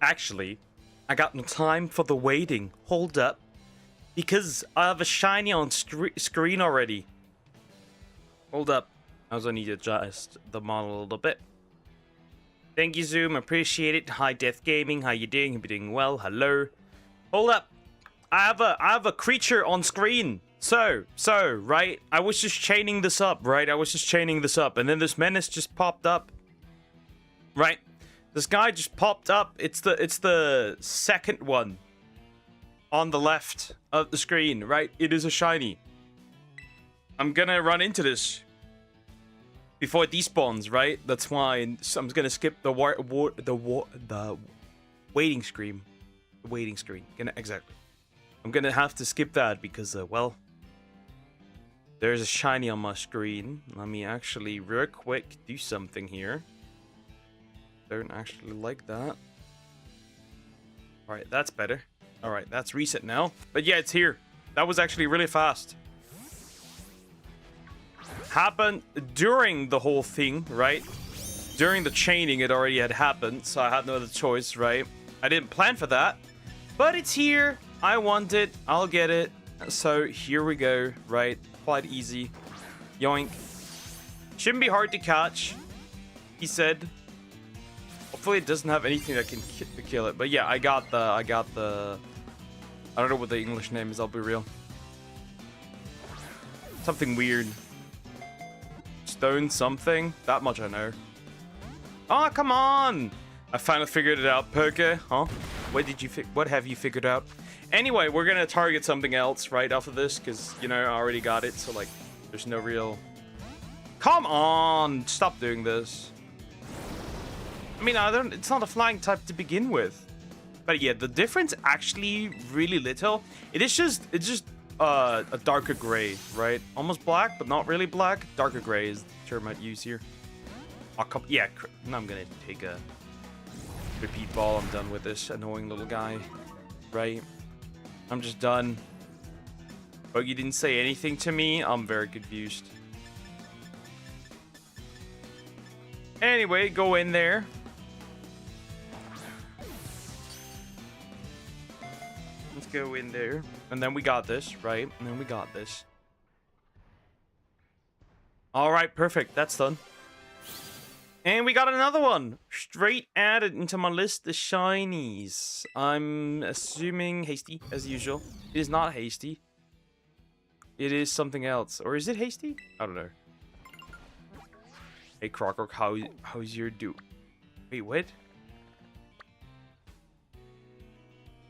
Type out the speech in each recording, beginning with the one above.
Actually, I got no time for the waiting. Hold up. Because I have a shiny on screen already. Hold up. I also need to adjust the model a little bit. Thank you, Zoom. Appreciate it. Hi, Death Gaming. How you doing? Hope you're doing well. Hello. Hold up. I have a creature on screen. So, right? I was just chaining this up, right? And then this menace just popped up. Right? This guy just popped up. It's the second one on the left of the screen, right? It is a shiny. I'm gonna run into this before it despawns, right? That's why I'm gonna skip the waiting screen. The waiting screen. Exactly. I'm gonna have to skip that because, well, there's a shiny on my screen. Let me actually real quick do something here. Don't actually like that. Alright, that's better. Alright, that's reset now. But yeah, it's here. That was actually really fast. Happened during the whole thing, right? During the chaining, it already had happened, so I had no other choice, right? I didn't plan for that. But it's here. I want it. I'll get it. So here we go, right? Quite easy. Yoink. Shouldn't be hard to catch, he said. Hopefully it doesn't have anything that can kill it. But yeah, I got the... I don't know what the English name is, I'll be real. Something weird. Stone something? That much I know. Oh, come on! I finally figured it out, Perke. Huh? What have you figured out? Anyway, we're gonna target something else right off of this, because, you know, I already got it, so, like, there's no real... Come on! Stop doing this. I mean, it's not a flying type to begin with. But yeah, the difference actually really little. It's just a darker gray, right? Almost black, but not really black. Darker gray is the term I'd use here. Yeah, now I'm gonna take a repeat ball. I'm done with this annoying little guy, right? I'm just done. But you didn't say anything to me. I'm very confused. Anyway, go in there. Let's go in there. And then we got this, right? And then we got this. Alright, perfect. That's done. And we got another one. Straight added into my list of shinies. I'm assuming hasty, as usual. It is not hasty. It is something else. Or is it hasty? I don't know. Hey, Crocker, how's your do? Wait, what?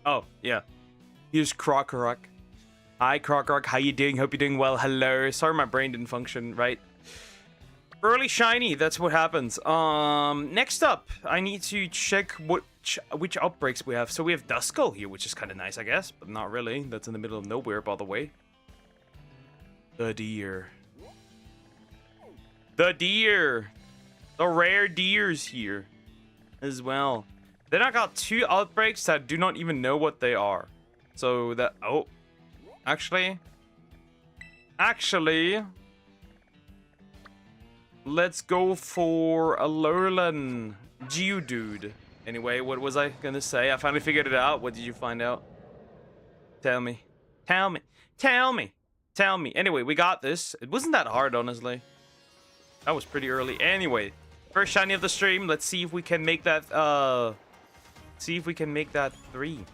Oh, yeah. Here's Crocker. Hi, Crocker. How you doing? Hope you're doing well. Hello. Sorry my brain didn't function right. Early shiny. That's what happens. Next up, I need to check which outbreaks we have. So we have Duskull here, which is kind of nice, I guess. But not really. That's in the middle of nowhere, by the way. The deer. The deer. The rare deers here as well. Then I got two outbreaks that I do not even know what they are. So that... Oh. Actually, let's go for a Lurlan Geodude. Anyway, what was I gonna say? I finally figured it out. What did you find out? Tell me. Anyway, we got this. It wasn't that hard, honestly. That was pretty early. Anyway, first shiny of the stream. Let's see if we can make that, 3.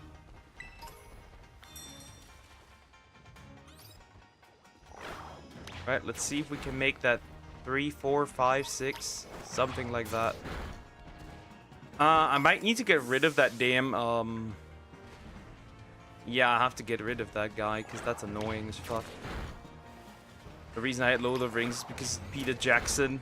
Right, let's see if we can make that 3, 4, 5, 6, something like that. I might need to get rid of that damn, yeah, I have to get rid of that guy, because that's annoying as fuck. The reason I had Lord of Rings is because Peter Jackson.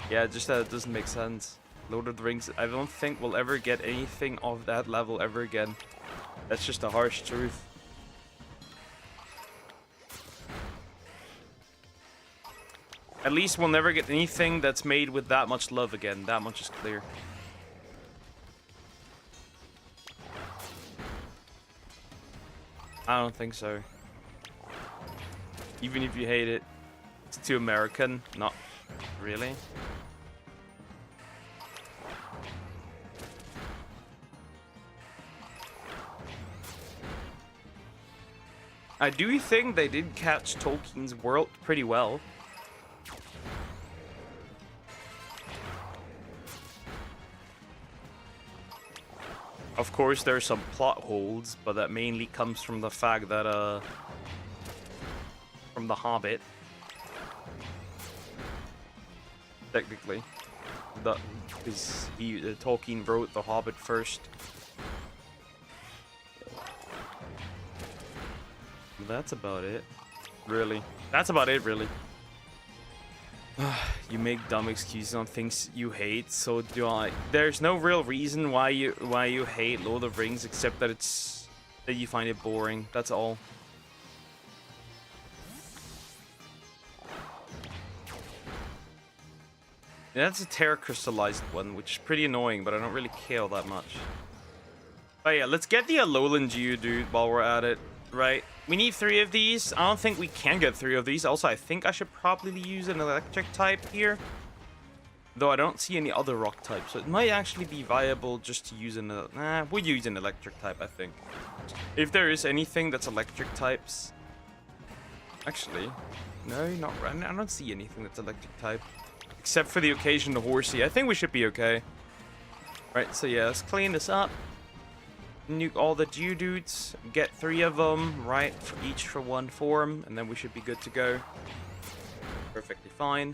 Yeah, just that it doesn't make sense. Lord of the Rings, I don't think we'll ever get anything of that level ever again. That's just a harsh truth. At least we'll never get anything that's made with that much love again. That much is clear. I don't think so. Even if you hate it, it's too American. Not really. I do think they did catch Tolkien's world pretty well. Of course, there are some plot holes, but that mainly comes from the fact that, from The Hobbit. Technically. Because Tolkien wrote The Hobbit first. That's about it. Really. That's about it, really. You make dumb excuses on things you hate, so do I. There's no real reason why you hate Lord of the Rings except that you find it boring. That's all. Yeah, that's a Terra crystallized one, which is pretty annoying, but I don't really care that much. But yeah, let's get the Alolan Geodude while we're at it, right? We need 3 of these. I don't think we can get 3 of these. Also, I think I should probably use an electric type here. Though I don't see any other rock types, so it might actually be viable just to use we'll use an electric type, I think. If there is anything that's electric types. Actually, no, not right. I don't see anything that's electric type. Except for the occasional Horsey. I think we should be okay. Right, so yeah, let's clean this up. Nuke all the Geodudes. Get 3 of them, right? Each for 1 form. And then we should be good to go. Perfectly fine.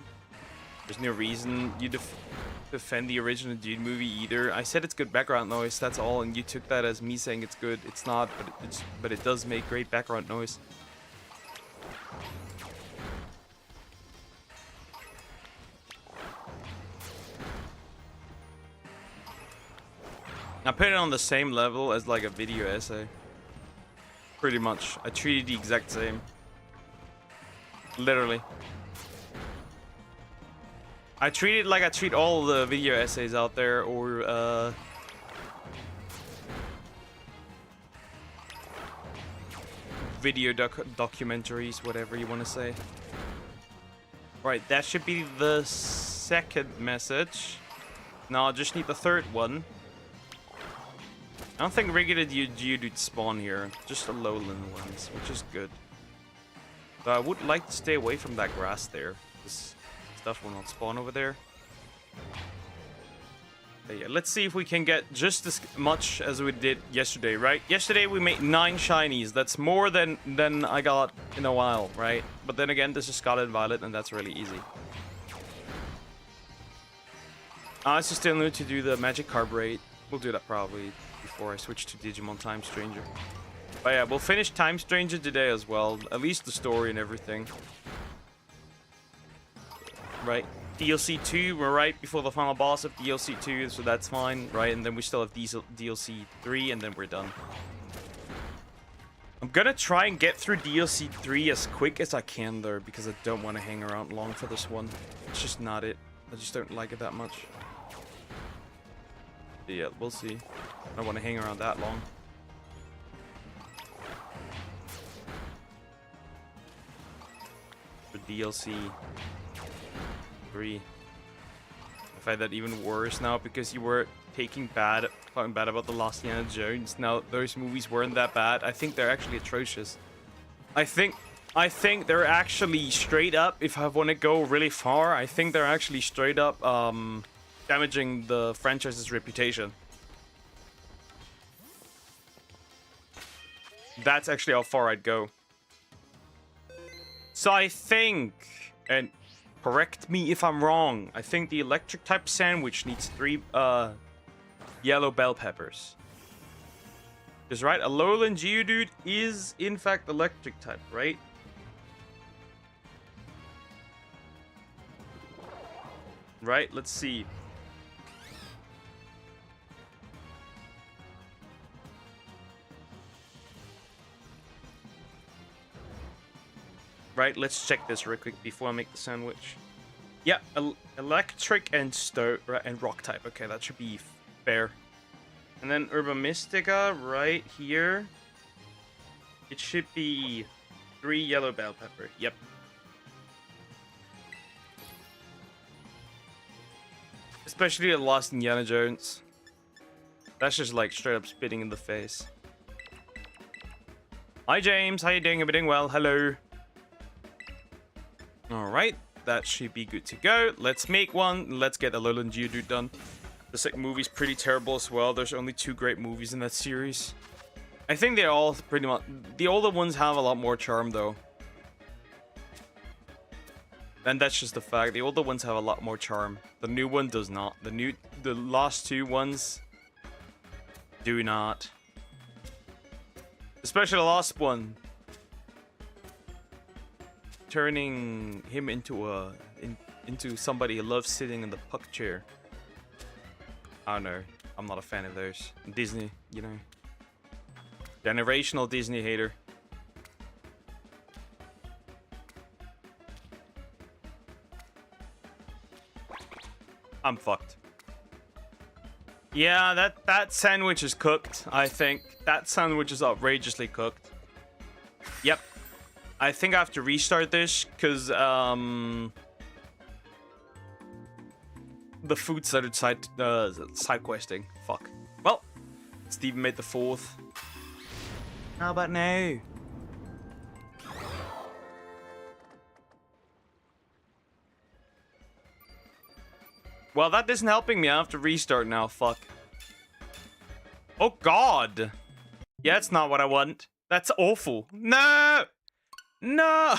There's no reason you defend the original Dude movie either. I said it's good background noise, that's all. And you took that as me saying it's good. It's not, but it does make great background noise. I put it on the same level as like a video essay. Pretty much. I treat it the exact same. Literally. I treat it like I treat all the video essays out there, or video documentaries, whatever you want to say. Right, that should be the second message. Now I just need the third one. I don't think regular Geodude spawn here, just the lowland ones, which is good. But I would like to stay away from that grass there. This stuff will not spawn over there. But yeah, let's see if we can get just as much as we did yesterday, right? Yesterday we made 9 shinies. That's more than I got in a while, right? But then again, this is Scarlet and Violet, and that's really easy. I still need to do the Magic Carburet. We'll do that probably before I switch to Digimon Time Stranger. But yeah, we'll finish Time Stranger today as well. At least the story and everything. Right. DLC 2, we're right before the final boss of DLC 2, so that's fine, right? And then we still have DLC 3, and then we're done. I'm gonna try and get through DLC 3 as quick as I can, though, because I don't want to hang around long for this one. It's just not it. I just don't like it that much. But yeah, we'll see. I don't want to hang around that long. For DLC 3. I find that even worse now because you were talking bad about the Last Indiana Jones. Now those movies weren't that bad. I think they're actually atrocious. I think they're actually straight up, if I want to go really far, I think they're actually straight up damaging the franchise's reputation. That's actually how far I'd go. So I think, and correct me if I'm wrong, I think the electric type sandwich needs 3 yellow bell peppers. Because right, a lowland Geodude is in fact electric type, right? Right, let's see. Right, let's check this real quick before I make the sandwich. Yeah, electric and stone, right, and rock type. Okay, that should be fair. And then Herba Mystica right here. It should be 3 yellow bell pepper. Yep. Especially the Lost Indiana Jones. That's just like straight up spitting in the face. Hi, James. How you doing? Everything well? Hello. All right. That should be good to go. Let's make one. Let's get a Alolan Geodude done. The second movie's pretty terrible as well. There's only 2 great movies in that series. I think they're all pretty much... The older ones have a lot more charm, though. And that's just the fact. The older ones have a lot more charm. The new one does not. The last 2 ones do not. Especially the last one. Turning him into into somebody who loves sitting in the puck chair. I don't know. I'm not a fan of those. Disney, you know. Generational Disney hater. I'm fucked. Yeah, that sandwich is cooked, I think. That sandwich is outrageously cooked. Yep. I think I have to restart this, because, the food started side questing. Fuck. Well, Steven made the 4th. How about now? Well, that isn't helping me. I have to restart now. Fuck. Oh, God. Yeah, that's not what I want. That's awful. No! No!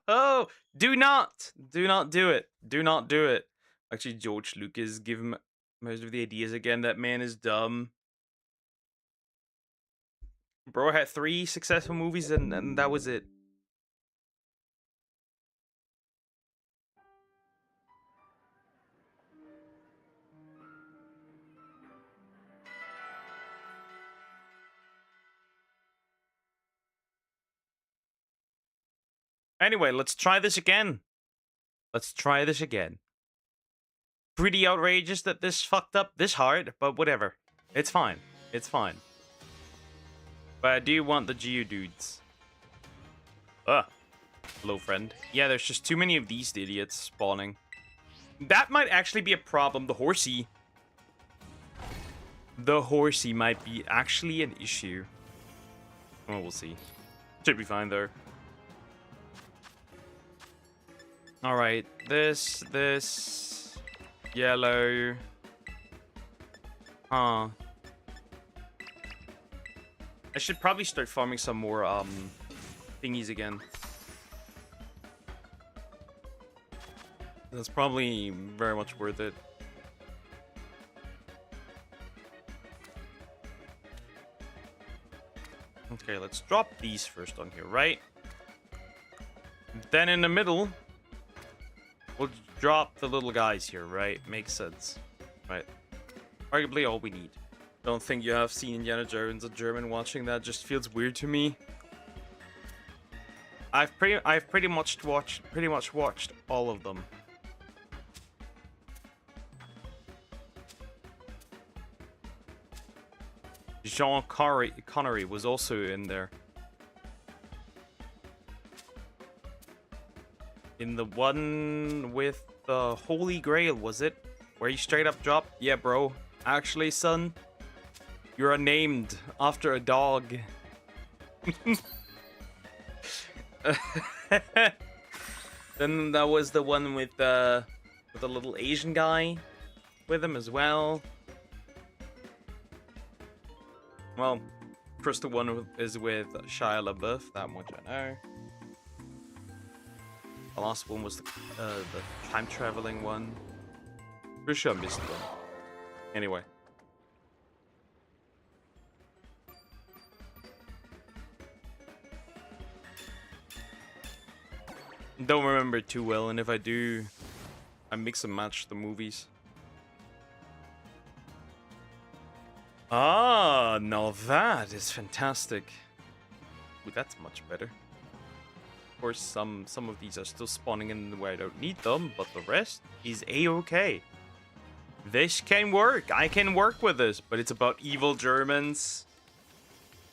Oh, do not. Do not do it. Do not do it. Actually, George Lucas, give him most of the ideas again. That man is dumb. Bro had 3 successful movies and that was it. Anyway, let's try this again. Let's try this again. Pretty outrageous that this fucked up this hard, but whatever. It's fine. It's fine. But I do want the Geodudes. Ugh. Hello, friend. Yeah, there's just too many of these idiots spawning. That might actually be a problem. The horsey. The horsey might be actually an issue. Well, we'll see. Should be fine, though. Alright, this, yellow. Huh. I should probably start farming some more, thingies again. That's probably very much worth it. Okay, let's drop these first on here, right? Then in the middle... We'll drop the little guys here, right? Makes sense. Right. Arguably all we need. Don't think you have seen Indiana Jones, a German watching that just feels weird to me. I've pretty much watched all of them. Sean Connery was also in there. In the one with the Holy Grail, was it? Where you straight up dropped? Yeah, bro. Actually, son, you're named after a dog. Then that was the one with the little Asian guy with him as well. Well, first the one is with Shia LaBeouf. That much I know. The last one was the time traveling one. Pretty sure I missed one. Anyway. Don't remember it too well, and if I do, I mix and match the movies. Ah, now that is fantastic. Ooh, that's much better. Of course, some of these are still spawning in where I don't need them, but the rest is a-okay. This can work. I can work with this, but it's about evil Germans.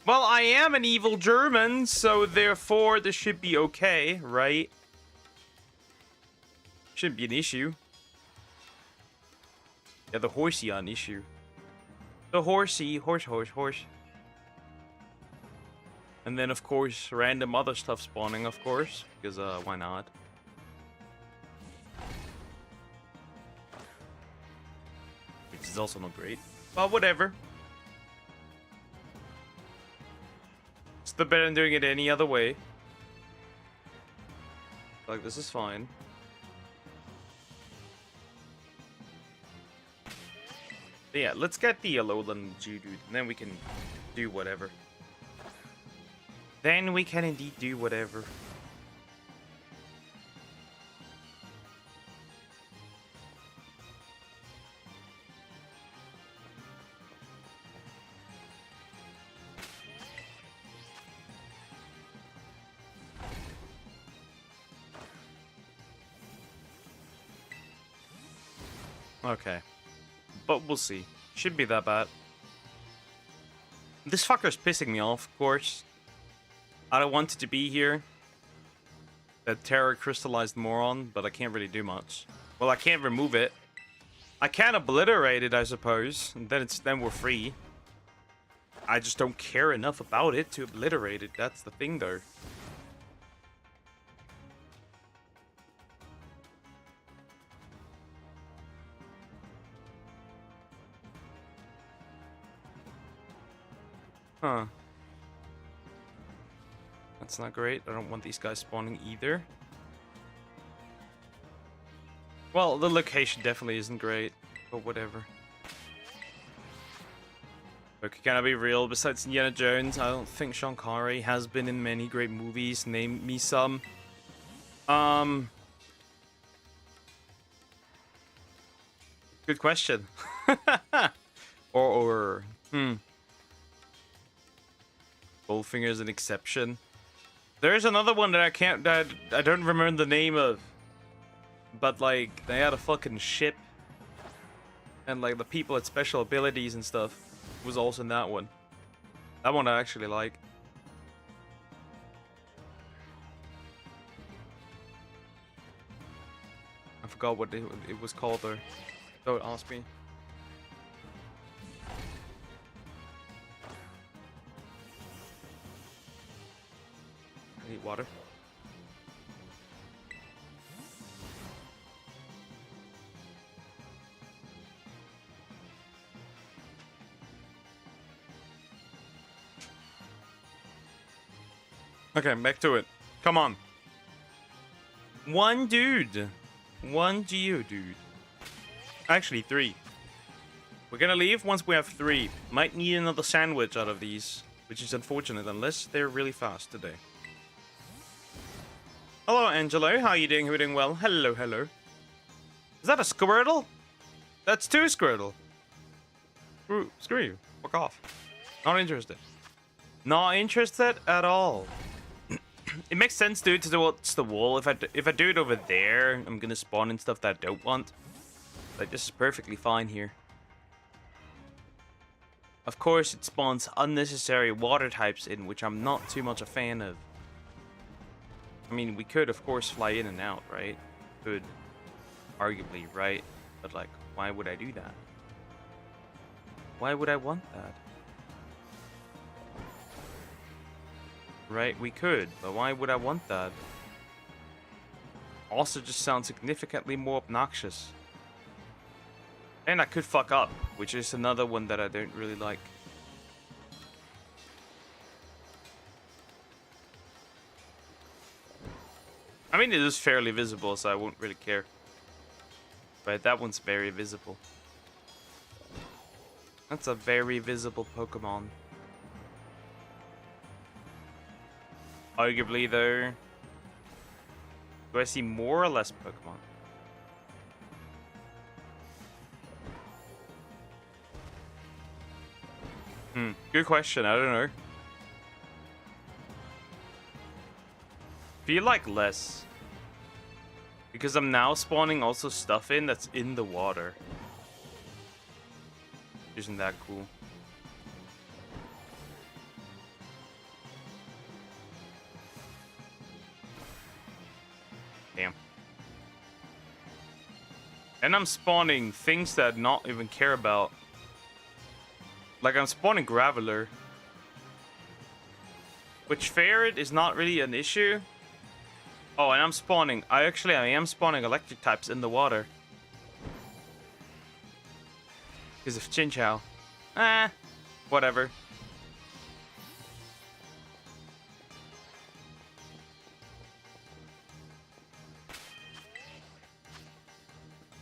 Well, I am an evil German, so therefore this should be okay, right? Shouldn't be an issue. Yeah, the horsey are an issue. The horsey, horse. And then, of course, random other stuff spawning, of course. Because, why not? Which is also not great. But whatever. Still better than doing it any other way. Like, this is fine. But yeah, let's get the Alolan Geodude, and then we can do whatever. Then we can indeed do whatever. Okay. But we'll see. Shouldn't be that bad. This fucker's pissing me off, of course. I don't want it to be here. That terror crystallized moron, but I can't really do much. Well, I can't remove it. I can obliterate it, I suppose. And then we're free. I just don't care enough about it to obliterate it. That's the thing, though. Huh. That's not great. I don't want these guys spawning either. Well, the location definitely isn't great, but whatever. Okay, can I be real? Besides Indiana Jones, I don't think Sean Connery has been in many great movies. Name me some. Good question. Goldfinger's an exception. There's another one that I don't remember the name of. But like, they had a fucking ship. And like, the people had special abilities and stuff. Was also in that one. That one I actually like. I forgot what it was called though. Don't ask me. I need water. Okay, back to it. Come on. One dude. One Geodude. Actually, 3. We're gonna leave once we have 3. Might need another sandwich out of these, which is unfortunate unless they're really fast today. Hello, Angelo. How are you doing? We're doing well. Hello, hello. Is that a Squirtle? That's 2 Squirtle. Screw you. Fuck off. Not interested. Not interested at all. It makes sense to do it towards the wall. If I do it over there, I'm gonna spawn in stuff that I don't want. Like, this is perfectly fine here. Of course, it spawns unnecessary water types in, which I'm not too much a fan of. I mean, we could, of course, fly in and out, right? Could. Arguably, right? But, like, why would I do that? Why would I want that? Right, we could, but why would I want that? Also just sounds significantly more obnoxious. And I could fuck up, which is another one that I don't really like. I mean, it is fairly visible, so I won't really care. But that one's very visible. That's a very visible Pokemon. Arguably, though, do I see more or less Pokemon? Good question. I don't know. Feel like less. Because I'm now spawning also stuff in that's in the water. Isn't that cool? Damn. And I'm spawning things that I not even care about. Like, I'm spawning Graveler. Which ferret is not really an issue. Oh, and I'm spawning. I am spawning electric types in the water. Because of Chinchou. Whatever.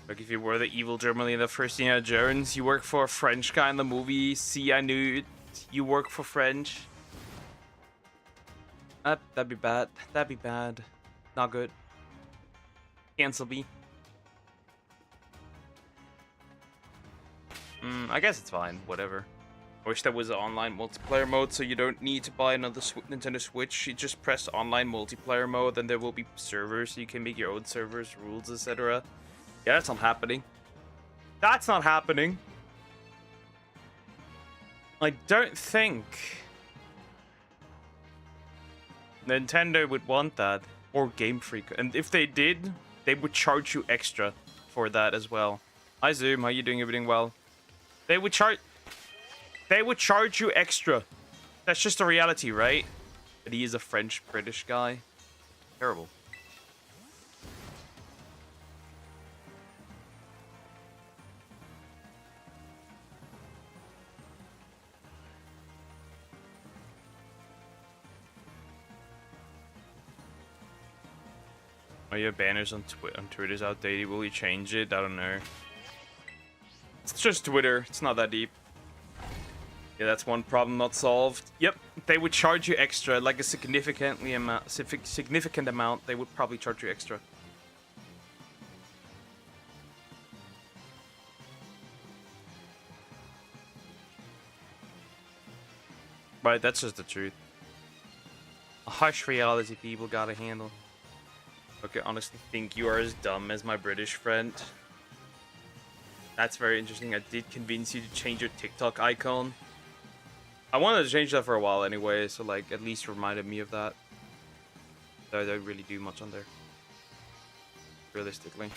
Like if you were the evil Germany in the first Indiana Jones, you work for a French guy in the movie. See, I knew it. You work for French. That'd be bad. That'd be bad. Not good. Cancel me. I guess it's fine. Whatever. I wish there was an online multiplayer mode, so you don't need to buy another Nintendo Switch. You just press online multiplayer mode, then there will be servers, so you can make your own servers, rules, etc. Yeah, that's not happening. That's not happening. I don't think Nintendo would want that, or Game Freak. And if they did, they would charge you extra for that as well. Hi Zoom, how you doing? Everything well? They would charge you extra. That's just a reality, right? But he is a French-British guy. Terrible. Oh, your banners on Twitter's outdated. Will you change it? I don't know. It's just Twitter. It's not that deep. Yeah, that's one problem not solved. Yep, they would charge you extra, like a significant amount. They would probably charge you extra. Right, that's just the truth. A harsh reality people gotta handle. Okay, honestly think you are as dumb as my British friend. That's very interesting. I did convince you to change your TikTok icon. I wanted to change that for a while anyway, so like at least reminded me of that. Though I don't really do much on there. Realistically.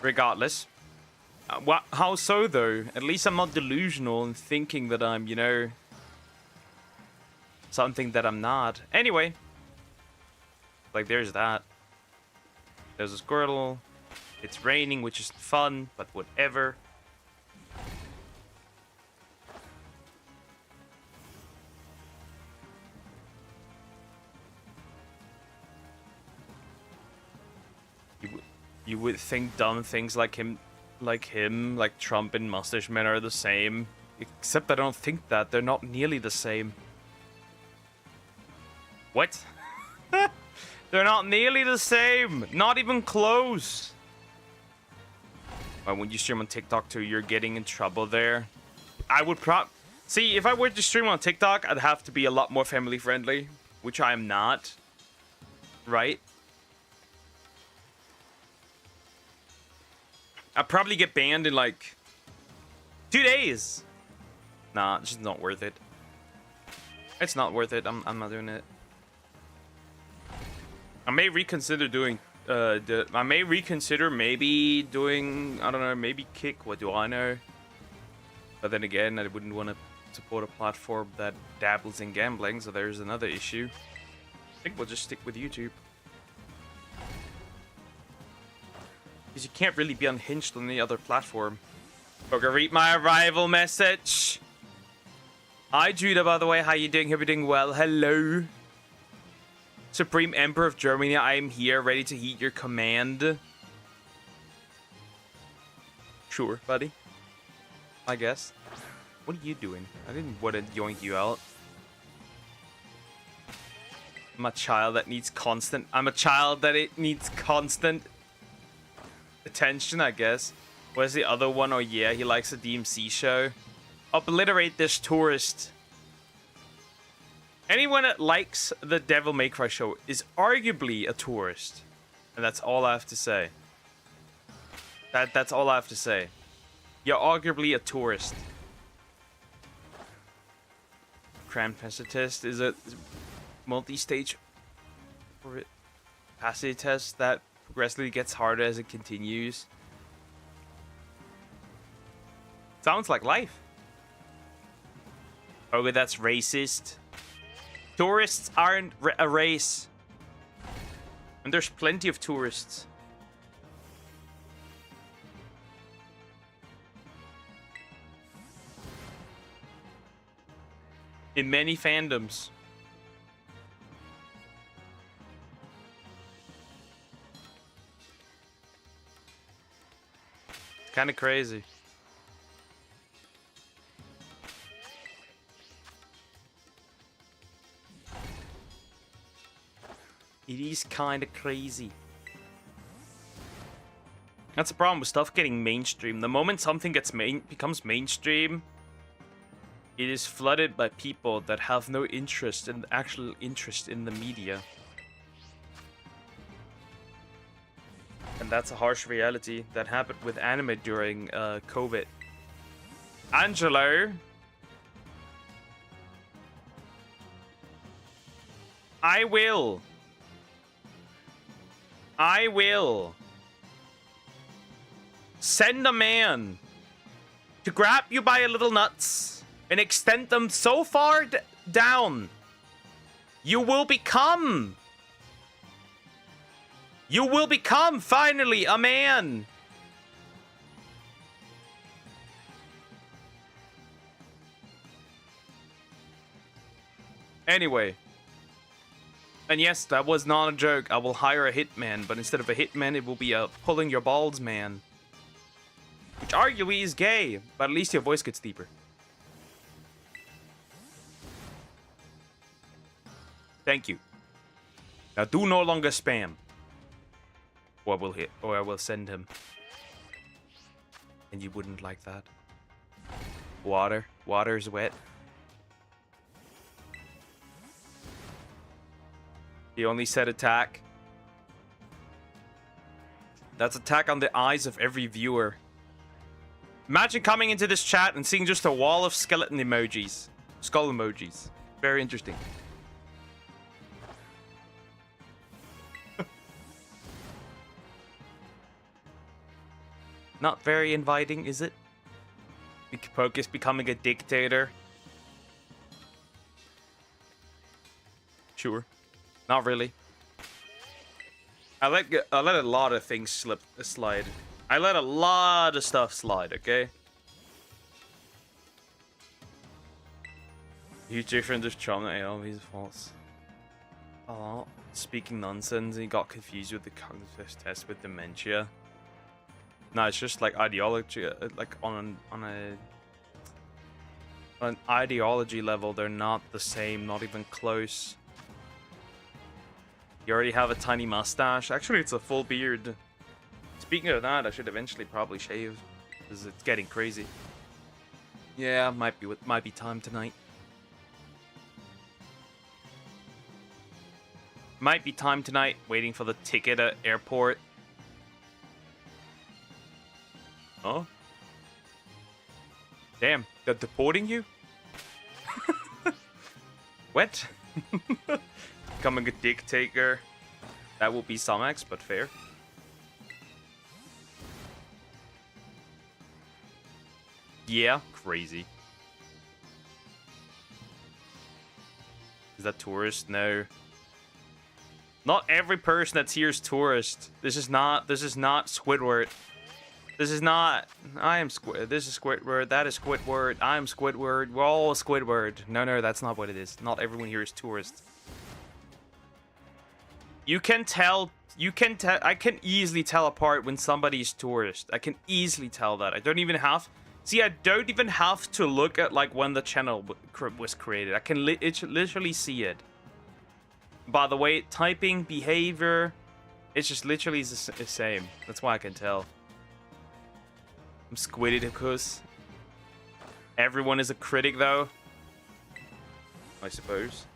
Regardless. How so though? At least I'm not delusional in thinking that I'm, you know, something that I'm not. Anyway. Like there's that. There's a Squirtle. It's raining, which is fun, but whatever. You would think dumb things like Trump and Mustache Men are the same. Except I don't think that. They're not nearly the same. What? They're not nearly the same. Not even close. When you stream on TikTok too, you're getting in trouble there. I would see, if I were to stream on TikTok, I'd have to be a lot more family friendly, which I am not. Right? I'd probably get banned in like 2 days. Nah, it's just not worth it. It's not worth it. I'm not doing it. I may reconsider doing I may reconsider maybe doing, I don't know, maybe Kick, what do I know? But then again, I wouldn't want to support a platform that dabbles in gambling, so there's another issue. I think we'll just stick with YouTube. Because you can't really be unhinged on any other platform. Okay, read my arrival message. Hi Judah, by the way, how you doing? Everything well? Hello. Supreme Emperor of Germany, I am here, ready to heed your command. Sure, buddy. I guess. What are you doing? I didn't want to yoink you out. I'm a child that needs constant... I'm a child that it needs constant attention, I guess. Where's the other one? Oh yeah, he likes the DMC show. Obliterate this tourist. Anyone that likes the Devil May Cry show is arguably a tourist. And that's all I have to say. That's all I have to say. You're arguably a tourist. Cram test is a multi-stage capacity test that progressively gets harder as it continues. Sounds like life. Okay, that's racist. Tourists aren't a race. And there's plenty of tourists. In many fandoms. It's kind of crazy. It is kind of crazy. That's the problem with stuff getting mainstream. The moment something becomes mainstream, it is flooded by people that have no interest in actual interest in the media. And that's a harsh reality that happened with anime during COVID. Angelo, I will send a man to grab you by your little nuts and extend them so far down, you will become finally a man. Anyway. And yes, that was not a joke. I will hire a hitman, but instead of a hitman, it will be a pulling your balls man. Which arguably is gay, but at least your voice gets deeper. Thank you. Now do no longer spam. Or I will send him. And you wouldn't like that. Water. Water is wet. He only said attack. That's attack on the eyes of every viewer. Imagine coming into this chat and seeing just a wall of skeleton emojis. Skull emojis. Very interesting. Not very inviting, is it? Pocus becoming a dictator. Sure. Not really. I let a lot of things slide. I let a lot of stuff slide, okay? Huge difference of charm that all these false. Oh, speaking nonsense, he got confused with the cognitive test with dementia. No, it's just like ideology, like on an ideology level, they're not the same, not even close. You already have a tiny mustache. Actually, it's a full beard. Speaking of that, I should eventually probably shave, because it's getting crazy. Yeah, might be time tonight. Might be time tonight, waiting for the ticket at airport. Oh? Damn, they're deporting you? What? Becoming a dictator. That will be some X, but fair. Yeah, crazy. Is that tourist? No. Not every person that's here is tourist. This is not Squidward. This is not. This is Squidward. That is Squidward. I am Squidward. We're all Squidward. No, that's not what it is. Not everyone here is tourist. You can tell. I can easily tell apart when somebody's tourist. I can easily tell that. I don't even have to look at like when the channel was created. I can literally see it. By the way, typing, behavior, it's just literally the same. That's why I can tell. I'm Squidicus. Everyone is a critic, though. I suppose.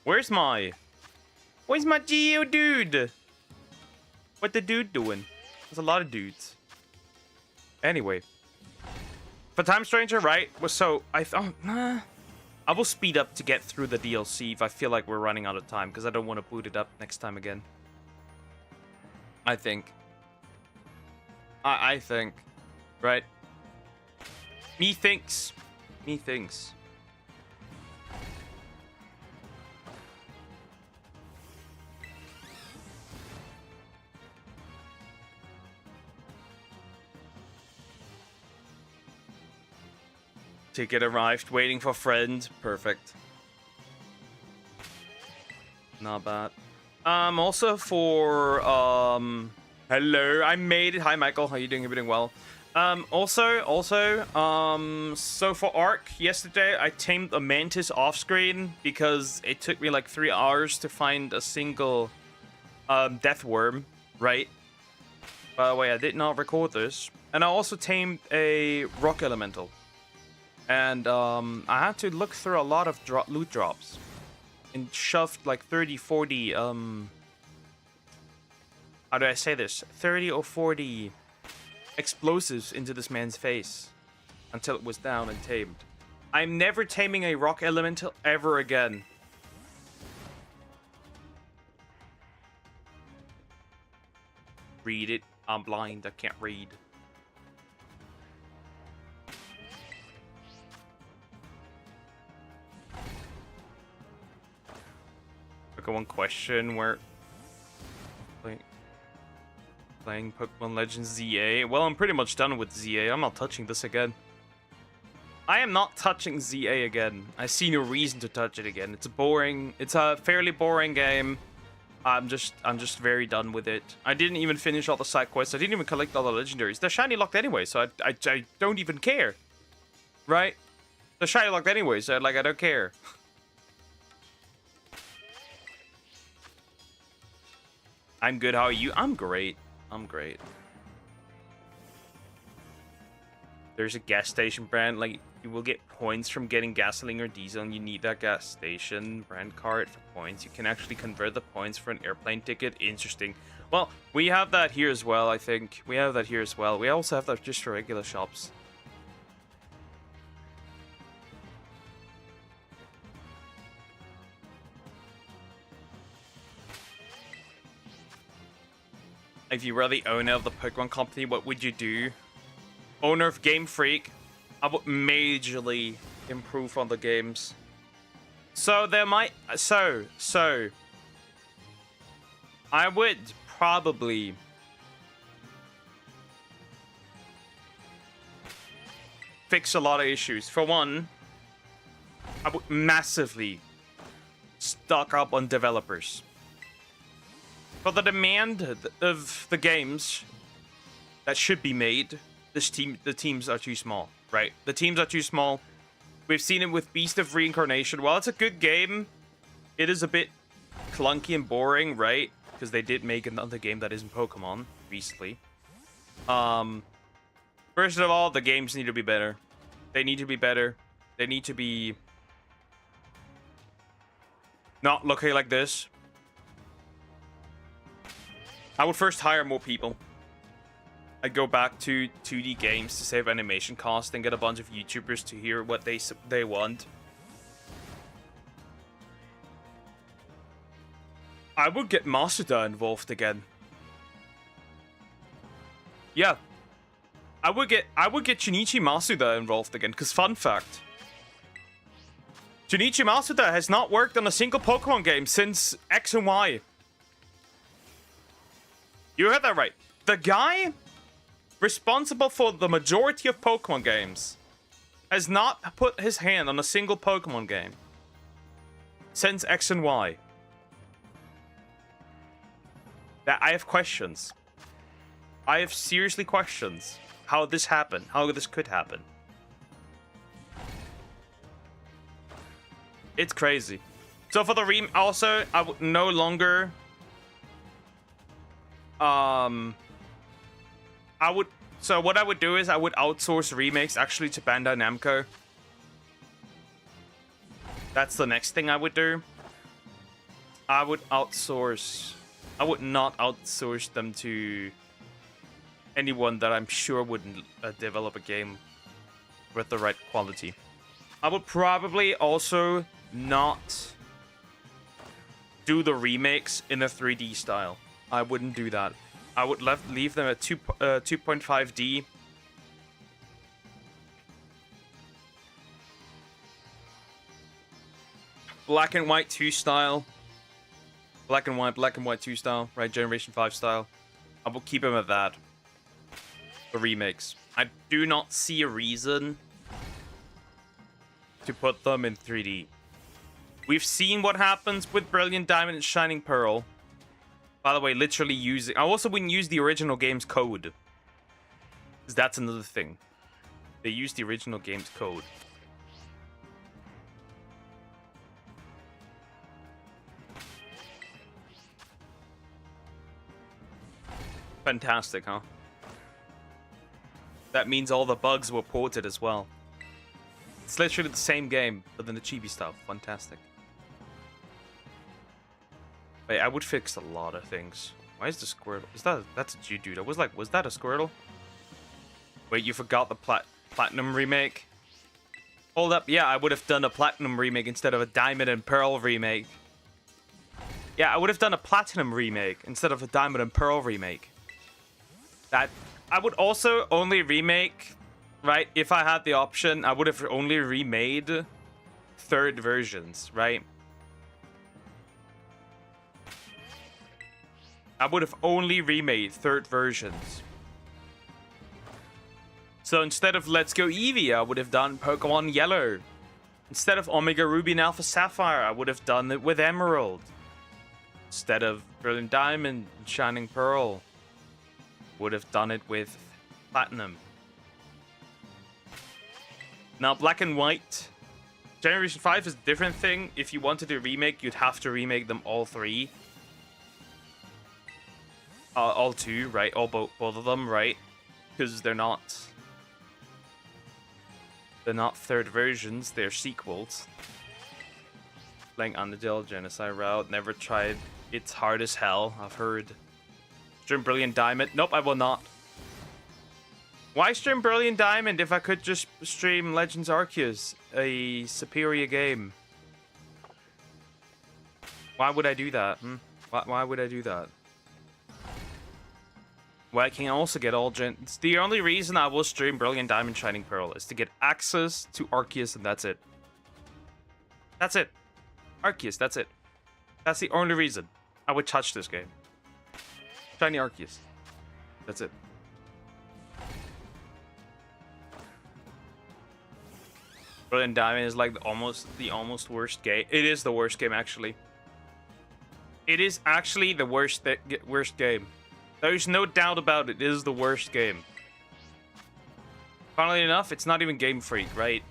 Where's my Geodude? What the dude doing? There's a lot of dudes. Anyway. For Time Stranger, right? So, I thought, I will speed up to get through the DLC if I feel like we're running out of time, because I don't want to boot it up next time again. I think. I think. Right? Me thinks. Me thinks. Ticket arrived, waiting for friend. Perfect. Not bad. Also for, hello, I made it. Hi, Michael. How you doing? Everything well? So for Ark, yesterday, I tamed a mantis off-screen because it took me like 3 hours to find a single, death worm, right? By the way, I did not record this. And I also tamed a rock elemental. And, I had to look through a lot of loot drops. And shoved like 30, 40, how do I say this? 30 or 40 explosives into this man's face. Until it was down and tamed. I'm never taming a rock elemental ever again. Read it. I'm blind. I can't read. One question where playing Pokemon Legends ZA. Well, I'm pretty much done with ZA. I'm not touching this again. I am not touching ZA again. I see no reason to touch it again. It's a fairly boring game. I'm just very done with it. I didn't even finish all the side quests. I didn't even collect all the legendaries. They're shiny locked anyway, so I don't even care. Right? They're shiny locked anyway, so like I don't care. I'm good, how are you? I'm great. I'm great. There's a gas station brand, like, you will get points from getting gasoline or diesel, and you need that gas station brand card for points. You can actually convert the points for an airplane ticket. Interesting. Well, we have that here as well, I think. We have that here as well. We also have that just for regular shops. If you were the owner of the Pokemon company, what would you do? Owner of Game Freak, I would majorly improve on the games. So there might... So... I would probably... fix a lot of issues. For one, I would massively stock up on developers. For the demand of the games that should be made, the teams are too small, right? The teams are too small. We've seen it with Beast of Reincarnation. While it's a good game, it is a bit clunky and boring, right? Because they did make another game that isn't Pokemon recently. First of all, the games need to be better. They need to be better. They need to be not looking like this. I would first hire more people. I'd go back to 2D games to save animation cost and get a bunch of YouTubers to hear what they want. I would get Masuda involved again. Yeah. I would get Junichi Masuda involved again, because fun fact. Junichi Masuda has not worked on a single Pokemon game since X and Y. You heard that right. The guy responsible for the majority of Pokemon games has not put his hand on a single Pokemon game since X and Y. That I have questions. I have seriously questions how this happened, how this could happen. It's crazy. So for the also, I would no longer... So what I would do is I would outsource remakes actually to Bandai Namco. That's the next thing I would do. I would not outsource them to anyone that I'm sure wouldn't develop a game with the right quality. I would probably also not do the remakes in a 3D style. I wouldn't do that. I would leave them at 2.5D. Black and white 2 style. Black and white 2 style, right? Generation 5 style. I will keep them at that. The remakes. I do not see a reason to put them in 3D. We've seen what happens with Brilliant Diamond and Shining Pearl. By the way, literally using... I also wouldn't use the original game's code. Because that's another thing. They use the original game's code. Fantastic, huh? That means all the bugs were ported as well. It's literally the same game, but then the chibi stuff. Fantastic. Wait, I would fix a lot of things. Why is the Squirtle? That's a Geodude. I was like, was that a Squirtle? Wait, you forgot the Platinum remake? Hold up, yeah, I would have done a Platinum remake instead of a Diamond and Pearl remake. Yeah, I would have done a Platinum remake instead of a Diamond and Pearl remake. That I would also only remake, right? If I had the option, I would have only remade third versions, right? I would have only remade third versions. So instead of Let's Go Eevee, I would have done Pokemon Yellow. Instead of Omega Ruby and Alpha Sapphire, I would have done it with Emerald. Instead of Brilliant Diamond and Shining Pearl, would have done it with Platinum. Now, Black and White. Generation 5 is a different thing. If you wanted to remake, you'd have to remake them all three. All two, right? Both of them, right? Because they're not third versions, they're sequels. Playing Undertale Genocide route. Never tried. It's hard as hell, I've heard. Stream Brilliant Diamond. Nope, I will not. Why stream Brilliant Diamond if I could just stream Legends Arceus, a superior game? Why would I do that? Why would I do that? Well, I can also get all gens. The only reason I will stream Brilliant Diamond Shining Pearl is to get access to Arceus, and that's it. That's it. Arceus, that's it. That's the only reason I would touch this game. Shiny Arceus. That's it. Brilliant Diamond is like the almost worst game. It is the worst game, actually. It is actually the worst game. There's no doubt about it. It is the worst game. Funnily enough, it's not even Game Freak, right?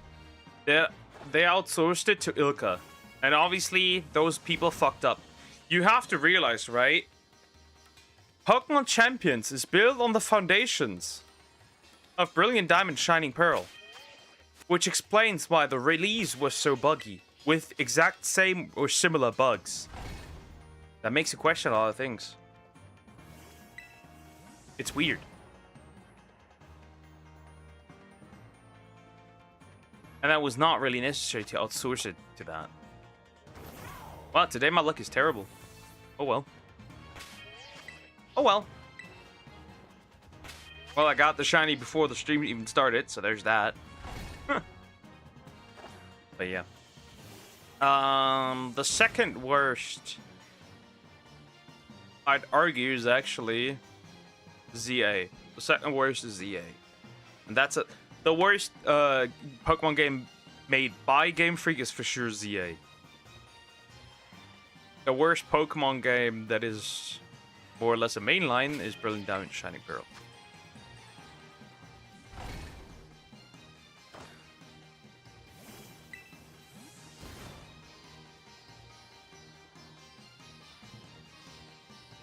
They outsourced it to Ilka. And obviously, those people fucked up. You have to realize, right? Pokemon Champions is built on the foundations of Brilliant Diamond Shining Pearl. Which explains why the release was so buggy. With exact same or similar bugs. That makes you question a lot of things. It's weird. And that was not really necessary to outsource it to that. Wow, today my luck is terrible. Oh well. Oh well. Well, I got the shiny before the stream even started, so there's that. But yeah. The second worst, I'd argue, is actually ZA. The second worst is ZA. And that's it. The worst Pokemon game made by Game Freak is for sure ZA. The worst Pokemon game that is more or less a mainline is Brilliant Diamond Shining Pearl.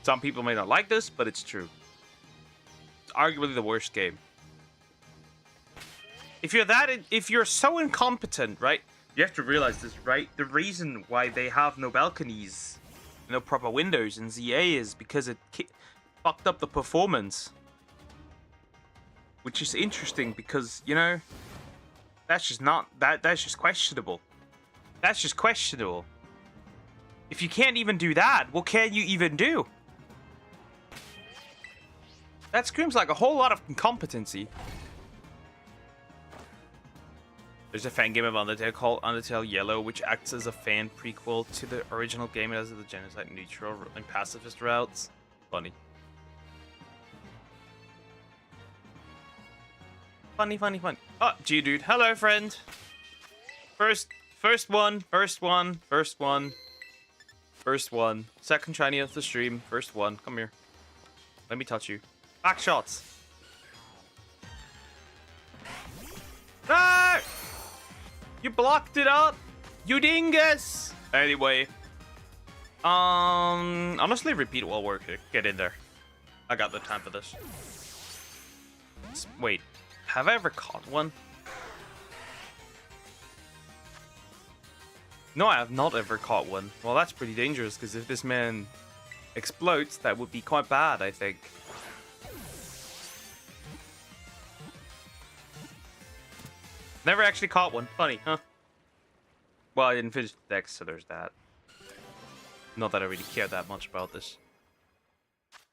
Some people may not like this, but it's true. It's arguably the worst game. If you're so incompetent, right? You have to realize this, right? The reason why they have no balconies, no proper windows in ZA is because it fucked up the performance. Which is interesting because, you know, that's just not that's just questionable. That's just questionable. If you can't even do that, what can you even do? That screams like a whole lot of incompetency. There's a fan game of Undertale called Undertale Yellow, which acts as a fan prequel to the original game. It has the genocide neutral and pacifist routes. Funny. Funny. Oh, G-Dude. Hello, friend. First one. Second shiny of the stream. First one. Come here. Let me touch you. Back shots. No! You blocked it up. You dingus. Anyway. Honestly, repeat will work. Get in there. I got the time for this. Wait. Have I ever caught one? No, I have not ever caught one. Well, that's pretty dangerous, because if this man explodes, that would be quite bad, I think. Never actually caught one. Funny, huh? Well, I didn't finish the deck, so there's that. Not that I really care that much about this.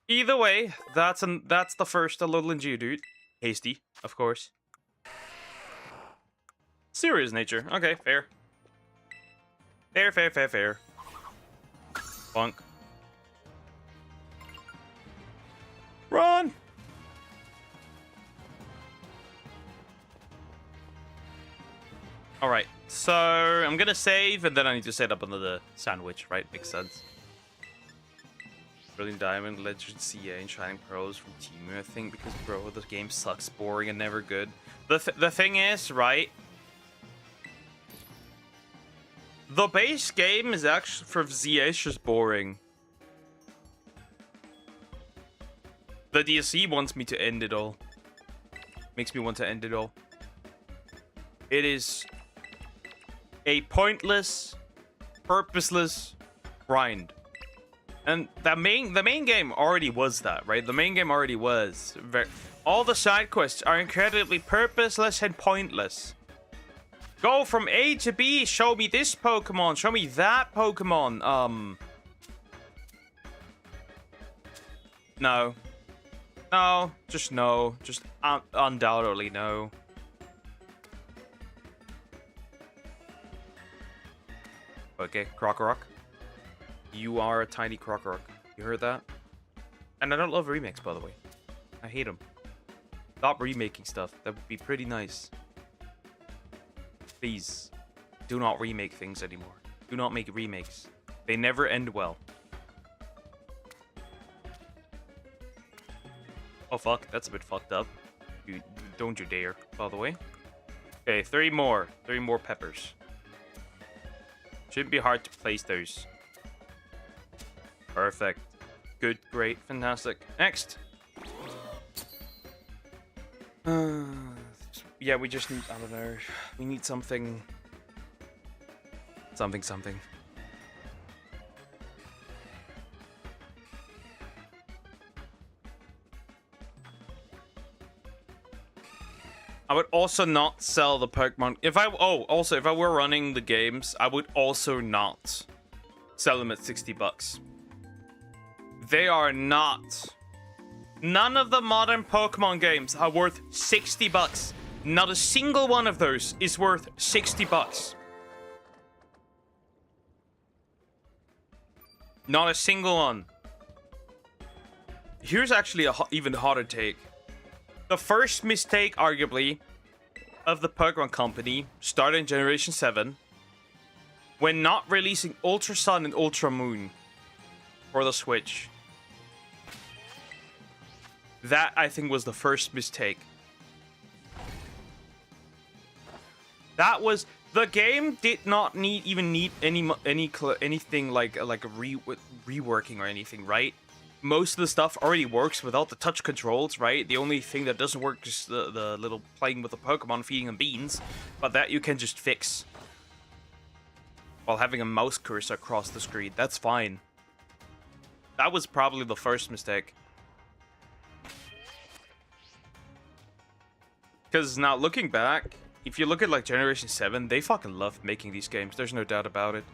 Either way, that's the first little Geodude. Hasty, of course. Serious nature. Okay, fair. Fair. Bonk. Run! Alright, so I'm gonna save, and then I need to set up another sandwich, right? Makes sense. Brilliant Diamond, Legend CA, and Shining Pearls from Teemu, I think, because, bro, the game sucks, boring, and never good. The thing is, right? The base game is actually, for ZA, is just boring. The DLC wants me to end it all. Makes me want to end it all. It is a pointless, purposeless grind. And the main game already was that, right? The main game already was. All the side quests are incredibly purposeless and pointless. Go from A to B, show me this Pokemon, show me that Pokemon. No. No, just no. Just undoubtedly no. Okay, Krokorok. You are a tiny Krokorok. You heard that? And I don't love remakes, by the way. I hate them. Stop remaking stuff. That would be pretty nice. Please, do not remake things anymore. Do not make remakes. They never end well. Oh fuck, that's a bit fucked up. Don't you dare, by the way. Okay, 3 more. 3 more peppers. Shouldn't be hard to place those. Perfect. Good, great, fantastic. Next. Yeah, we just need, I don't know. We need something. Something. I would also not sell the Pokemon. If I were running the games, I would also not sell them at 60 bucks. They are not. None of the modern Pokemon games are worth 60 bucks. Not a single one of those is worth 60 bucks. Not a single one. Here's actually a even hotter take. The first mistake, arguably, of the Pokemon Company started in Generation 7 when not releasing Ultra Sun and Ultra Moon for the Switch. That, I think, was the first mistake. That was... The game did not need anything like a reworking or anything, right? Most of the stuff already works without the touch controls, right? The only thing that doesn't work is the little playing with the Pokemon, feeding them beans. But that you can just fix. While having a mouse cursor across the screen. That's fine. That was probably the first mistake. Because now, looking back, if you look at like Generation 7, they fucking loved making these games. There's no doubt about it.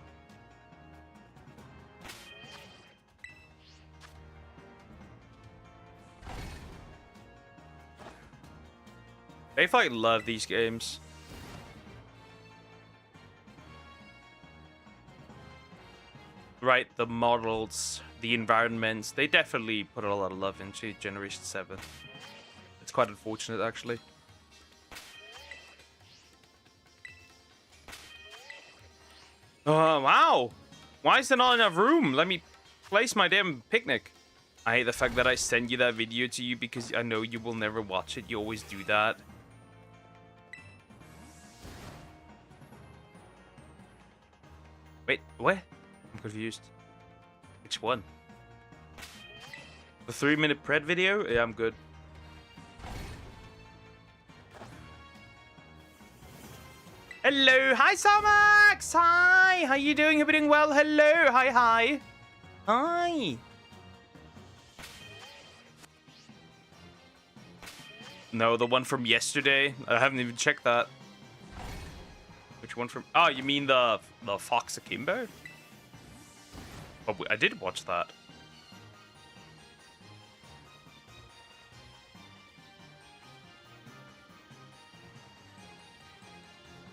They fucking love these games. Right, the models, the environments, they definitely put a lot of love into Generation 7. It's quite unfortunate, actually. Oh, wow! Why is there not enough room? Let me place my damn picnic. I hate the fact that I send you that video to you because I know you will never watch it. You always do that. Wait, what? I'm confused. Which one? The 3-minute pred video? Yeah, I'm good. Hello, hi Samax! Hi! How you doing? Hope you're doing well. Hello, hi, hi. Hi. No, the one from yesterday. I haven't even checked that. Which one from? Oh, you mean the Fox Akimbo? Oh, I did watch that.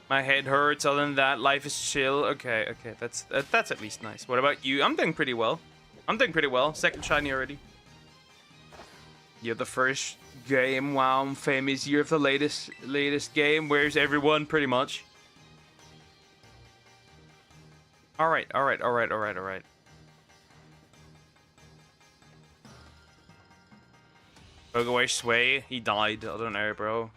My head hurts. Other than that, life is chill. Okay, okay, that's at least nice. What about you? I'm doing pretty well. I'm doing pretty well. Second shiny already. You're the first game. Wow, I'm famous. You're the latest game. Where's everyone? Pretty much. All right, all right, all right, all right, all right. Pokeway Sway, he died. I don't know, bro.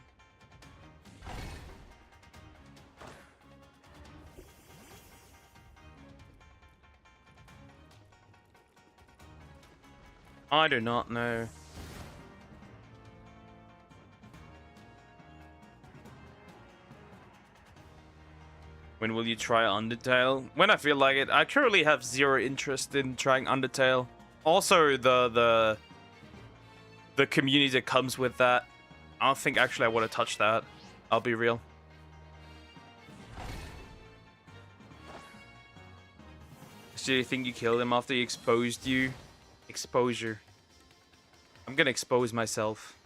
I do not know. When will you try Undertale? When I feel like it. I currently have zero interest in trying Undertale. Also, the community that comes with that. I don't think actually I want to touch that. I'll be real. So you think you killed him after he exposed you? Exposure. I'm gonna expose myself.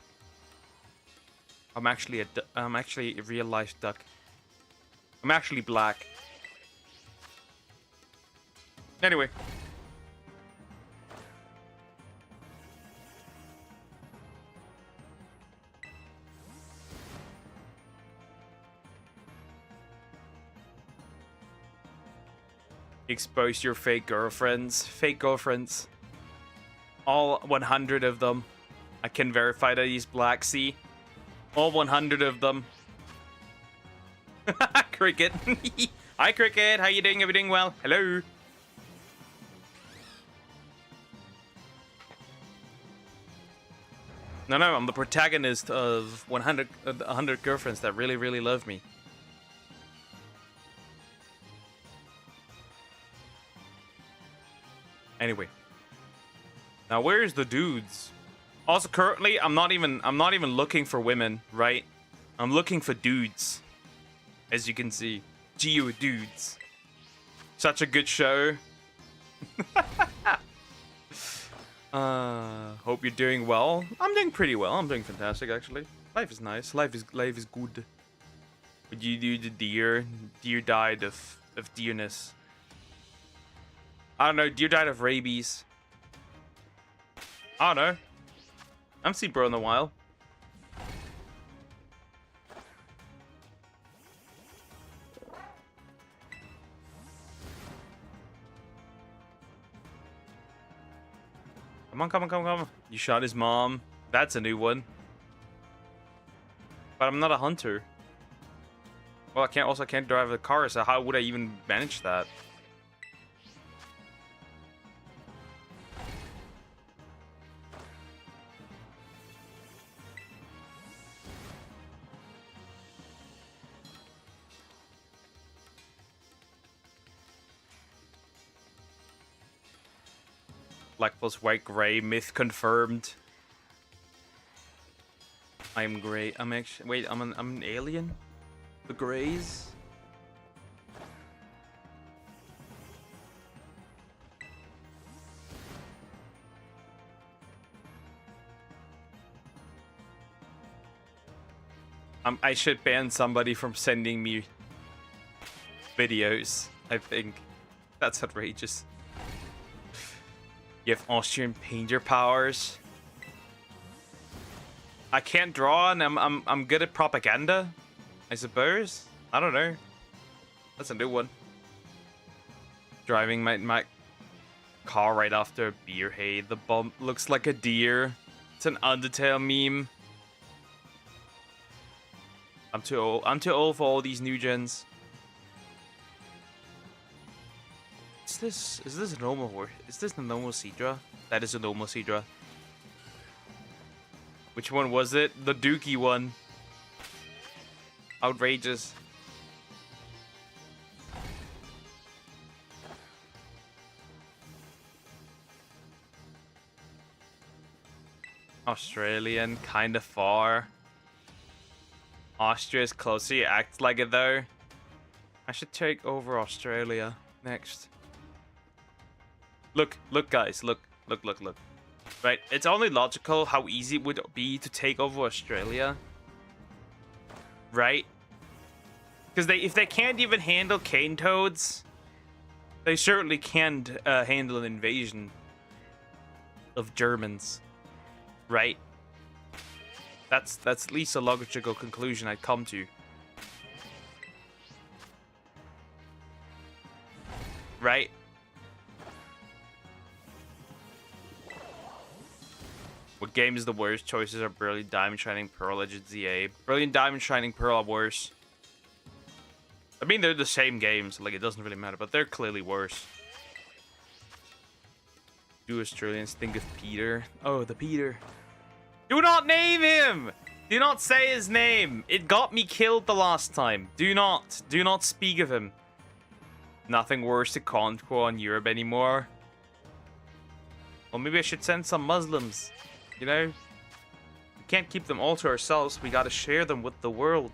I'm actually a real life duck. I'm actually black. Anyway. Expose your fake girlfriends. Fake girlfriends. All 100 of them. I can verify that he's black. See? All 100 of them. Cricket. Hi, Cricket. How you doing? Everything well? Hello. No, I'm the protagonist of 100 girlfriends that really, really love me. Anyway. Now, where's the dudes? Also, currently, I'm not even looking for women, right? I'm looking for dudes. As you can see. Geo dudes. Such a good show. Hope you're doing well. I'm doing pretty well. I'm doing fantastic, actually. Life is nice. Life is good. Would you do the deer? Deer died of deerness. I don't know. Deer died of rabies. I don't know. I haven't seen bro in a while. Come on. You shot his mom. That's a new one. But I'm not a hunter. Well, I can't drive a car, so how would I even manage that? Black plus white gray, myth confirmed. I'm gray. I'm actually wait, I'm an alien? The grays? I should ban somebody from sending me videos, I think. That's outrageous. You have Austrian painter powers. I can't draw, and I'm good at propaganda, I suppose. I don't know. That's a new one. Driving my car right after a beer. Hey, the bump looks like a deer. It's an Undertale meme. I'm too old. I'm too old for all these new gens. Is this a normal horse? Is this a normal Seadra? That is a normal Seadra. Which one was it? The Dookie one. Outrageous. Australian, kind of far. Austria is closer. You act like it though. I should take over Australia next. Look, guys, look. Right, it's only logical how easy it would be to take over Australia. Right? Because if they can't even handle cane toads, they certainly can't handle an invasion of Germans. Right? That's at least a logical conclusion I'd come to. Right? What game is the worst? Choices are Brilliant Diamond, Shining Pearl, Legend ZA. Brilliant Diamond, Shining Pearl are worse. I mean, they're the same games, like it doesn't really matter, but they're clearly worse. Do Australians think of Peter? Oh, the Peter. Do not name him! Do not say his name! It got me killed the last time. Do not speak of him. Nothing worse to conquer on Europe anymore. Well, maybe I should send some Muslims. You know? We can't keep them all to ourselves. We gotta share them with the world.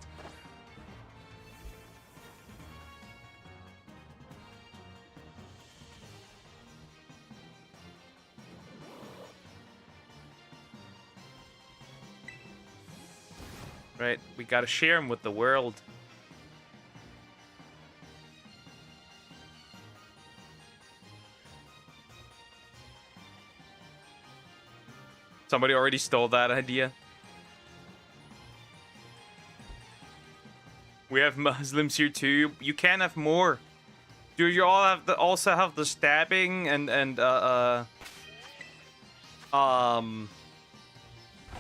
Right? We gotta share them with the world. Somebody already stole that idea. We have Muslims here too. You can have more. Do you all have also have the stabbing and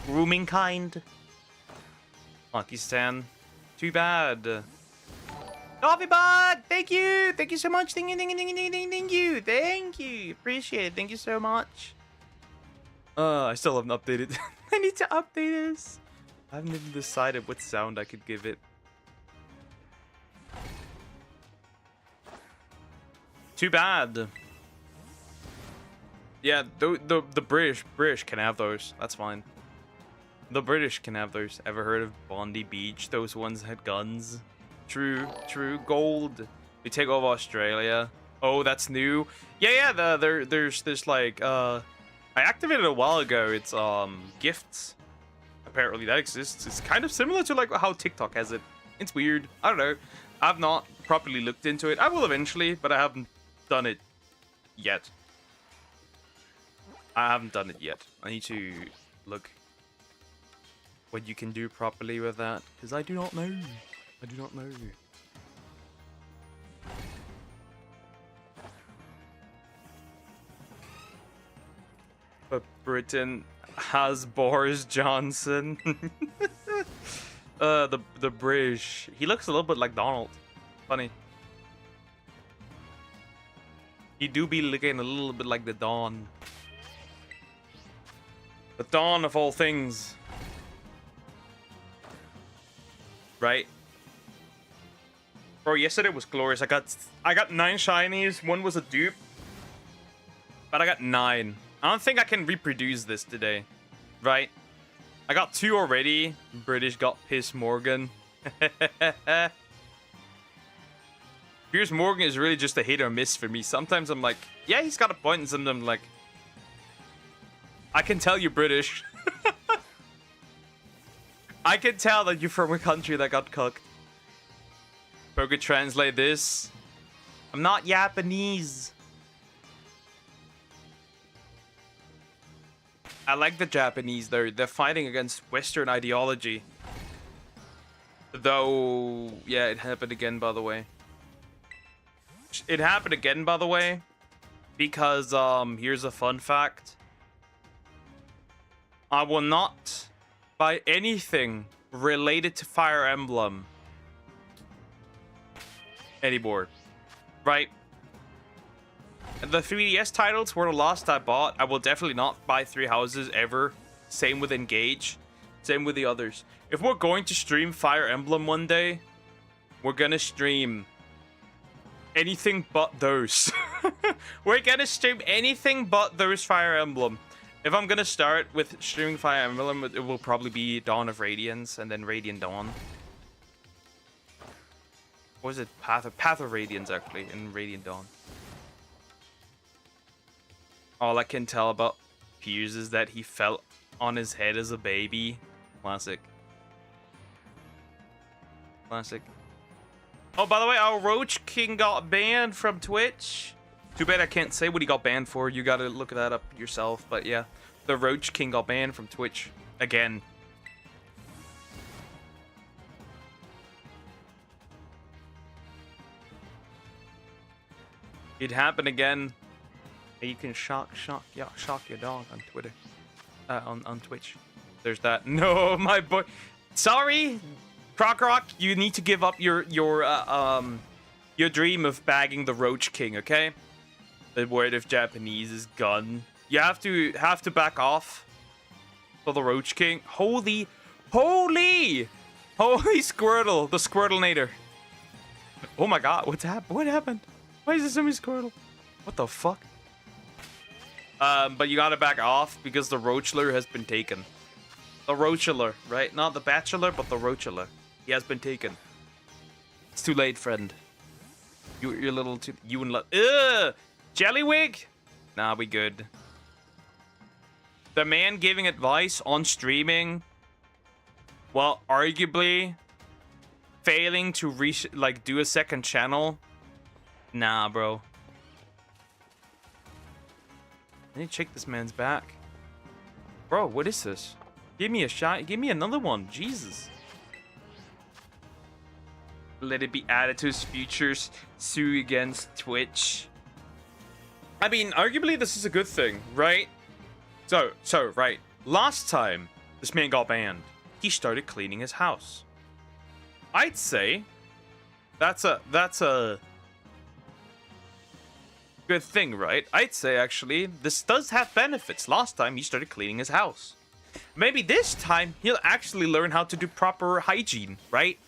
grooming kind? Pakistan. Too bad. Coffee bug! Thank you! Thank you so much. Thank you. Thank you. Appreciate it. Thank you so much. I still haven't updated. I need to update this. I haven't even decided what sound I could give it. Too bad. Yeah, the British can have those. That's fine. The British can have those. Ever heard of Bondi Beach? Those ones had guns. True. Gold. We take over Australia. Oh, that's new. Yeah. There's like I activated it a while ago. It's gifts. Apparently that exists. It's kind of similar to like how TikTok has it. It's weird. I don't know. I've not properly looked into it. I will eventually, but I haven't done it yet. I need to look what you can do properly with that, because I do not know. But Britain has Boris Johnson. The British. He looks a little bit like Donald. Funny. He do be looking a little bit like the Dawn. The dawn of all things. Right? Bro, yesterday was glorious. I got 9 shinies. One was a dupe. But I got 9. I don't think I can reproduce this today. Right? I got 2 already. British got Piers Morgan. Piers Morgan is really just a hit or miss for me. Sometimes I'm like, yeah, he's got a point, and sometimes I'm like, I can tell you're British. I can tell that you're from a country that got cooked. Poker translate this. I'm not Japanese. I like the Japanese though. They're fighting against Western ideology. Though, yeah, it happened again, by the way. It happened again, by the way, because here's a fun fact. I will not buy anything related to Fire Emblem anymore. Right? The 3DS titles were the last I bought. I will definitely not buy Three Houses ever. Same with Engage. Same with the others. If we're going to stream Fire Emblem one day, we're gonna stream anything but those. We're gonna stream anything but those Fire Emblem. If I'm gonna start with streaming Fire Emblem, it will probably be Dawn of Radiance and then Radiant Dawn. What was it? Path of Radiance, actually, and Radiant Dawn. All I can tell about Piers is that he fell on his head as a baby. Classic. Classic. Oh, by the way, our Roach King got banned from Twitch. Too bad I can't say what he got banned for. You gotta look that up yourself. But yeah, the Roach King got banned from Twitch again. It happened again. You can shock your dog on Twitter, on Twitch. There's that. No, my boy. Sorry, Croc, you need to give up your dream of bagging the Roach King, okay? The word of Japanese is gone. You have to back off for the Roach King. Holy Squirtle, the Squirtlenator. Oh my God, what happened? Why is there so many Squirtle? What the fuck? But you gotta back off because the Roachler has been taken. The Roachler, right? Not the Bachelor, but the Roachler. He has been taken. It's too late, friend. You're a little too... You and... Ugh! Jellywig? Nah, we good. The man giving advice on streaming, well, arguably failing to do a second channel. Nah, bro. I need to check this man's back. Bro, what is this? Give me a shot. Give me another one. Jesus. Let it be added to his futures. Sue against Twitch. I mean, arguably this is a good thing, right? So, right. Last time this man got banned, he started cleaning his house. I'd say that's a good thing, right? I'd say, actually, this does have benefits. Last time, he started cleaning his house. Maybe this time, he'll actually learn how to do proper hygiene, right?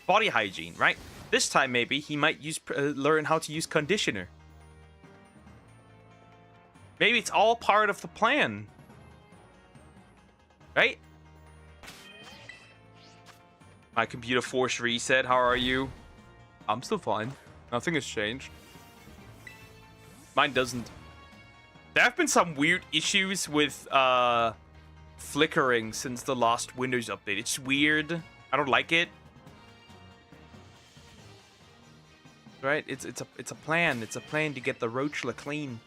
Body hygiene, right? This time, maybe, he might learn how to use conditioner. Maybe it's all part of the plan. Right? My computer force reset. How are you? I'm still fine. Nothing has changed. Mine doesn't. There have been some weird issues with flickering since the last Windows update. It's weird. I don't like it. Right? It's a plan. It's a plan to get the Roachla clean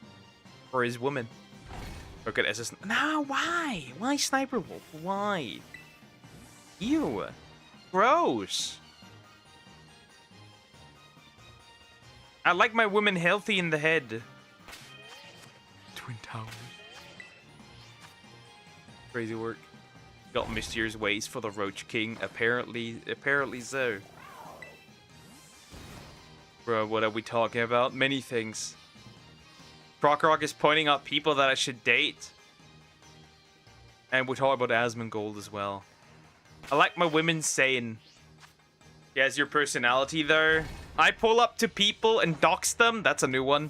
for his woman. Look at SS. No, why? Why Sniper Wolf? Why? Ew. Gross. I like my women healthy in the head. Twin Towers. Crazy work. Got mysterious ways for the Roach King. Apparently so. Bro, what are we talking about? Many things. Croc is pointing out people that I should date. And we're talking about Asmongold as well. I like my women saying, he has your personality though. I pull up to people and dox them. That's a new one.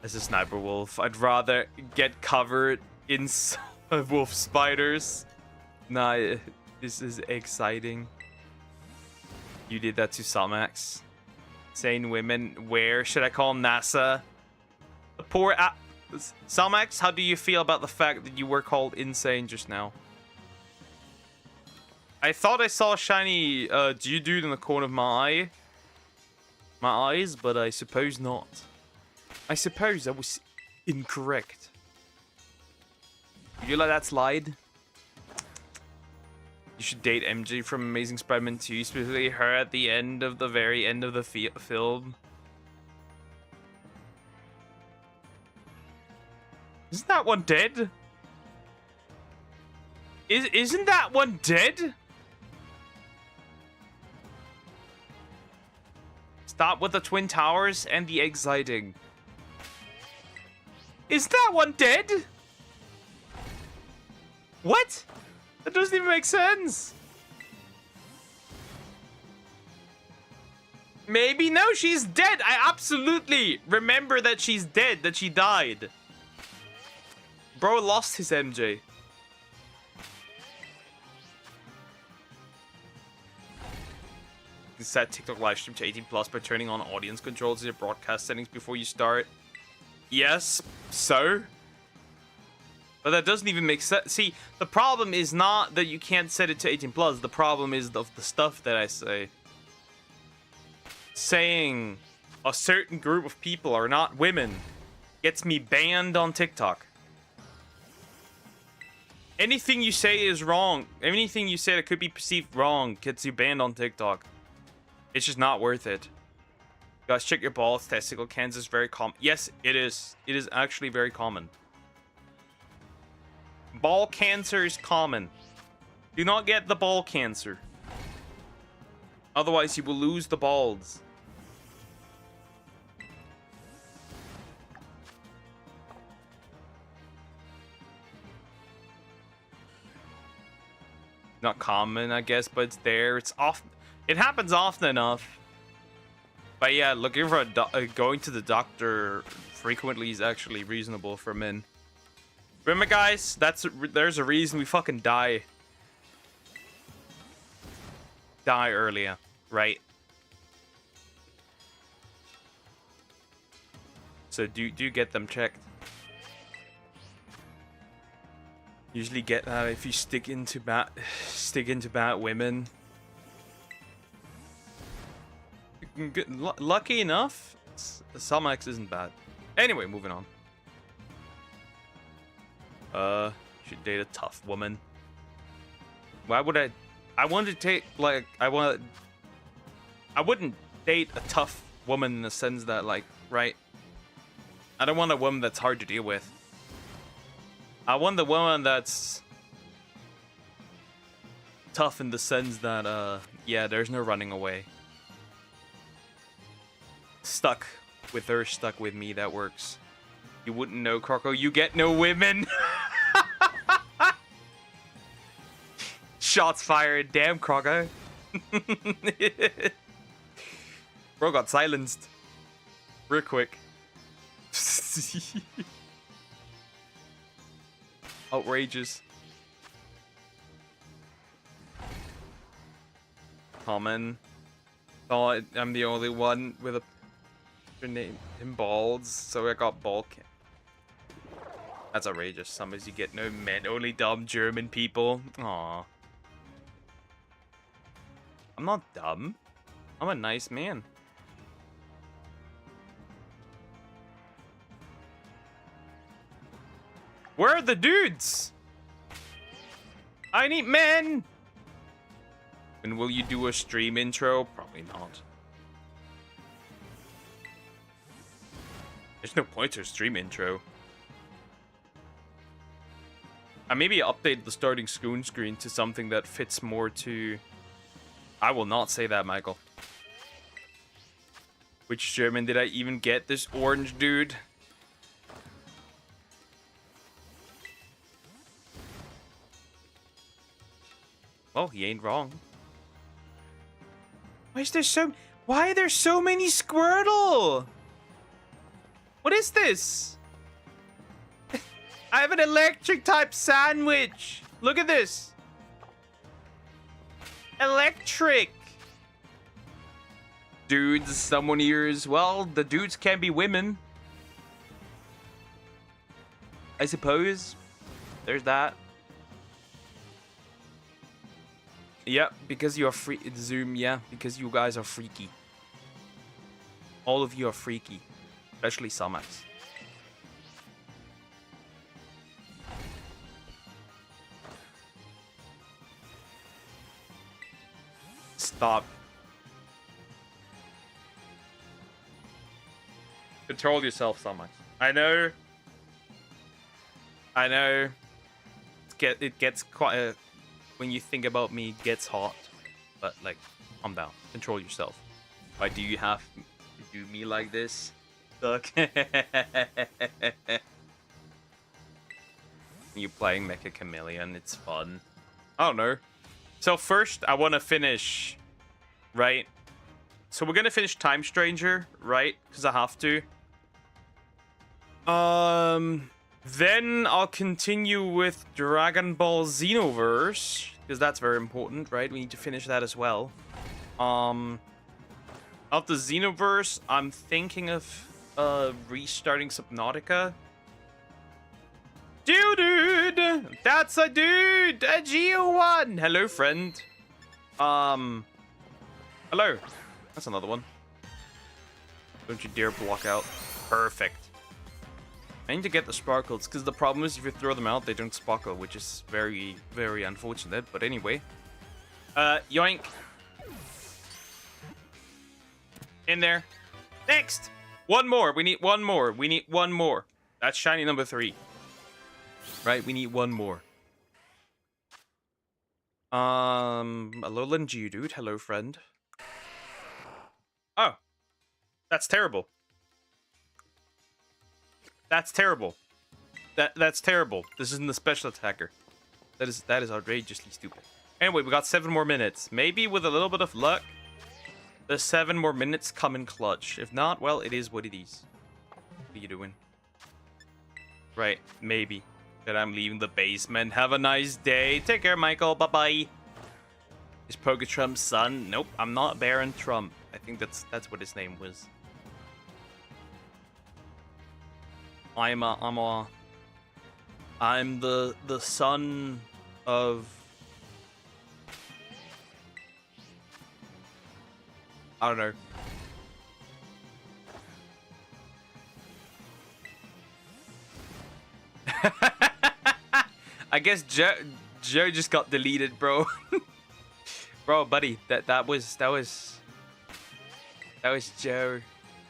As a Sniper Wolf, I'd rather get covered in wolf spiders. Nah, this is exciting. You did that to Salmax. Saying women, where should I call NASA? The poor Salmax, how do you feel about the fact that you were called insane just now? I thought I saw a shiny Geodude in the corner of my eyes, but I suppose not. I suppose I was incorrect. You let that slide? You should date MJ from Amazing Spider-Man 2, specifically her at the end of the very end of the film. Isn't that one dead? Isn't that one dead? Stop with the Twin Towers and the exciting. Is that one dead? What? That doesn't even make sense. Maybe no, she's dead. I absolutely remember that she's dead, that she died. Bro lost his MJ. Set TikTok live stream to 18+ by turning on audience controls in your broadcast settings before you start. Yes, so? But that doesn't even make sense. See, the problem is not that you can't set it to 18+. The problem is of the stuff that I say. Saying a certain group of people are not women gets me banned on TikTok. Anything you say is wrong. Anything you say that could be perceived wrong gets you banned on TikTok. It's just not worth it. Guys, check your balls. Testicle cancer is very common. Yes, it is. It is actually very common. Ball cancer is common. Do not get the ball cancer. Otherwise, you will lose the balls. Not common, I guess, but it's there. It's often. It happens often enough. But yeah, looking for going to the doctor frequently is actually reasonable for men. Remember, guys, there's a reason we fucking die earlier, right? So do get them checked. Usually get that if you stick into bad women. Lucky enough, some X isn't bad. Anyway, moving on. Should date a tough woman. Why would I want to take I wouldn't date a tough woman in the sense that right. I don't want a woman that's hard to deal with. I want the woman that's tough in the sense that yeah, there's no running away. Stuck with her, stuck with me, that works. You wouldn't know, Croco. You get no women. Shots fired. Damn, Croco. Bro got silenced. Real quick. Outrageous. Common. Oh, I'm the only one with a name him balls, so I got ball. That's outrageous. Sometimes you get no men, only dumb German people. Aww. I'm not dumb. I'm a nice man. Where are the dudes? I need men. And will you do a stream intro? Probably not. There's no point to a stream intro. I maybe update the starting screen to something that fits more to... I will not say that, Michael. Which German did I even get? This orange dude? Well, he ain't wrong. Why are there so many Squirtle? What is this? I have an electric type sandwich. Look at this. Electric! Dudes, someone hears, well, the dudes can be women. I suppose. There's that. Yep, because you are free. Zoom, yeah, because you guys are freaky. All of you are freaky. Especially Samax. Stop. Control yourself, Samax. I know. I know. It gets quite a... When you think about me, it gets hot. But, like, calm down. Control yourself. Why do you have to do me like this? Look. You playing Mecha Chameleon, it's fun. I don't know. So first, I want to finish, right? So we're going to finish Time Stranger, right? Because I have to. Then I'll continue with Dragon Ball Xenoverse, because that's very important, right? We need to finish that as well. After Xenoverse, I'm thinking of restarting Subnautica. Dude! That's a dude! A Geo1! Hello, friend. Hello. That's another one. Don't you dare block out. Perfect. I need to get the sparkles, because the problem is if you throw them out, they don't sparkle, which is very, very unfortunate. But anyway. Yoink. In there. Next! One more. We need one more. We need one more. That's shiny number 3. Right, we need one more. Alolan Geodude. Hello, friend. Oh. That's terrible. That's terrible. That's terrible. This isn't the special attacker. That is outrageously stupid. Anyway, we got 7 more minutes. Maybe with a little bit of luck, the 7 more minutes come in clutch. If not, well, it is what it is. What are you doing? Right, maybe. That I'm leaving the basement. Have a nice day. Take care, Michael. Bye-bye. Is Poke Trump's son? Nope, I'm not Baron Trump. I think that's what his name was. I'm the son of... I don't know. I guess Joe just got deleted, bro. Bro, buddy, that was Joe.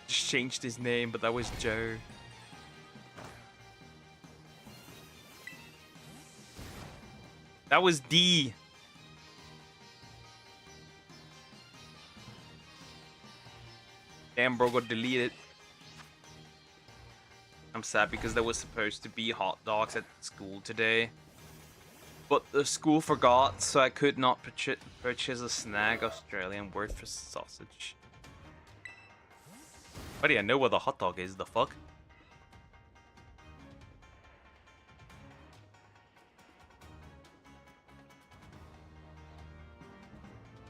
Just changed his name, but that was Joe. That was D. Damn, bro, got deleted. I'm sad because there was supposed to be hot dogs at school today. But the school forgot, so I could not purchase a snag Australian word for sausage. Buddy, I know what a hot dog is, the fuck?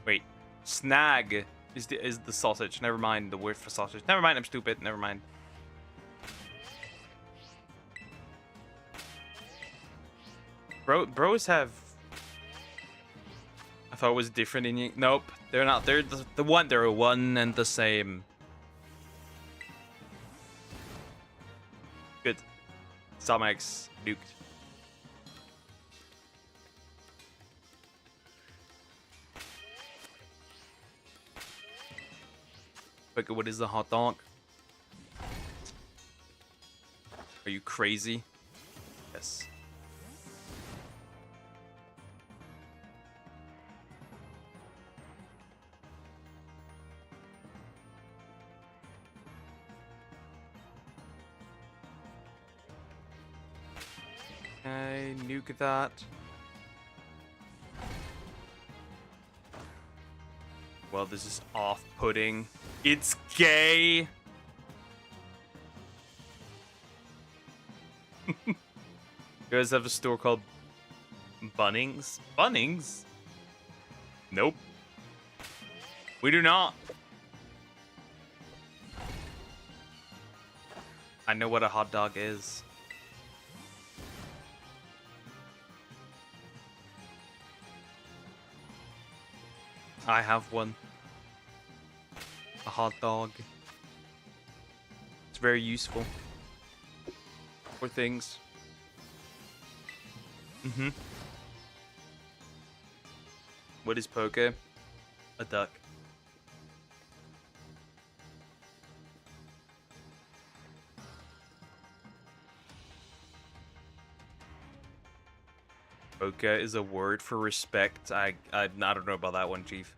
Wait, snag is the sausage. Never mind, the word for sausage. Never mind, I'm stupid. Never mind. Bros have... I thought it was different in... Nope, they're not. They're they're one and the same. Good. Samax nuked. Look, what is the hot dog? Are you crazy? Yes. Okay, nuke that. Well, this is off-putting. It's gay! You guys have a store called Bunnings? Bunnings? Nope. We do not. I know what a hot dog is. I have one. A hot dog. It's very useful for things. Mm-hmm. What is poke? A duck. Poke is a word for respect. I don't know about that one, Chief.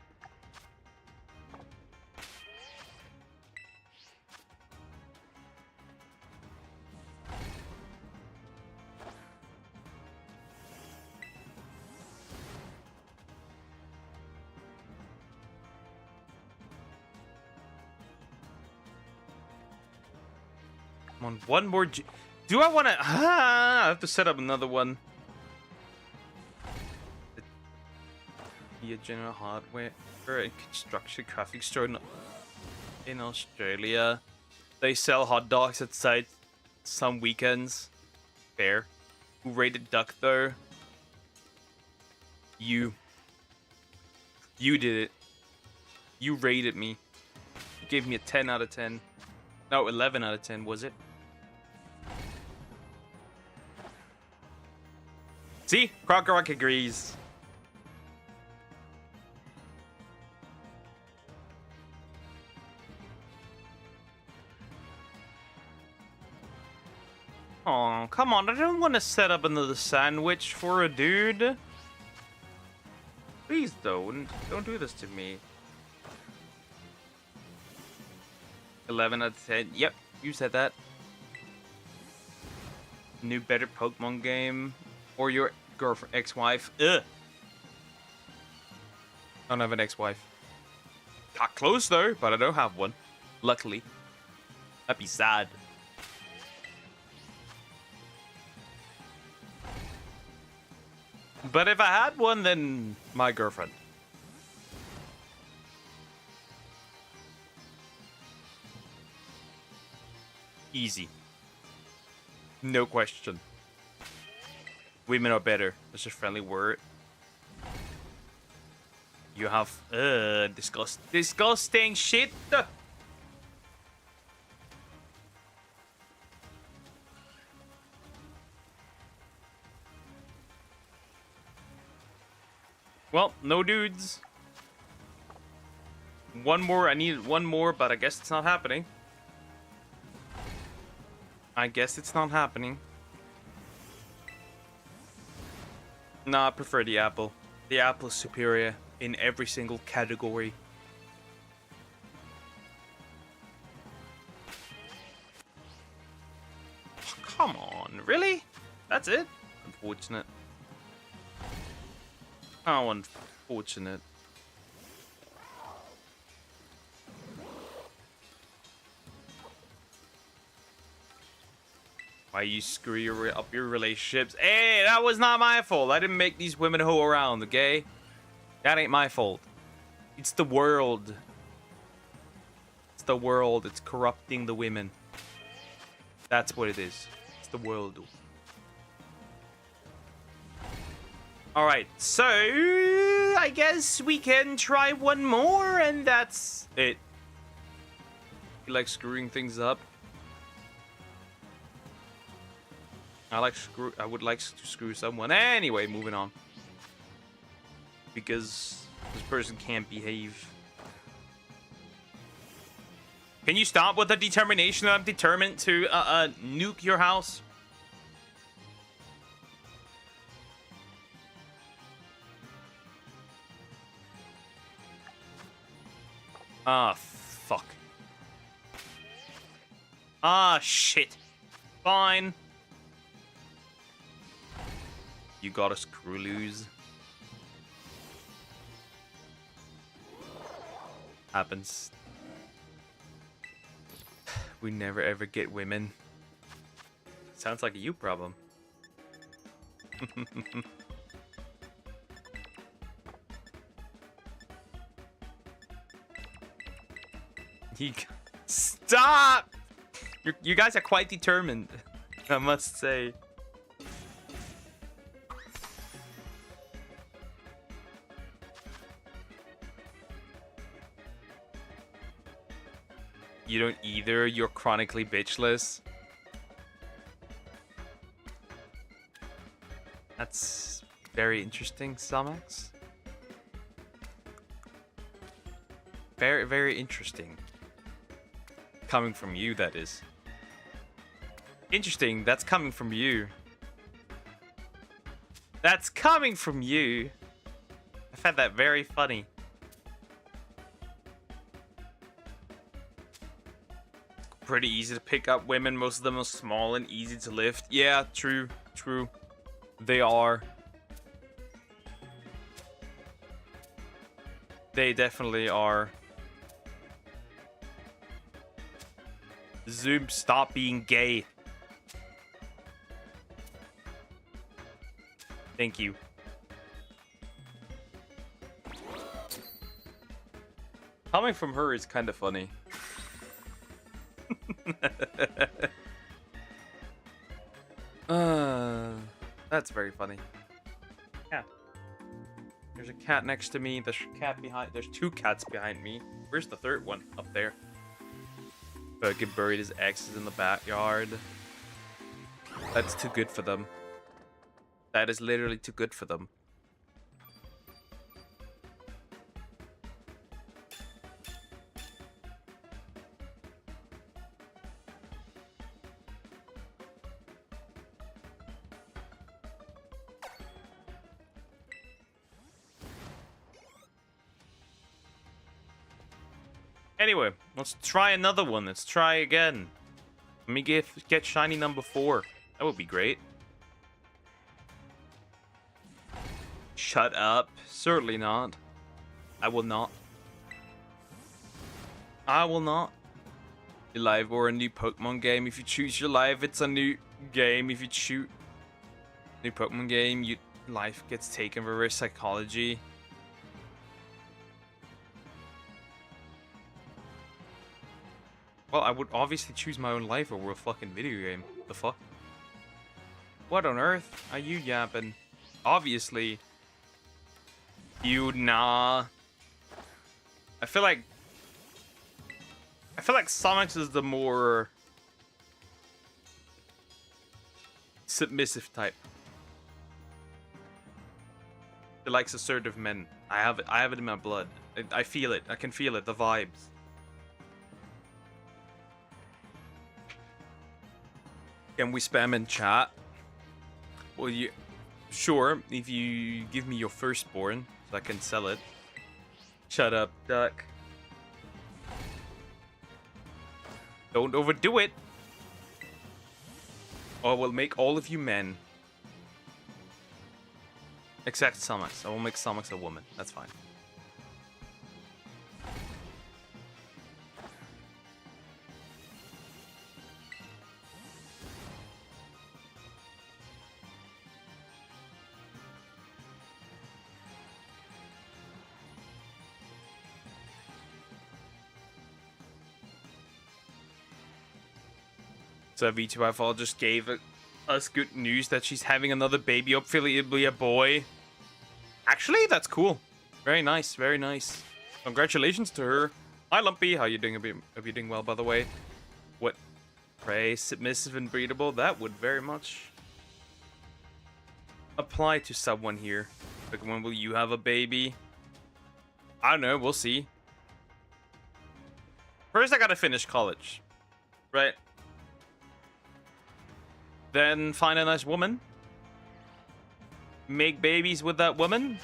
Come on, one more. Do I want to? I have to set up another one. The general hardware and construction graphics store in Australia. They sell hot dogs at site some weekends. Fair. Who rated duck though? You. You did it. You rated me. You gave me a 10 out of 10. No, 11 out of 10, was it? See? Crocker agrees. Oh, come on. I don't want to set up another sandwich for a dude. Please don't. Don't do this to me. 11 out of 10. Yep, you said that. New better Pokemon game. Or your girlfriend, ex-wife. Ugh. I don't have an ex-wife. Got close though, but I don't have one. Luckily. That'd be sad. But if I had one, then my girlfriend. Easy. No question. Women are better. That's a friendly word. You have disgusting shit. Well, no dudes. One more. I need one more, but I guess it's not happening. I guess it's not happening. Nah, I prefer the apple. The apple is superior in every single category. Oh, come on, really? That's it? Unfortunate. Oh, unfortunate. Why you screw up your relationships? Hey, that was not my fault. I didn't make these women hoe around, okay? That ain't my fault. It's the world. It's the world. It's corrupting the women. That's what it is. It's the world. Alright, so I guess we can try one more and that's it. You like screwing things up? I would like to screw someone. Anyway, moving on. Because this person can't behave. Can you stop with the determination that I'm determined to nuke your house? Ah, fuck. Ah, shit. Fine. You gotta screw loose. Happens. We never ever get women. Sounds like a you problem. You stop! You guys are quite determined, I must say. You don't either. You're chronically bitchless. That's very interesting, Samax. Very, very interesting. Coming from you, that is. Interesting, that's coming from you. That's coming from you. I found that very funny. Pretty easy to pick up women. Most of them are small and easy to lift. Yeah, true, true. They are. They definitely are. Zoom, stop being gay. Thank you. Coming from her is kind of funny. That's very funny. Yeah. There's a cat next to me. There's a cat behind. There's two cats behind me. Where's the third one? Up there. Fucking buried his exes in the backyard. That's too good for them. That is literally too good for them. Anyway, let's try another one. Let's try again. Let me get shiny number 4. That would be great. Shut up. Certainly not. I will not. I will not. Your live or a new Pokemon game. If you choose your live, it's a new game. If you shoot new Pokemon game, your life gets taken. Reverse psychology. Well, I would obviously choose my own life over a fucking video game. The fuck? What on earth are you yapping? Obviously. You nah. I feel like Sonics is the more submissive type. It likes assertive men. I have it in my blood. I feel it. I can feel it. The vibes. Can we spam in chat? Well, you sure if you give me your firstborn so I can sell it. Shut up, duck. Don't overdo it. Or I will make all of you men. Except Samax. I will make Samax a woman. That's fine. So V2FL just gave us good news that she's having another baby. Hopefully it'll be a boy. Actually, that's cool. Very nice, very nice. Congratulations to her. Hi Lumpy, how you doing? Are you doing well, by the way? What? Prey, submissive and breedable? That would very much apply to someone here. Like, when will you have a baby? I don't know, we'll see. First I gotta finish college. Right? Then find a nice woman. Make babies with that woman.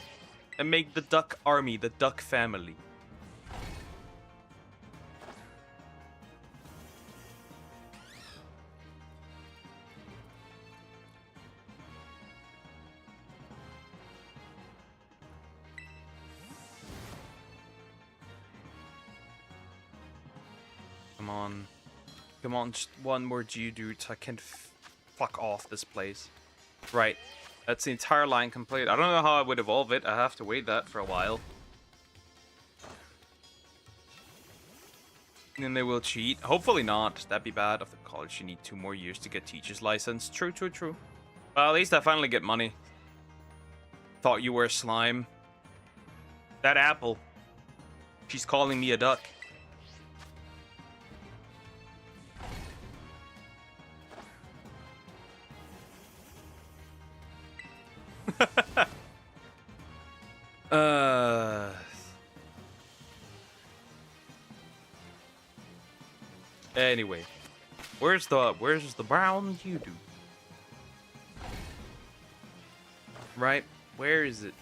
And make the duck army, the duck family. Come on. Come on, just one more Geodude so I can fuck off this place. Right. That's the entire line complete. I don't know how I would evolve it. I have to wait that for a while. And they will cheat. Hopefully not. That'd be bad. After college, you need 2 more years to get teacher's license. True, true, true. Well, at least I finally get money. Thought you were a slime. That apple. She's calling me a duck. Anyway, where's the brown you do? Right, where is it?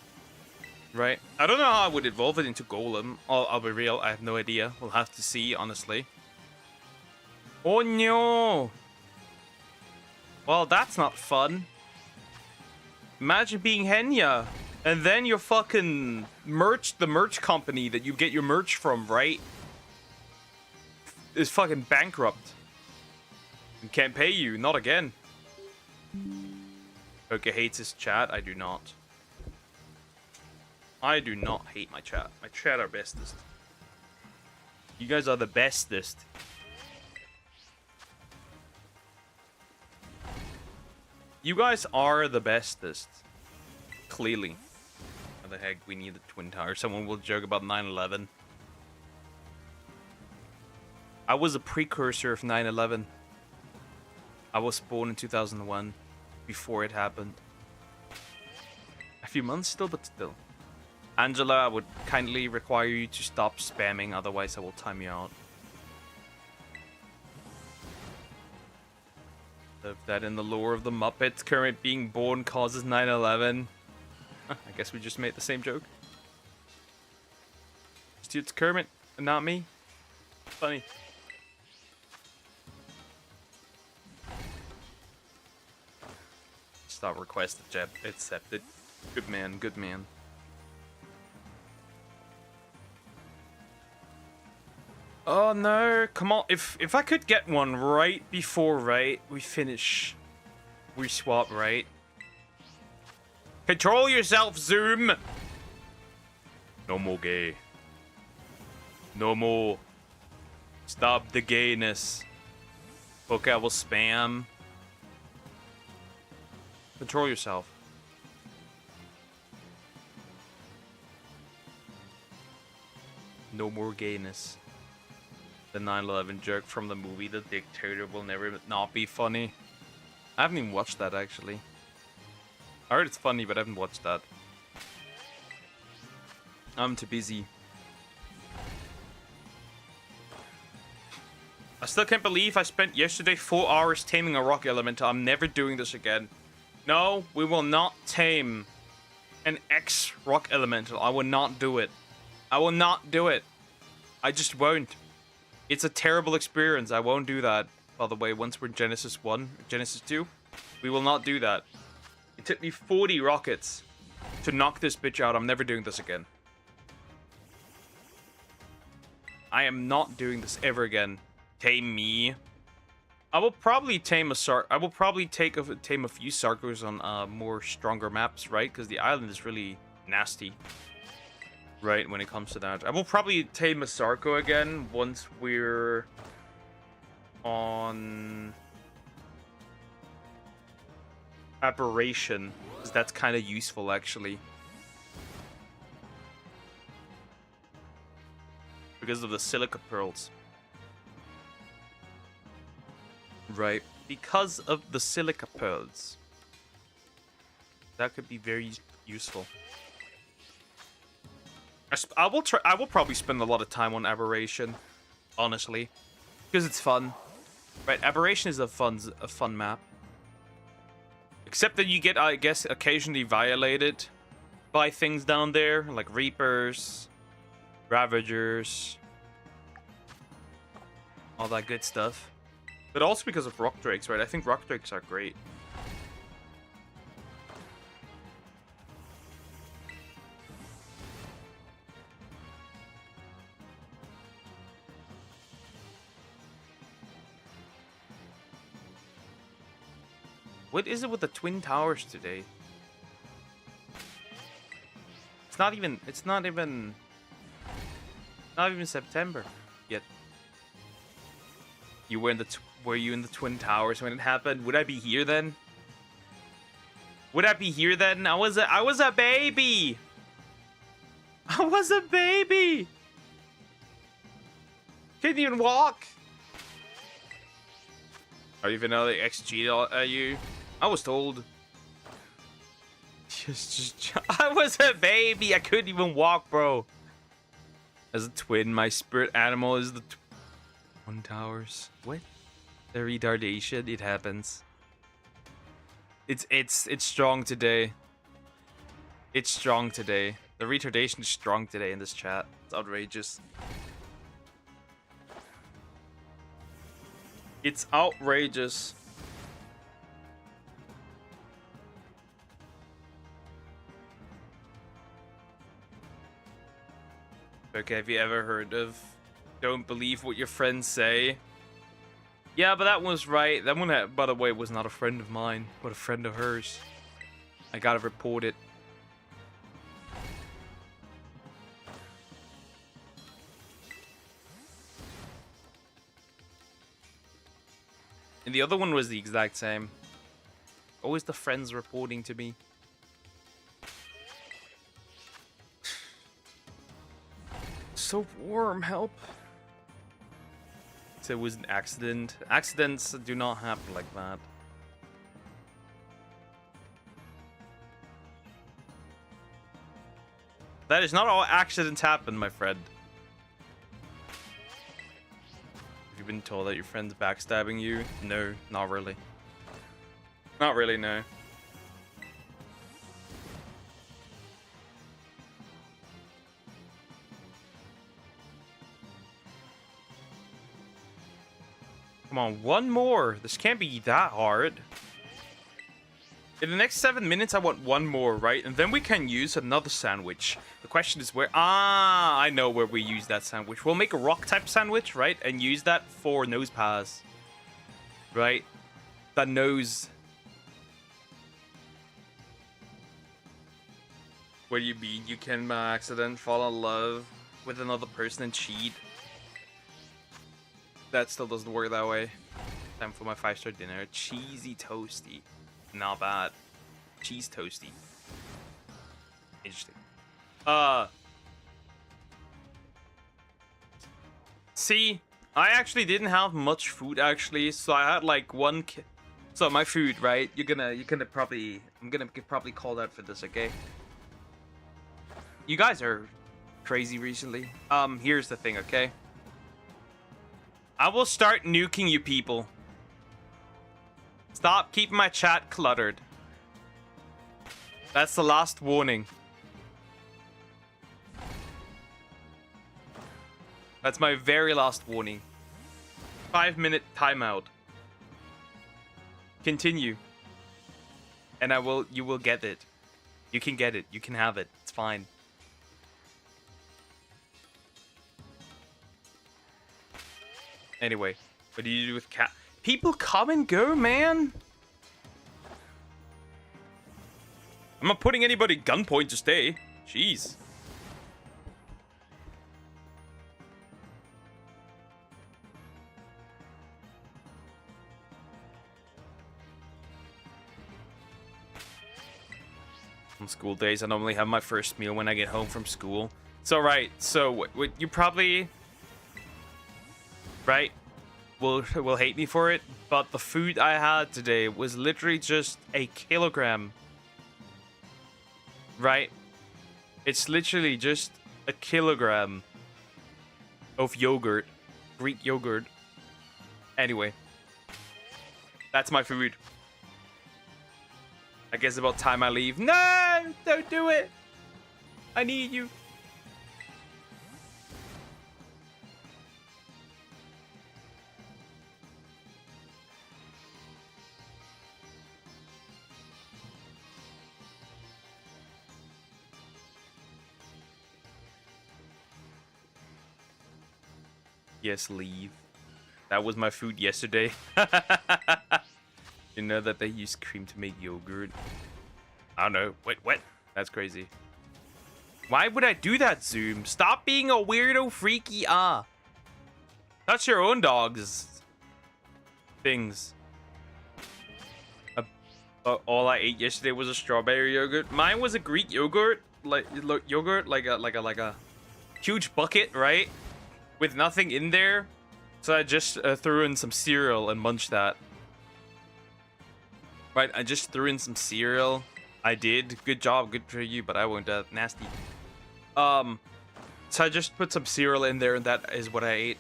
Right, I don't know how I would evolve it into Golem. I'll be real, I have no idea. We'll have to see, honestly. Oh no! Well, that's not fun. Imagine being Henya, and then your fucking the merch company that you get your merch from, right? Is fucking bankrupt. And can't pay you, not again. Okay, hates his chat, I do not. I do not hate my chat. My chat are bestest. You guys are the bestest. You guys are the bestest. Clearly. How the heck we need the Twin Tower? Someone will joke about 9/11. I was a precursor of 9/11. I was born in 2001. Before it happened. A few months still, but still. Angela, I would kindly require you to stop spamming, otherwise I will time you out. If that in the lore of the Muppets, Kermit being born causes 9/11. I guess we just made the same joke. It's Kermit, and not me. Funny. Stop request accepted. Good man, good man. Oh no, come on. If I could get one right before we finish. We swap, right? Control yourself, Zoom! No more gay. No more. Stop the gayness. Okay, I will spam. Control yourself. No more gayness. The 9/11 joke from the movie The Dictator will never not be funny. I haven't even watched that, actually. I heard it's funny, but I haven't watched that. I'm too busy. I still can't believe I spent yesterday 4 hours taming a rock elemental. I'm never doing this again. No, we will not tame an X rock elemental. I will not do it. I will not do it. I just won't. It's a terrible experience. I won't do that. By the way, once we're in Genesis 1, Genesis 2, we will not do that. It took me 40 rockets to knock this bitch out. I'm never doing this again. I am not doing this ever again. Tame me. I will probably tame a I will probably tame a few Sarkos on more stronger maps, right? Because the island is really nasty, right? When it comes to that, I will probably tame a Sarko again once we're on Aberration, because that's kind of useful actually, because of the silica pearls. Right, because of the silica pearls. That could be very useful. I will probably spend a lot of time on Aberration, honestly, because it's fun. Right, Aberration is a fun map. Except that you get, I guess, occasionally violated by things down there, like Reapers, Ravagers, all that good stuff. But also because of Rock Drakes, right? I think Rock Drakes are great. What is it with the Twin Towers today? It's not even September yet. You were in the were you in the Twin Towers when it happened? Would I be here then? Would I be here then? I was a baby. I was a baby. Couldn't even walk. Are you vanilla XG at you? I was told. I was a baby. I couldn't even walk, bro. As a twin, my spirit animal is the Twin Towers. What? The retardation. It happens. It's strong today. It's strong today. The retardation is strong today in this chat. It's outrageous. It's outrageous. Okay, have you ever heard of "Don't believe what your friends say"? Yeah, but that was right. That one, by the way, was not a friend of mine, but a friend of hers. I gotta report it. And the other one was the exact same. Always the friends reporting to me. So warm, help. So it was an accident. Accidents do not happen like that. That is not all accidents happen, my friend. Have you been told that your friend's backstabbing you? No, not really. Not really, no. Come on, one more. This can't be that hard. In the next 7 minutes, I want one more, right? And then we can use another sandwich. The question is where... Ah, I know where we use that sandwich. We'll make a rock-type sandwich, right? And use that for nose pass. Right? That nose... What do you mean? You can, by accident, fall in love with another person and cheat? That still doesn't work that way. Time for my 5-star dinner. Cheesy toasty. Not bad. Cheese toasty. Interesting. See, I actually didn't have much food actually, so I had like one. So my food, right? I'm gonna probably call out for this, okay? You guys are crazy recently. Here's the thing, okay? I will start nuking you people. Stop keeping my chat cluttered. That's the last warning. That's my very last warning. 5-minute timeout. Continue. And you will get it. You can get it. You can have it. It's fine. Anyway, what do you do with cat? People come and go, man. I'm not putting anybody gunpoint to stay. Jeez. On school days, I normally have my first meal when I get home from school. It's alright. So, you probably... Right? Will hate me for it, but the food I had today was literally just a kilogram. Right? It's literally just a kilogram of yogurt. Greek yogurt. Anyway. That's my food. I guess about time I leave. No! Don't do it! I need you. Yes, leave. That was my food yesterday. You know that they use cream to make yogurt? I don't know. Wait, what? That's crazy. Why would I do that, Zoom? Stop being a weirdo, freaky, Touch your own dogs. things. All I ate yesterday was a strawberry yogurt. Mine was a Greek yogurt, like a huge bucket, right? With nothing in there. So I just threw in some cereal and munched that. Right, I just threw in some cereal. I did. Good job, good for you, but I won't. Nasty. So I just put some cereal in there, and that is what I ate.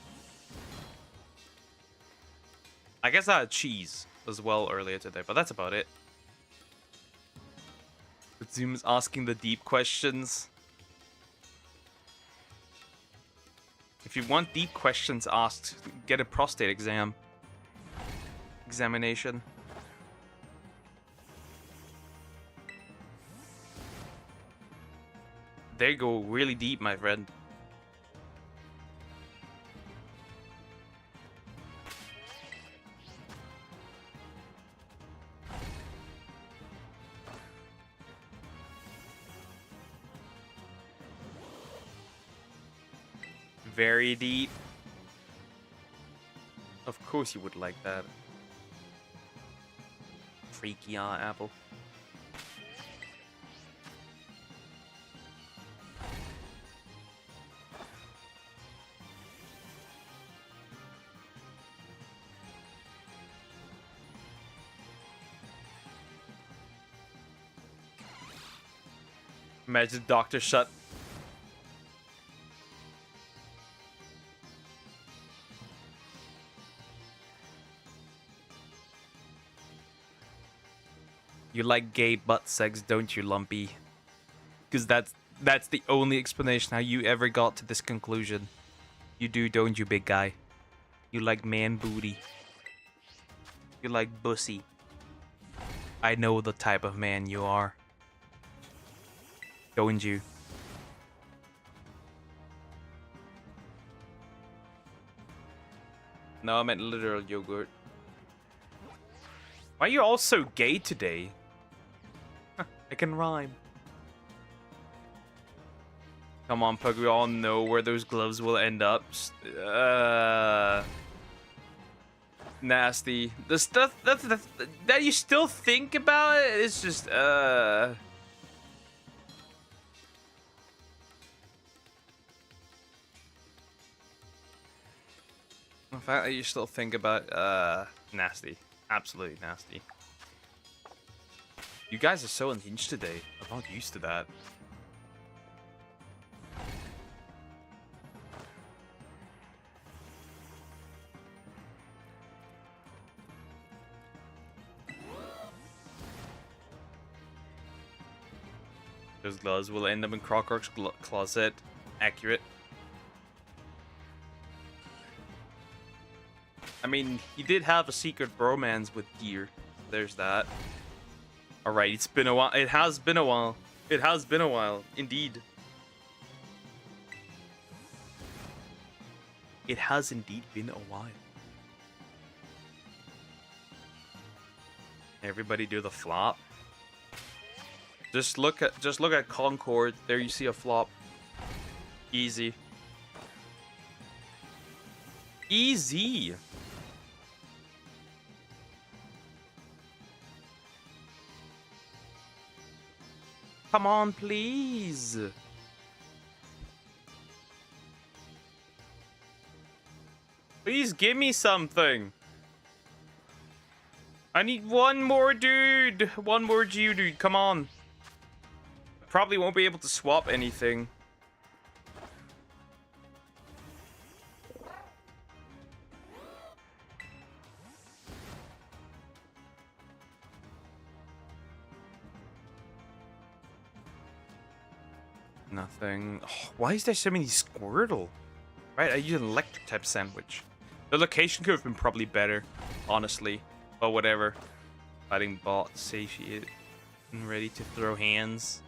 I guess I had cheese as well earlier today, but that's about it. But Zoom is asking the deep questions. If you want deep questions asked, get a prostate examination. They go really deep, my friend. Very deep. Of course you would like that. Freaky apple. Imagine the doctor shut. You like gay butt sex, don't you, Lumpy? Because that's the only explanation how you ever got to this conclusion. You do, don't you, big guy? You like man booty. You like bussy. I know the type of man you are. Don't you? No, I meant literal yogurt. Why are you all so gay today? I can rhyme. Come on, Pug, we all know where those gloves will end up. Nasty. The stuff that you still think about it is just, The fact that you still think about, nasty. Absolutely nasty. You guys are so unhinged today. I'm not used to that. Those gloves will end up in Crocrock's closet. Accurate. I mean, he did have a secret bromance with Gear. There's that. Alright, it's been a while. It has been a while. It has been a while, indeed. It has indeed been a while. Everybody do the flop. Just look at Concord. There you see a flop. Easy. Easy. Come on, please. Please give me something. I need one more dude. One more dude. Come on. Probably won't be able to swap anything. Nothing. Oh, why is there so many Squirtle? Right, I use an electric type sandwich. The location could have been probably better, honestly. But whatever. Fighting bot, satiated, and ready to throw hands.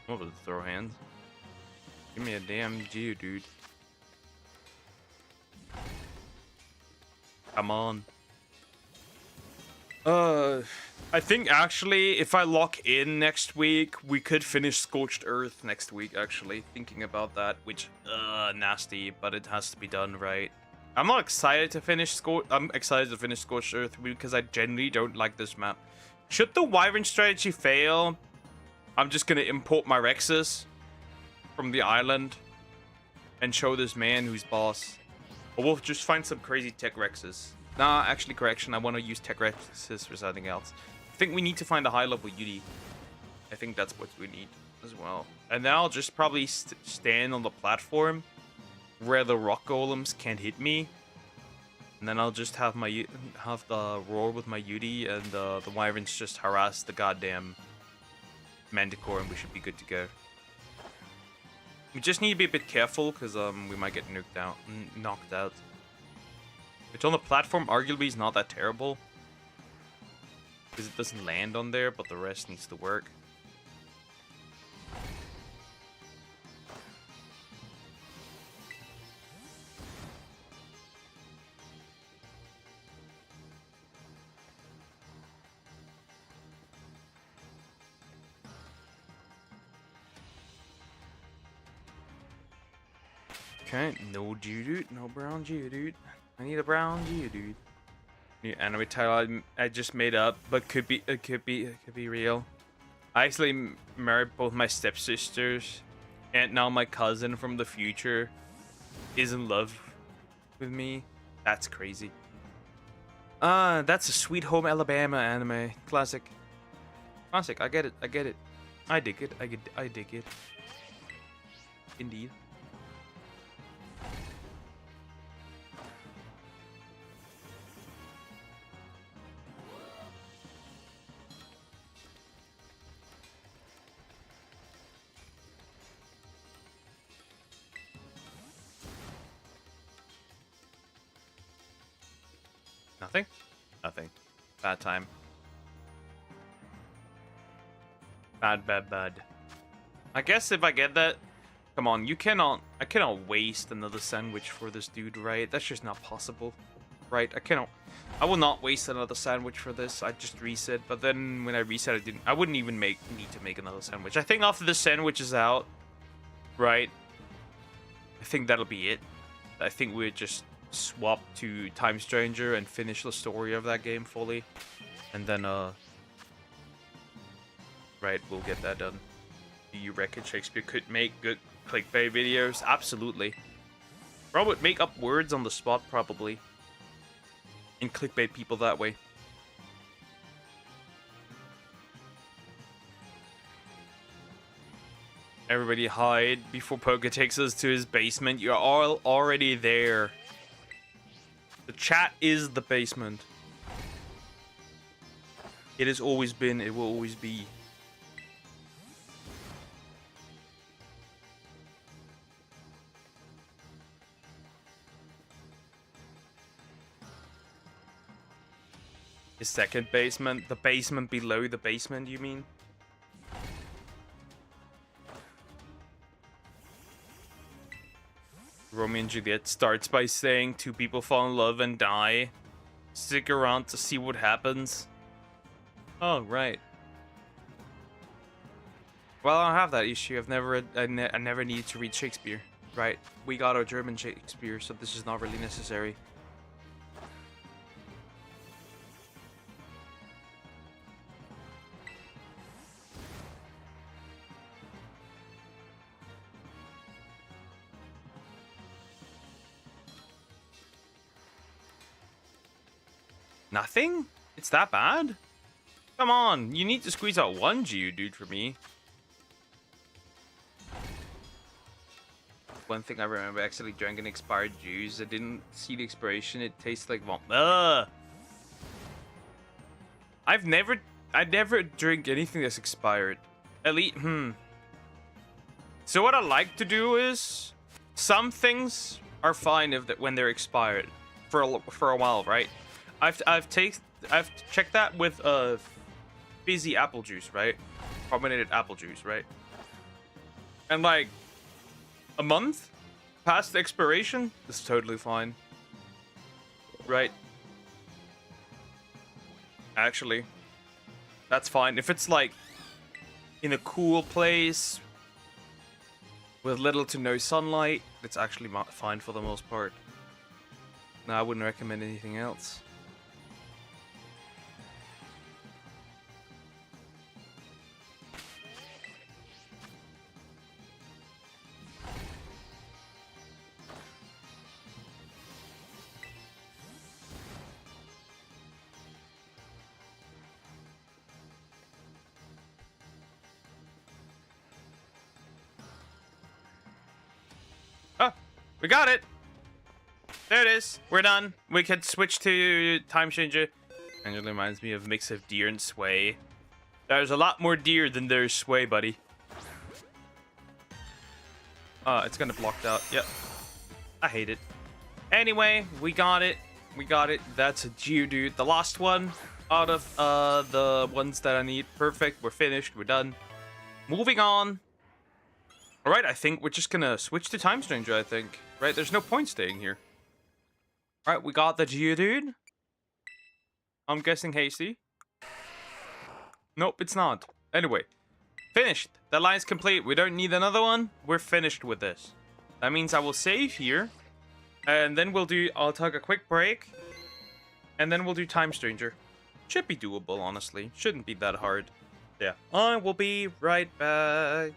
I'm over to throw hands. Give me a damn Geo, dude. Come on. Uh, I think actually, if I lock in next week, we could finish Scorched Earth next week. Actually, thinking about that, which nasty, but it has to be done right. I'm not excited to finish I'm excited to finish Scorched Earth because I genuinely don't like this map. Should the Wyvern strategy fail, I'm just gonna import my Rexes from the island and show this man who's boss. Or we'll just find some crazy tech Rexes. Nah, actually, correction. I want to use tech Rexes for something else. I think we need to find a high-level Yudi. I think that's what we need as well. And then I'll just probably stand on the platform where the rock golems can't hit me. And then I'll just have the roar with my Yudi, and the wyverns just harass the goddamn Manticore, and we should be good to go. We just need to be a bit careful, because we might get knocked out. Which on the platform arguably is not that terrible. Because it doesn't land on there, but the rest needs to work. Okay, no Geodude, no brown Geodude. I need a brown Geodude. New anime title I just made up, but could be real. I actually married both my stepsisters, and now my cousin from the future is in love with me. That's crazy. That's a Sweet Home Alabama anime. Classic. Classic, I get it, I get it. I dig it, I dig it. Indeed. Nothing? Nothing. Bad time. Bad. I guess if I get that... Come on, I cannot waste another sandwich for this dude, right? That's just not possible. Right? I will not waste another sandwich for this. I just reset, but then when I reset, I wouldn't even need to make another sandwich. I think after the sandwich is out, right? I think that'll be it. I think we're just swap to Time Stranger and finish the story of that game fully, and then right, we'll get that done. Do you reckon Shakespeare could make good clickbait videos? Absolutely. Bro would make up words on the spot probably and clickbait people that way. Everybody hide before Poke takes us to his basement. You're all already there. The chat is the basement. It has always been, it will always be. His second basement? The basement below the basement, you mean? Romeo and Juliet starts by saying two people fall in love and die. Stick around to see what happens. Oh, right. Well, I don't have that issue. I never needed to read Shakespeare. Right. We got our German Shakespeare, so this is not really necessary. Nothing? It's that bad? Come on, you need to squeeze out one Geodude for me. One thing I remember, actually drank an expired juice. I didn't see the expiration. It tastes like vomit. Ugh. I never drink anything that's expired. At least, So what I like to do is, some things are fine when they're expired for a while, right? I've checked that with fizzy apple juice, right? Carbonated apple juice, right? And like a month past the expiration, it's totally fine, right? actually. That's fine. If it's like in a cool place with little to no sunlight, it's actually fine for the most part. No, I wouldn't recommend anything else. Oh, we got it. There it is. We're done. We can switch to Time Changer. And it reminds me of a mix of deer and sway. There's a lot more deer than there's sway, buddy. It's gonna block out. Yep. I hate it. Anyway, we got it. We got it. That's a Geodude. The last one out of the ones that I need. Perfect. We're finished. We're done. Moving on. Alright, I think we're just gonna switch to Time Stranger, I think. Right, there's no point staying here. Alright, we got the Geodude. I'm guessing hasty. Nope, it's not. Anyway, finished. The line's complete. We don't need another one. We're finished with this. That means I will save here. And then I'll take a quick break. And then we'll do Time Stranger. Should be doable, honestly. Shouldn't be that hard. Yeah. I will be right back.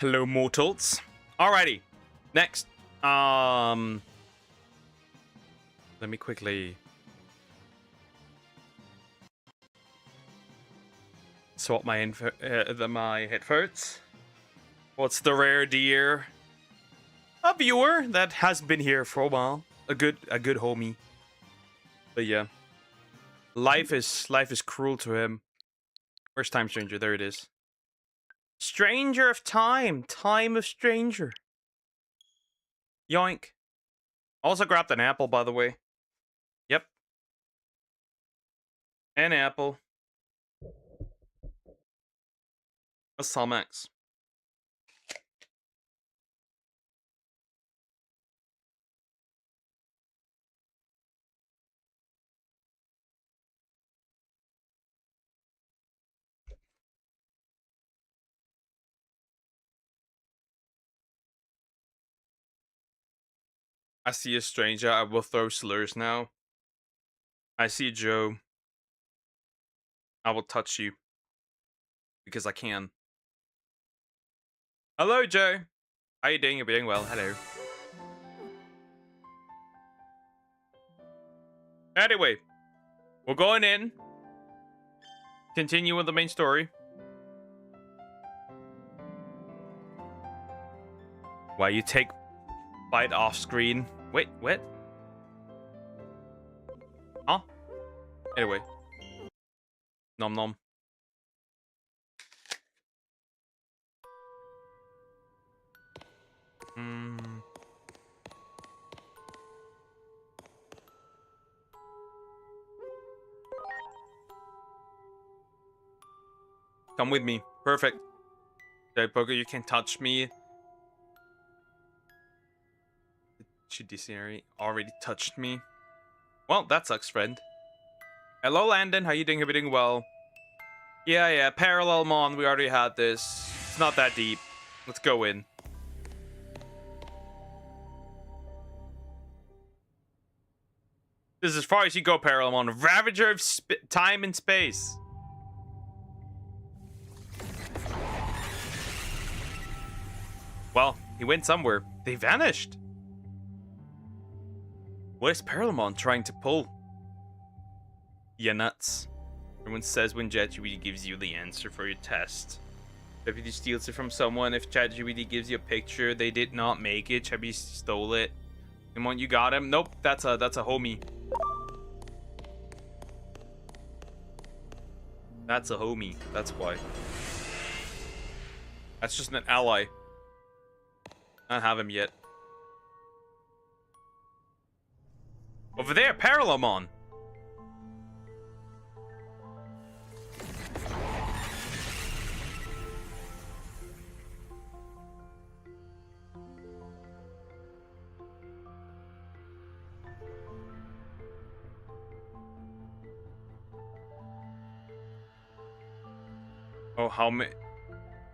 Hello, mortals. Alrighty. Next. Let me quickly swap my my headphones. What's the rare deer? A viewer that has been here for a while. A good homie. But yeah. Life is cruel to him. Where's Time Stranger? There it is. Stranger of Time. Time of Stranger. Yoink. Also grabbed an apple, by the way. Yep. An apple. A Salmax. I see a stranger, I will throw slurs now. I see Joe. I will touch you. Because I can. Hello, Joe. How you doing? You're doing well. Hello. Anyway, we're going in. Continue with the main story. Why you take bite off screen? Wait, what? Huh? Anyway. Nom nom. Come with me. Perfect. Poker, you can touch me. Judiciary already touched me. Well, that sucks, friend. Hello, Landon. How you doing? Everything well? Yeah. Parallel Mon. We already had this. It's not that deep. Let's go in. This is as far as you go, Parallel Mon. Ravager of time and space. Well, he went somewhere. They vanished. What is Parallel trying to pull? Yeah, nuts. Everyone says when ChatGPT gives you the answer for your test. If you steals it from someone, if ChatGPT gives you a picture, they did not make it. ChatGPT stole it. Come on, you got him. Nope, that's a homie. That's a homie. That's why. That's just an ally. I don't have him yet. Over there, Parallelmon. Oh, how many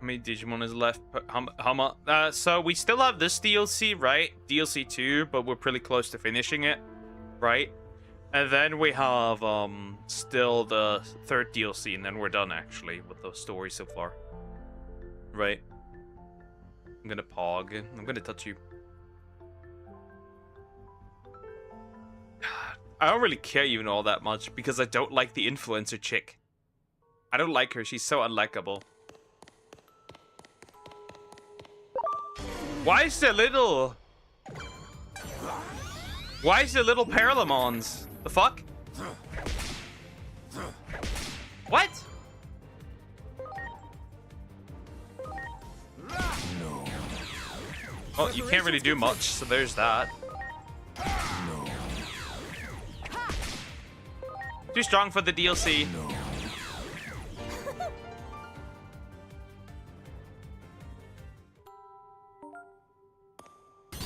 Digimon is left? How much? So we still have this DLC, right? DLC 2, but we're pretty close to finishing it, right? And then we have still the third DLC, and then we're done actually with the story so far, right? I'm gonna pog. I'm gonna touch you. I don't really care even all that much because I don't like the influencer chick. I don't like her. She's so unlikable. Why is there little Paralymons? The fuck? What? No. Well, you can't really do much, so there's that. No. Too strong for the DLC. No.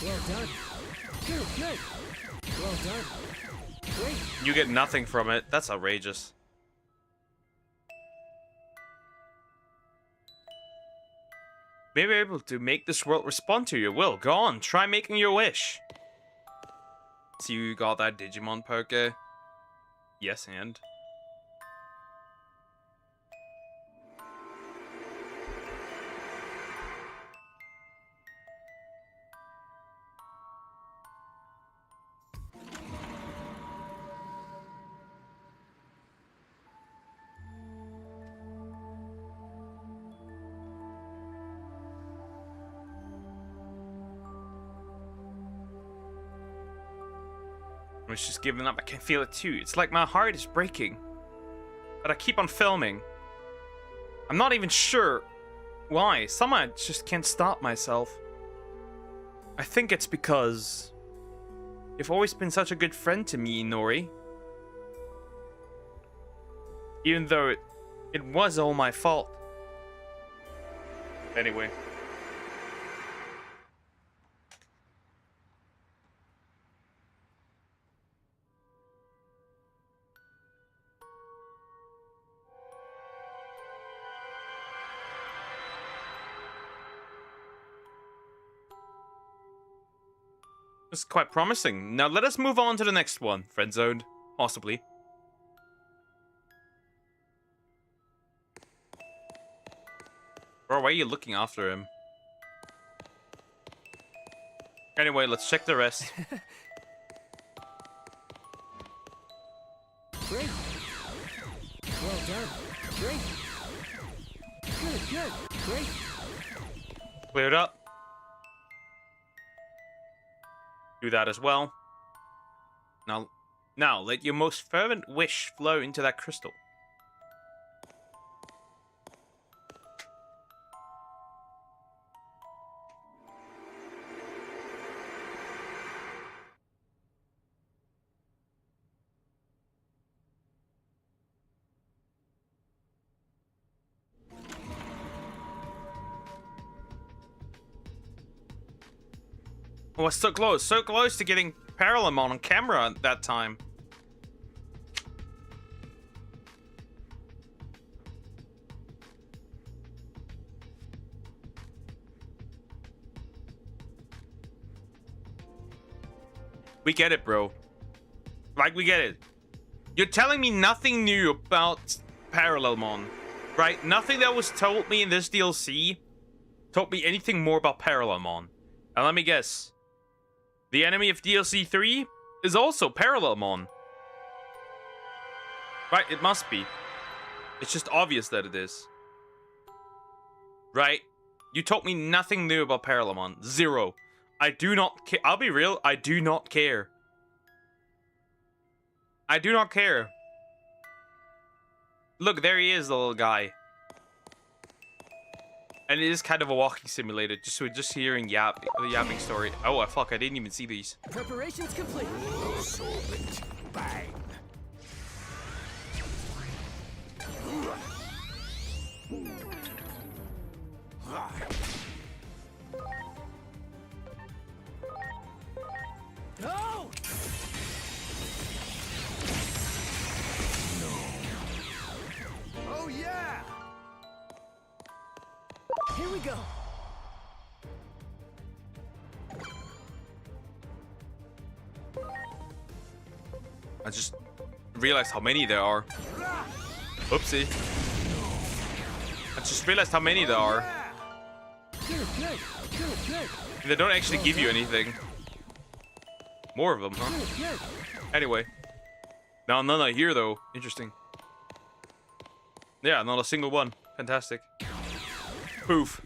Well done. Good. Well done. Great. You get nothing from it. That's outrageous. Maybe you're able to make this world respond to your will. Go on, try making your wish. So you got that Digimon poke? Yes, and? I was just giving up. I can feel it too. It's like my heart is breaking. But I keep on filming. I'm not even sure why. Somehow I just can't stop myself. I think it's because you've always been such a good friend to me, Nori. Even though it was all my fault. Anyway. It's quite promising. Now let us move on to the next one. Friend zoned, possibly. Bro, why are you looking after him? Anyway, let's check the rest. Great. Well done. Great. Good. Great. Cleared up. Do that as well. Now, let your most fervent wish flow into that crystal. Oh, I was so close to getting Paralamon on camera at that time. We get it, bro. Like, we get it. You're telling me nothing new about Paralamon, right? Nothing that was told me in this DLC told me anything more about Paralamon. And let me guess. The enemy of DLC 3 is also Paralamon. Right, it must be. It's just obvious that it is. Right? You told me nothing new about Paralamon. Zero. I do not care. I'll be real, I do not care. I do not care. Look, there he is, the little guy. And it is kind of a walking simulator, just hearing the yapping story. Oh, fuck, I didn't even see these. Preparations complete. Bang. No! Oh yeah! Here we go. I just realized how many there are. Oopsie. I just realized how many there are. Good. They don't actually give you anything. More of them, huh? Good. Anyway. Now none are here though. Interesting. Yeah, not a single one. Fantastic. Poof.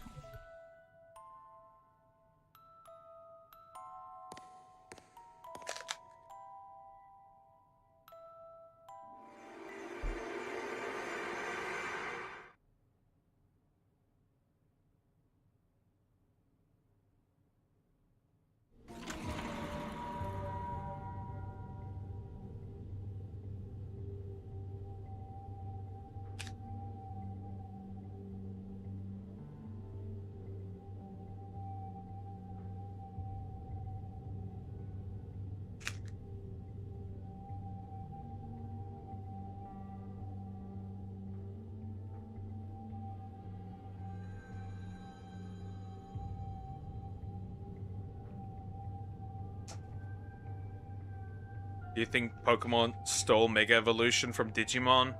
Do you think Pokemon stole Mega Evolution from Digimon?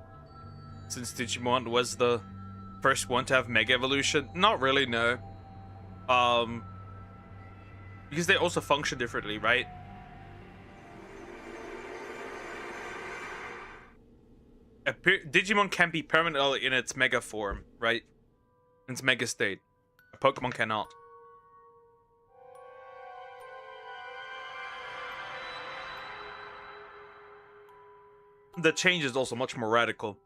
Since Digimon was the first one to have Mega Evolution? Not really, no. Because they also function differently, right? Digimon can be permanently in its Mega form, right? In its Mega state. A Pokemon cannot. The change is also much more radical.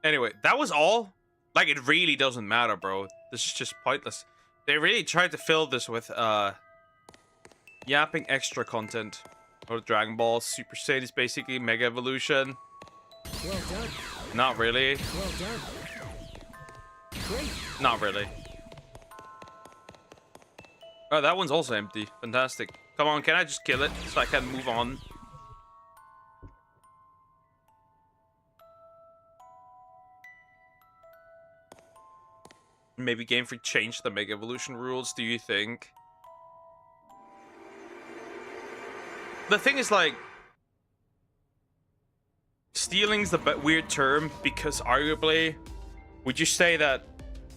Anyway, that was all. Like, it really doesn't matter, bro. This is just pointless. They really tried to fill this with, yapping extra content. Or Dragon Ball Super Saiyan is basically Mega Evolution. Well done. Not really. Well done. Great. Not really. Oh, that one's also empty. Fantastic. Come on, can I just kill it so I can move on? Maybe Game Freak changed the Mega Evolution rules, do you think? The thing is, like, stealing's the weird term because arguably, would you say that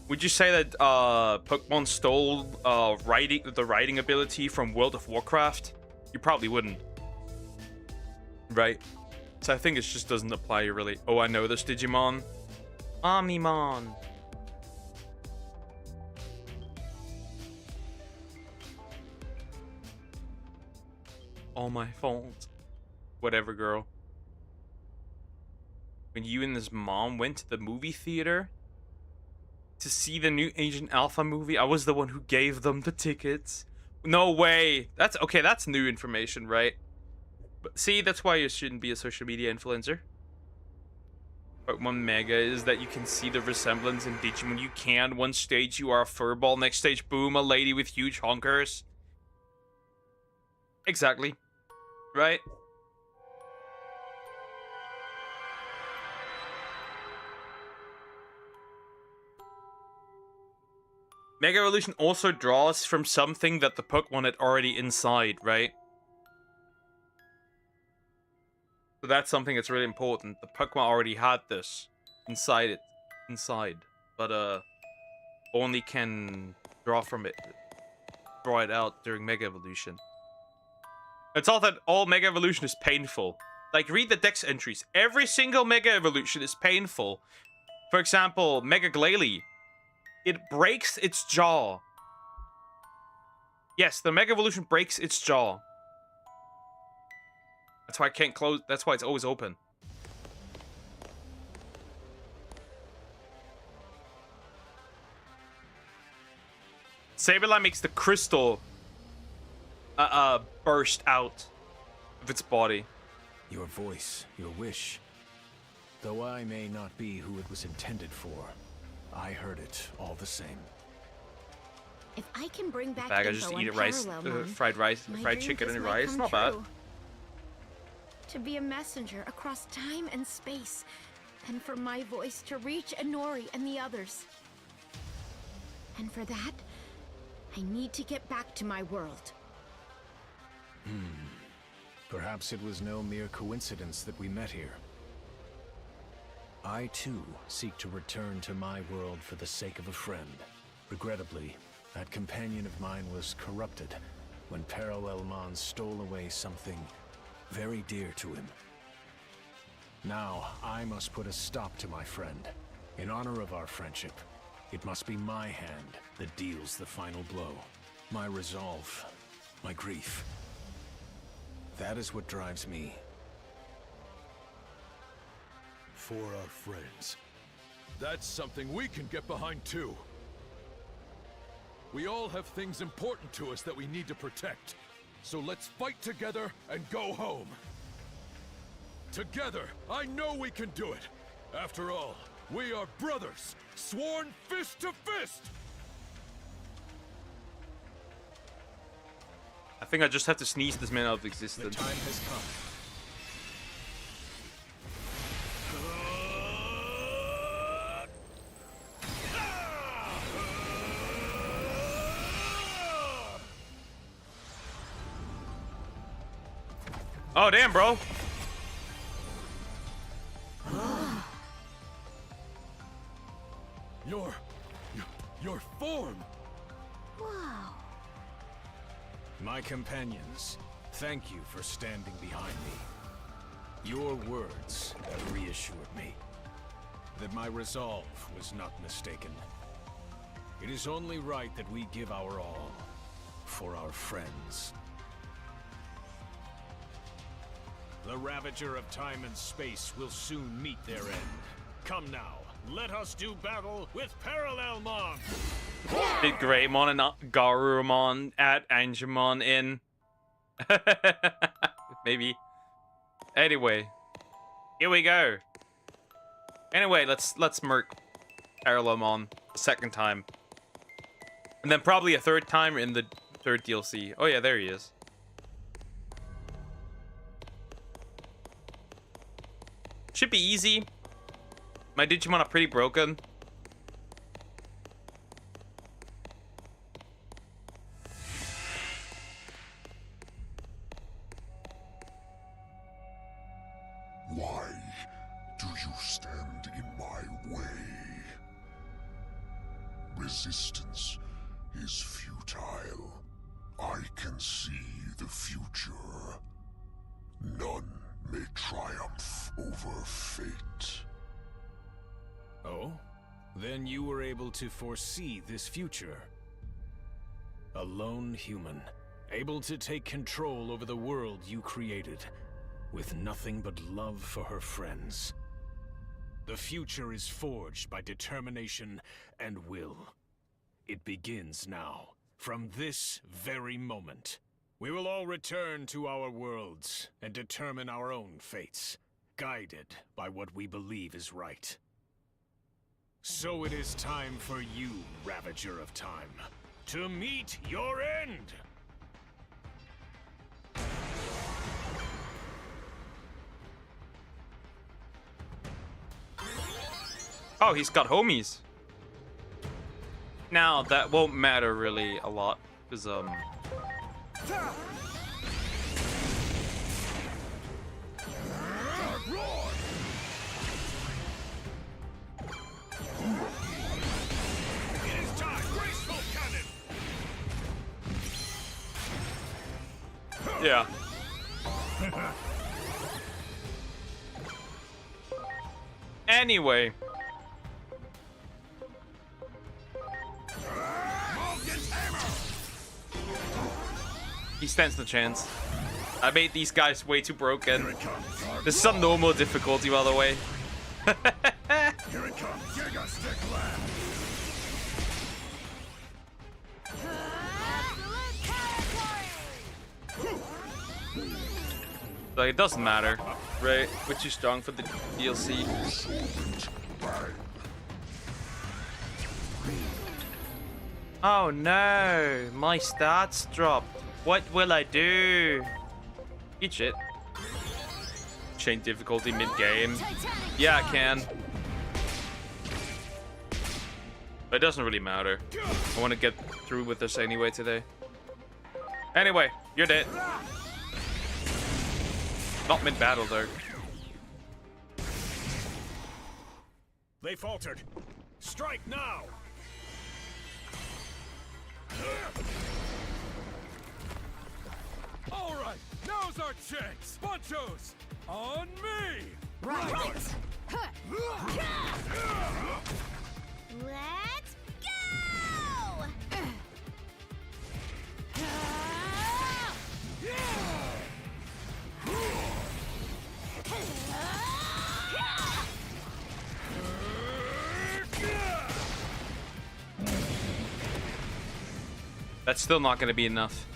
Pokemon stole the writing ability from World of Warcraft? You probably wouldn't, right? So I think it just doesn't apply really. Oh, I know this Digimon, Omnimon. All my fault. Whatever, girl. When you and his mom went to the movie theater to see the new Agent Alpha movie, I was the one who gave them the tickets. No way. That's okay. That's new information, right? But see, that's why you shouldn't be a social media influencer. Pokemon Mega is that you can see the resemblance in Digimon. You can. One stage you are a furball. Next stage, boom, a lady with huge honkers. Exactly. Right? Mega Evolution also draws from something that the Pokemon had already inside, right? So that's something that's really important. The Pokemon already had this inside, but only can draw from it, draw it out during Mega Evolution. It's all that all Mega Evolution is painful. Like, read the Dex entries. Every single Mega Evolution is painful. For example, Mega Glalie. It breaks its jaw. Yes, the Mega Evolution breaks its jaw. That's why I can't close. That's why it's always open. Sableye makes the crystal burst out of its body. Your voice, your wish. Though I may not be who it was intended for, I heard it all the same. If I can bring back I just eat a fried chicken and rice. Not bad. To be a messenger across time and space, and for my voice to reach Inori and the others. And for that, I need to get back to my world. Perhaps it was no mere coincidence that we met here. I, too, seek to return to my world for the sake of a friend. Regrettably, that companion of mine was corrupted when Parallelmon stole away something very dear to him. Now, I must put a stop to my friend. In honor of our friendship, it must be my hand that deals the final blow. My resolve, my grief. That is what drives me. For our friends. That's something we can get behind too. We all have things important to us that we need to protect. So let's fight together and go home. Together, I know we can do it. After all, we are brothers, sworn fist to fist. I think I just have to sneeze this man out of The existence. time has come. Oh, damn, bro. Your form. Wow. My companions, thank you for standing behind me. Your words have reassured me that my resolve was not mistaken. It is only right that we give our all for our friends. The Ravager of time and space will soon meet their end. Come now, let us do battle with Parallelmon! Did Greymon and Garurumon add Angemon in? maybe. Anyway, here we go. Anyway, let's merc Parallelmon a second time. And then probably a third time in the third DLC. Oh yeah, there he is. Should be easy. My Digimon are pretty broken. Why do you stand in my way? Resistance is futile. I can see the future. None may triumph over fate. Oh? Then you were able to foresee this future. A lone human, able to take control over the world you created, with nothing but love for her friends. The future is forged by determination and will. It begins now, from this very moment. We will all return to our worlds and determine our own fates, guided by what we believe is right. So it is time for you, Ravager of Time, to meet your end! Oh, he's got homies. Now, that won't matter really a lot, because, It is time! Graceful cannon! yeah. Anyway. He stands the chance. I made these guys way too broken. There's some normal difficulty, by the way. Here it comes! Giga Stick Lab! Like, it doesn't matter, right? We're too strong for the DLC. Oh no, my stats dropped. What will I do? Eat shit. Change difficulty mid-game. Yeah, I can. But it doesn't really matter. I want to get through with this anyway today. Anyway, you're dead. Not mid-battle though. They faltered. Strike now! All right, now's our chance! Ponchos, on me! Right. Let's go! That's still not going to be enough.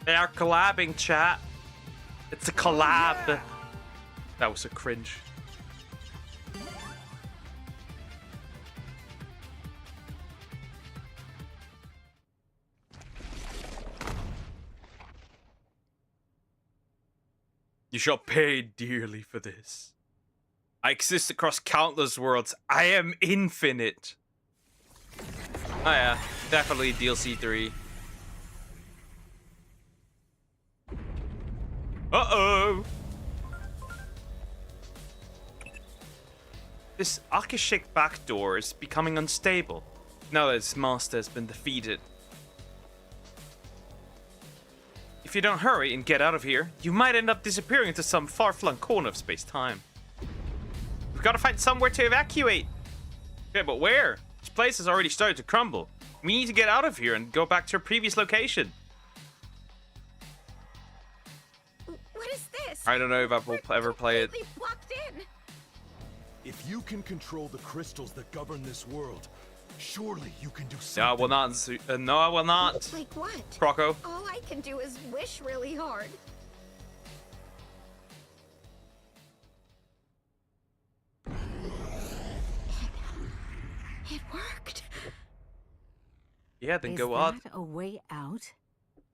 They are collabing, chat. It's a collab. That was a cringe. You shall pay dearly for this. I exist across countless worlds. I am infinite. Oh yeah, definitely DLC 3. Uh-oh! This Akashic backdoor is becoming unstable now that its master has been defeated. If you don't hurry and get out of here, you might end up disappearing into some far-flung corner of space-time. We've got to find somewhere to evacuate. Okay, but where? This place has already started to crumble. We need to get out of here and go back to our previous location. What is this? I don't know if I will ever play it. Completely blocked in. If you can control the crystals that govern this world, surely you can do No, I something. will not. No, I will not. Like what? Croco. All I can do is wish really hard. It worked. Yeah, then Is go up. that a way out?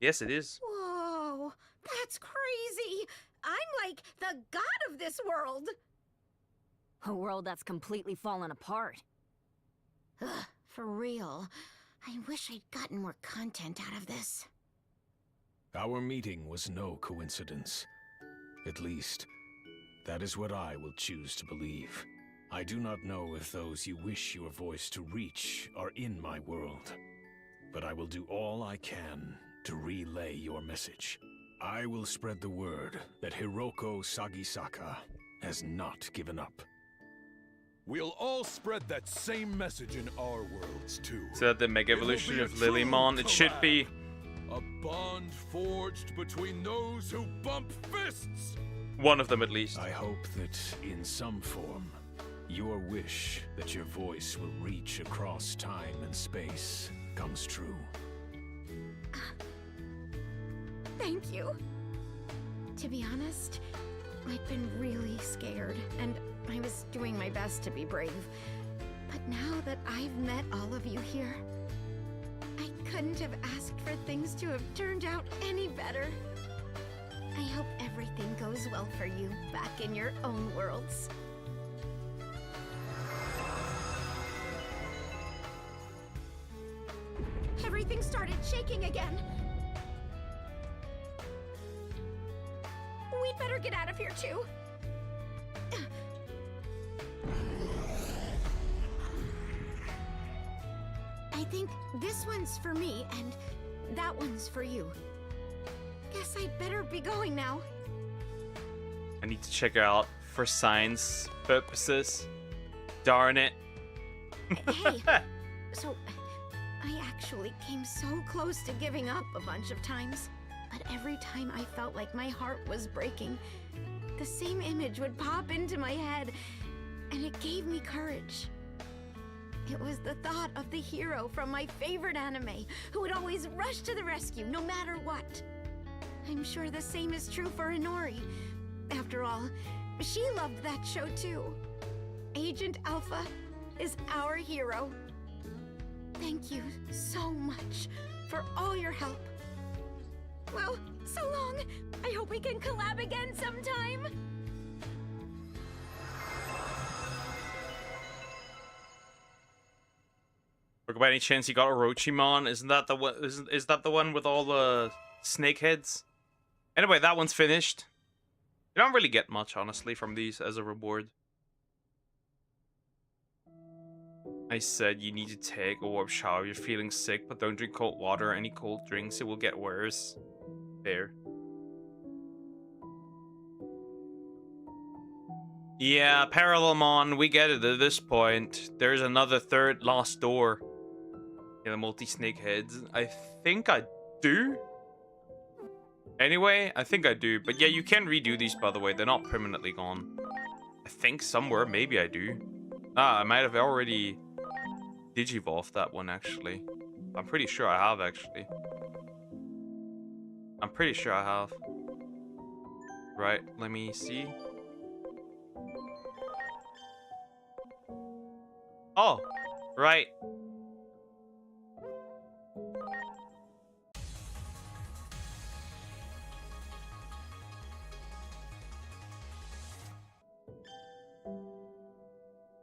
Yes, it is. Whoa, that's crazy. I'm like the god of this world. A world that's completely fallen apart. Ugh, for real. I wish I'd gotten more content out of this. Our meeting was no coincidence. At least, that is what I will choose to believe. I do not know if those you wish your voice to reach are in my world, but I will do all I can to relay your message. I will spread the word that Hiroko Sagisaka has not given up. We'll all spread that same message in our worlds, too. So that the Mega It will Evolution be a of true Lilymon, it should be. A bond forged between those who bump fists! One of them at least. I hope that, in some form, your wish that your voice will reach across time and space comes true. Thank you. To be honest, I'd been really scared, and I was doing my best to be brave. But now that I've met all of you here, I couldn't have asked for things to have turned out any better. I hope everything goes well for you back in your own worlds. Everything started shaking again. We'd better get out of here too. I think this one's for me and that one's for you. Guess I'd better be going now. I need to check her out for science purposes. Darn it. Hey, so I actually came so close to giving up a bunch of times. But every time I felt like my heart was breaking, the same image would pop into my head, and it gave me courage. It was the thought of the hero from my favorite anime, who would always rush to the rescue no matter what. I'm sure the same is true for Inori. After all, she loved that show too. Agent Alpha is our hero. Thank you so much for all your help. Well, so long. I hope we can collab again sometime. By any chance you got Orochimon? Isn't that the one? Is that the one with all the snake heads? Anyway, that one's finished. You don't really get much, honestly, from these as a reward. I said you need to take a warm shower. You're feeling sick, but don't drink cold water or any cold drinks. It will get worse. Fair. Yeah, Parallelmon, we get it at this point. There's another third last door. Yeah, the multi-snake heads. I think I do. Anyway, I think I do. But yeah, you can redo these, by the way. They're not permanently gone. I think somewhere, maybe I do. Ah, I might have already digivolved that one, actually. I'm pretty sure I have, actually. I'm pretty sure I have. Right, let me see. Oh, right.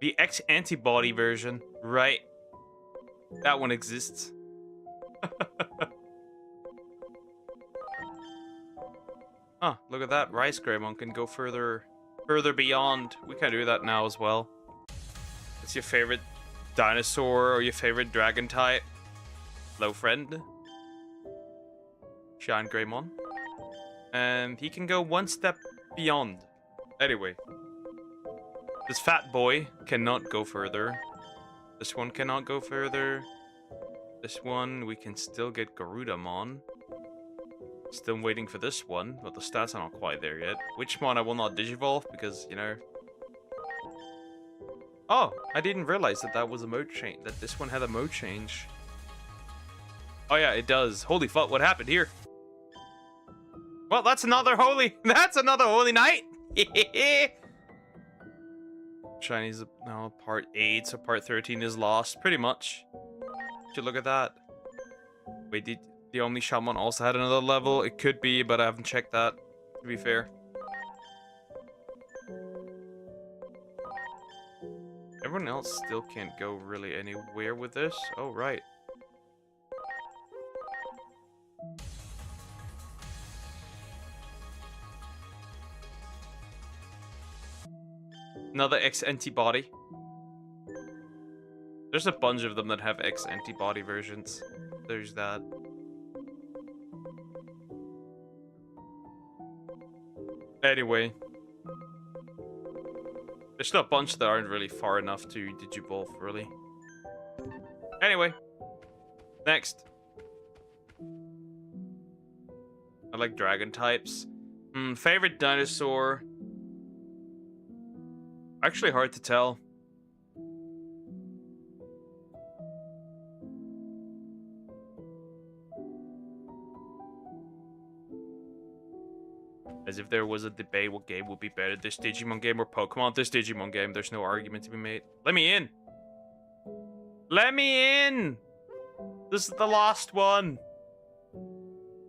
The X-antibody version, right. That one exists. Huh, look at that. Rice Greymon can go further beyond. We can do that now as well. What's your favorite dinosaur or your favorite dragon type? Hello, friend. Shine Greymon. And he can go one step beyond. Anyway. This fat boy cannot go further. This one cannot go further. This one, we can still get Garudamon. Still waiting for this one, but the stats are not quite there yet. Which one I will not digivolve because, you know, Oh, I didn't realize that that was a mode change. That this one had a mode change. Oh yeah, it does. Holy fuck! What happened here? Well, that's another holy. That's another holy night. Chinese now part 8, so part 13 is lost, pretty much. Should look at that. Wait, did the Omni Shaman also had another level? It could be, but I haven't checked that, to be fair. Everyone else still can't go really anywhere with this. Oh, right. Another X antibody. There's a bunch of them that have X antibody versions. There's that. Anyway. There's still a bunch that aren't really far enough to digivolve, really. Anyway. Next. I like dragon types. Favorite dinosaur. Actually hard to tell. As if there was a debate what game would be better, this Digimon game or Pokemon. This Digimon game, there's no argument to be made. Let me in! Let me in! This is the last one!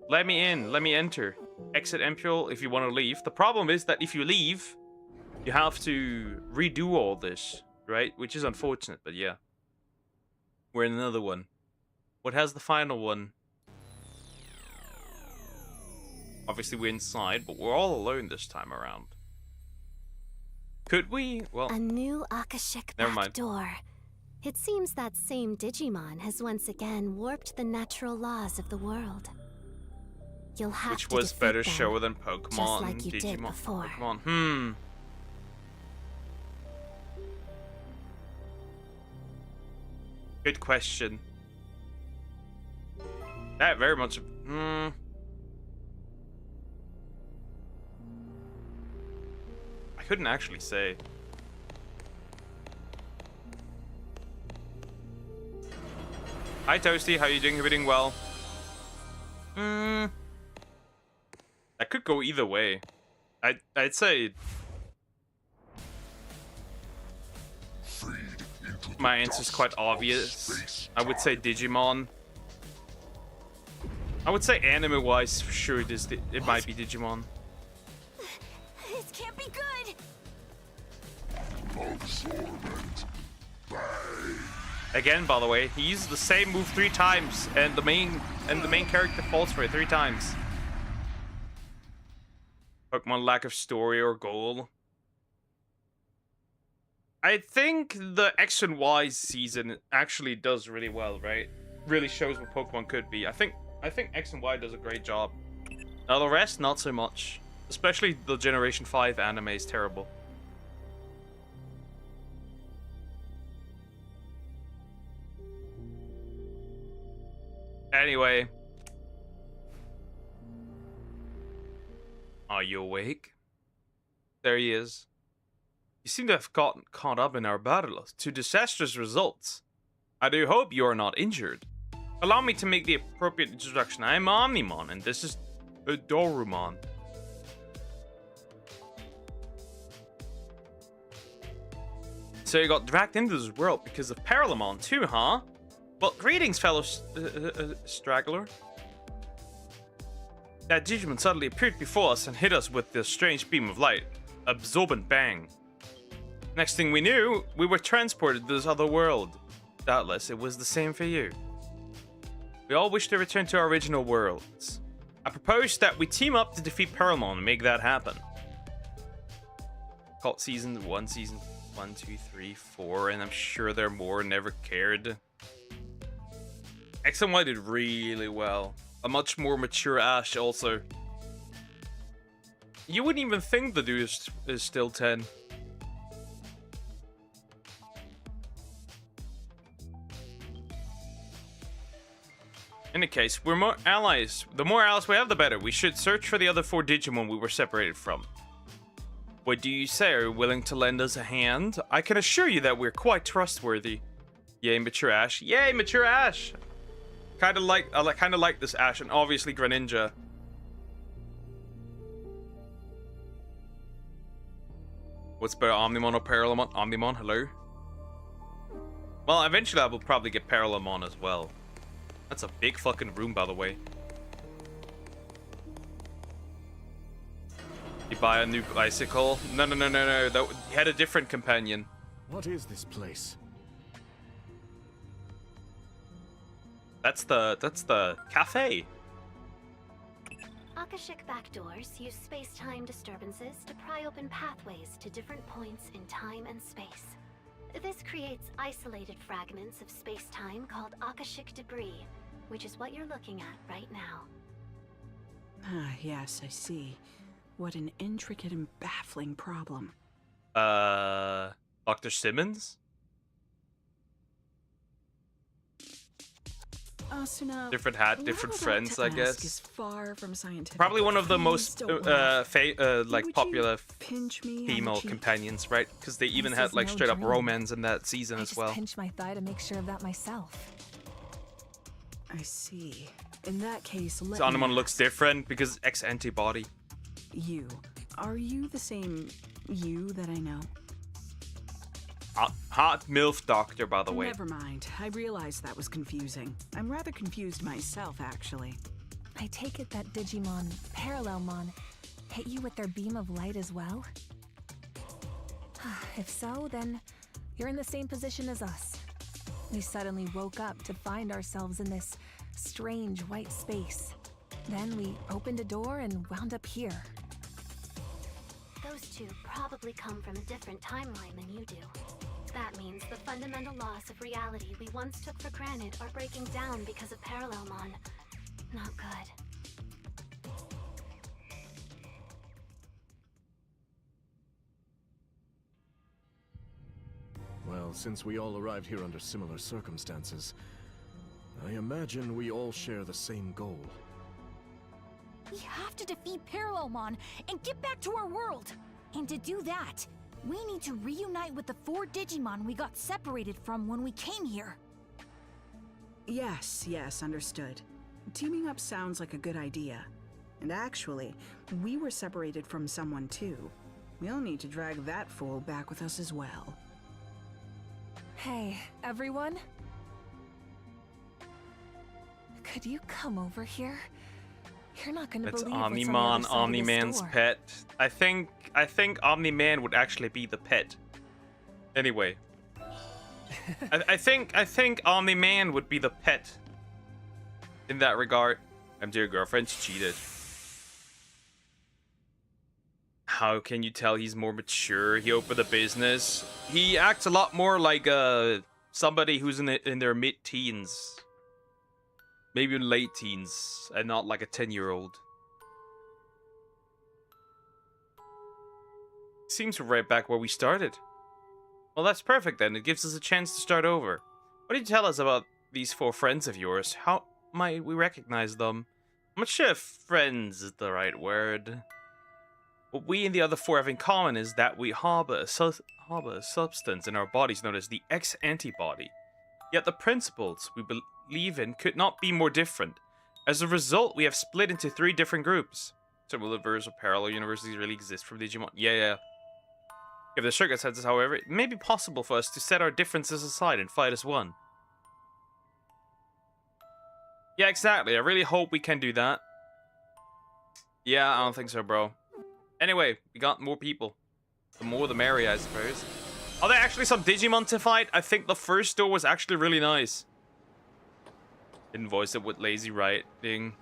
Let me in, let me enter. Exit Imperial if you want to leave. The problem is that if you leave, you have to redo all this, right? Which is unfortunate, but yeah. We're in another one. What has the final one? Obviously we're inside, but we're all alone this time around. Could we? Well, a new Akashic never back mind. door. It seems that same Digimon has once again warped the natural laws of the world. You'll have Which to was defeat better them, show than Pokemon, just like you did Digimon, before. Pokemon. Good question. That very much. I couldn't actually say. Hi Toasty, how you doing? You doing well? That could go either way. I'd say my answer's quite obvious. I would say Digimon. I would say anime-wise, for sure it might be Digimon. This can't be good. Absorbent. Again, by the way, he used the same move 3 times, and the main character falls for it 3 times. Pokemon lack of story or goal. I think the X and Y season actually does really well, right? Really shows what Pokemon could be. I think X and Y does a great job. Now the rest, not so much. Especially the Generation 5 anime is terrible. Anyway. Are you awake? There he is. You seem to have gotten caught up in our battle to disastrous results. I do hope you are not injured. Allow me to make the appropriate introduction. I am Omnimon, and this is Dorumon. So you got dragged into this world because of Paralamon too, huh? Well, greetings, fellow straggler. That Digimon suddenly appeared before us and hit us with this strange beam of light. Absorbent bang. Next thing we knew, we were transported to this other world. Doubtless, it was the same for you. We all wish to return to our original worlds. I propose that we team up to defeat Paramon and make that happen. Called season 1, 2, 3, 4, and I'm sure there are more. Never cared. X and Y did really well. A much more mature Ash also. You wouldn't even think the dude is still 10. In any case, we're more allies. The more allies we have, the better. We should search for the other 4 Digimon we were separated from. What do you say? Are you willing to lend us a hand? I can assure you that we're quite trustworthy. Yay, mature Ash. Yay, mature Ash! I kind of like this Ash, and obviously Greninja. What's better, Omnimon or Paralamon? Omnimon, hello? Well, eventually I will probably get Paralamon as well. That's a big fucking room, by the way. You buy a new bicycle? No. He had a different companion. What is this place? That's the cafe. Akashic backdoors use space-time disturbances to pry open pathways to different points in time and space. This creates isolated fragments of space-time called Akashic debris, which is what you're looking at right now. Ah, yes, I see. What an intricate and baffling problem. Dr. Simmons? Asuna, Different hat, what different I'm about friends, to I ask guess. Is far from scientific. Probably one of the Please most don't laugh. like Would popular you pinch me on the female cheek? companions, right? Because they even This had is like no straight up dream. romance in that season I as just well. pinched my thigh to make sure of that myself. I see. In that case, let So me Anemon looks ask. different because X antibody. You. Are you the same you that I know? Hot MILF doctor, by the way. Never mind. I realized that was confusing. I'm rather confused myself, actually. I take it that Digimon, Parallelmon, hit you with their beam of light as well? If so, then you're in the same position as us. We suddenly woke up to find ourselves in this strange white space. Then we opened a door and wound up here. Those two probably come from a different timeline than you do. That means the fundamental laws of reality we once took for granted are breaking down because of Parallelmon. Not good. Well, since we all arrived here under similar circumstances, I imagine we all share the same goal. We have to defeat Parallelmon and get back to our world. And to do that, we need to reunite with the 4 Digimon we got separated from when we came here. Yes, understood. Teaming up sounds like a good idea. And actually, we were separated from someone too. We'll need to drag that fool back with us as well. Hey, everyone? Could you come over here? You're not gonna It's believe what's on the Omnimon, other side of this Omni-Man's door. pet. I think Omni-Man would actually be the pet. Anyway. I think Omni-Man would be the pet. In that regard. I'm dear girlfriend's cheated. How can you tell he's more mature? He opened a business. He acts a lot more like somebody who's in their mid-teens. Maybe in late teens, and not like a 10-year-old. Seems we're right back where we started. Well, that's perfect then. It gives us a chance to start over. What did you tell us about these 4 friends of yours? How might we recognize them? I'm not sure if friends is the right word. What we and the other 4 have in common is that we harbor a substance in our bodies known as the X antibody. Yet the principles we believe in could not be more different. As a result, we have split into 3 different groups. So multiverse or parallel universes really exist from Digimon. Yeah. If the circumstances, however, it may be possible for us to set our differences aside and fight as one. Yeah, exactly. I really hope we can do that. Yeah, I don't think so, bro. Anyway, we got more people. The more the merrier, I suppose. Are there actually some Digimon to fight? I think the first door was actually really nice. Didn't voice it with lazy writing.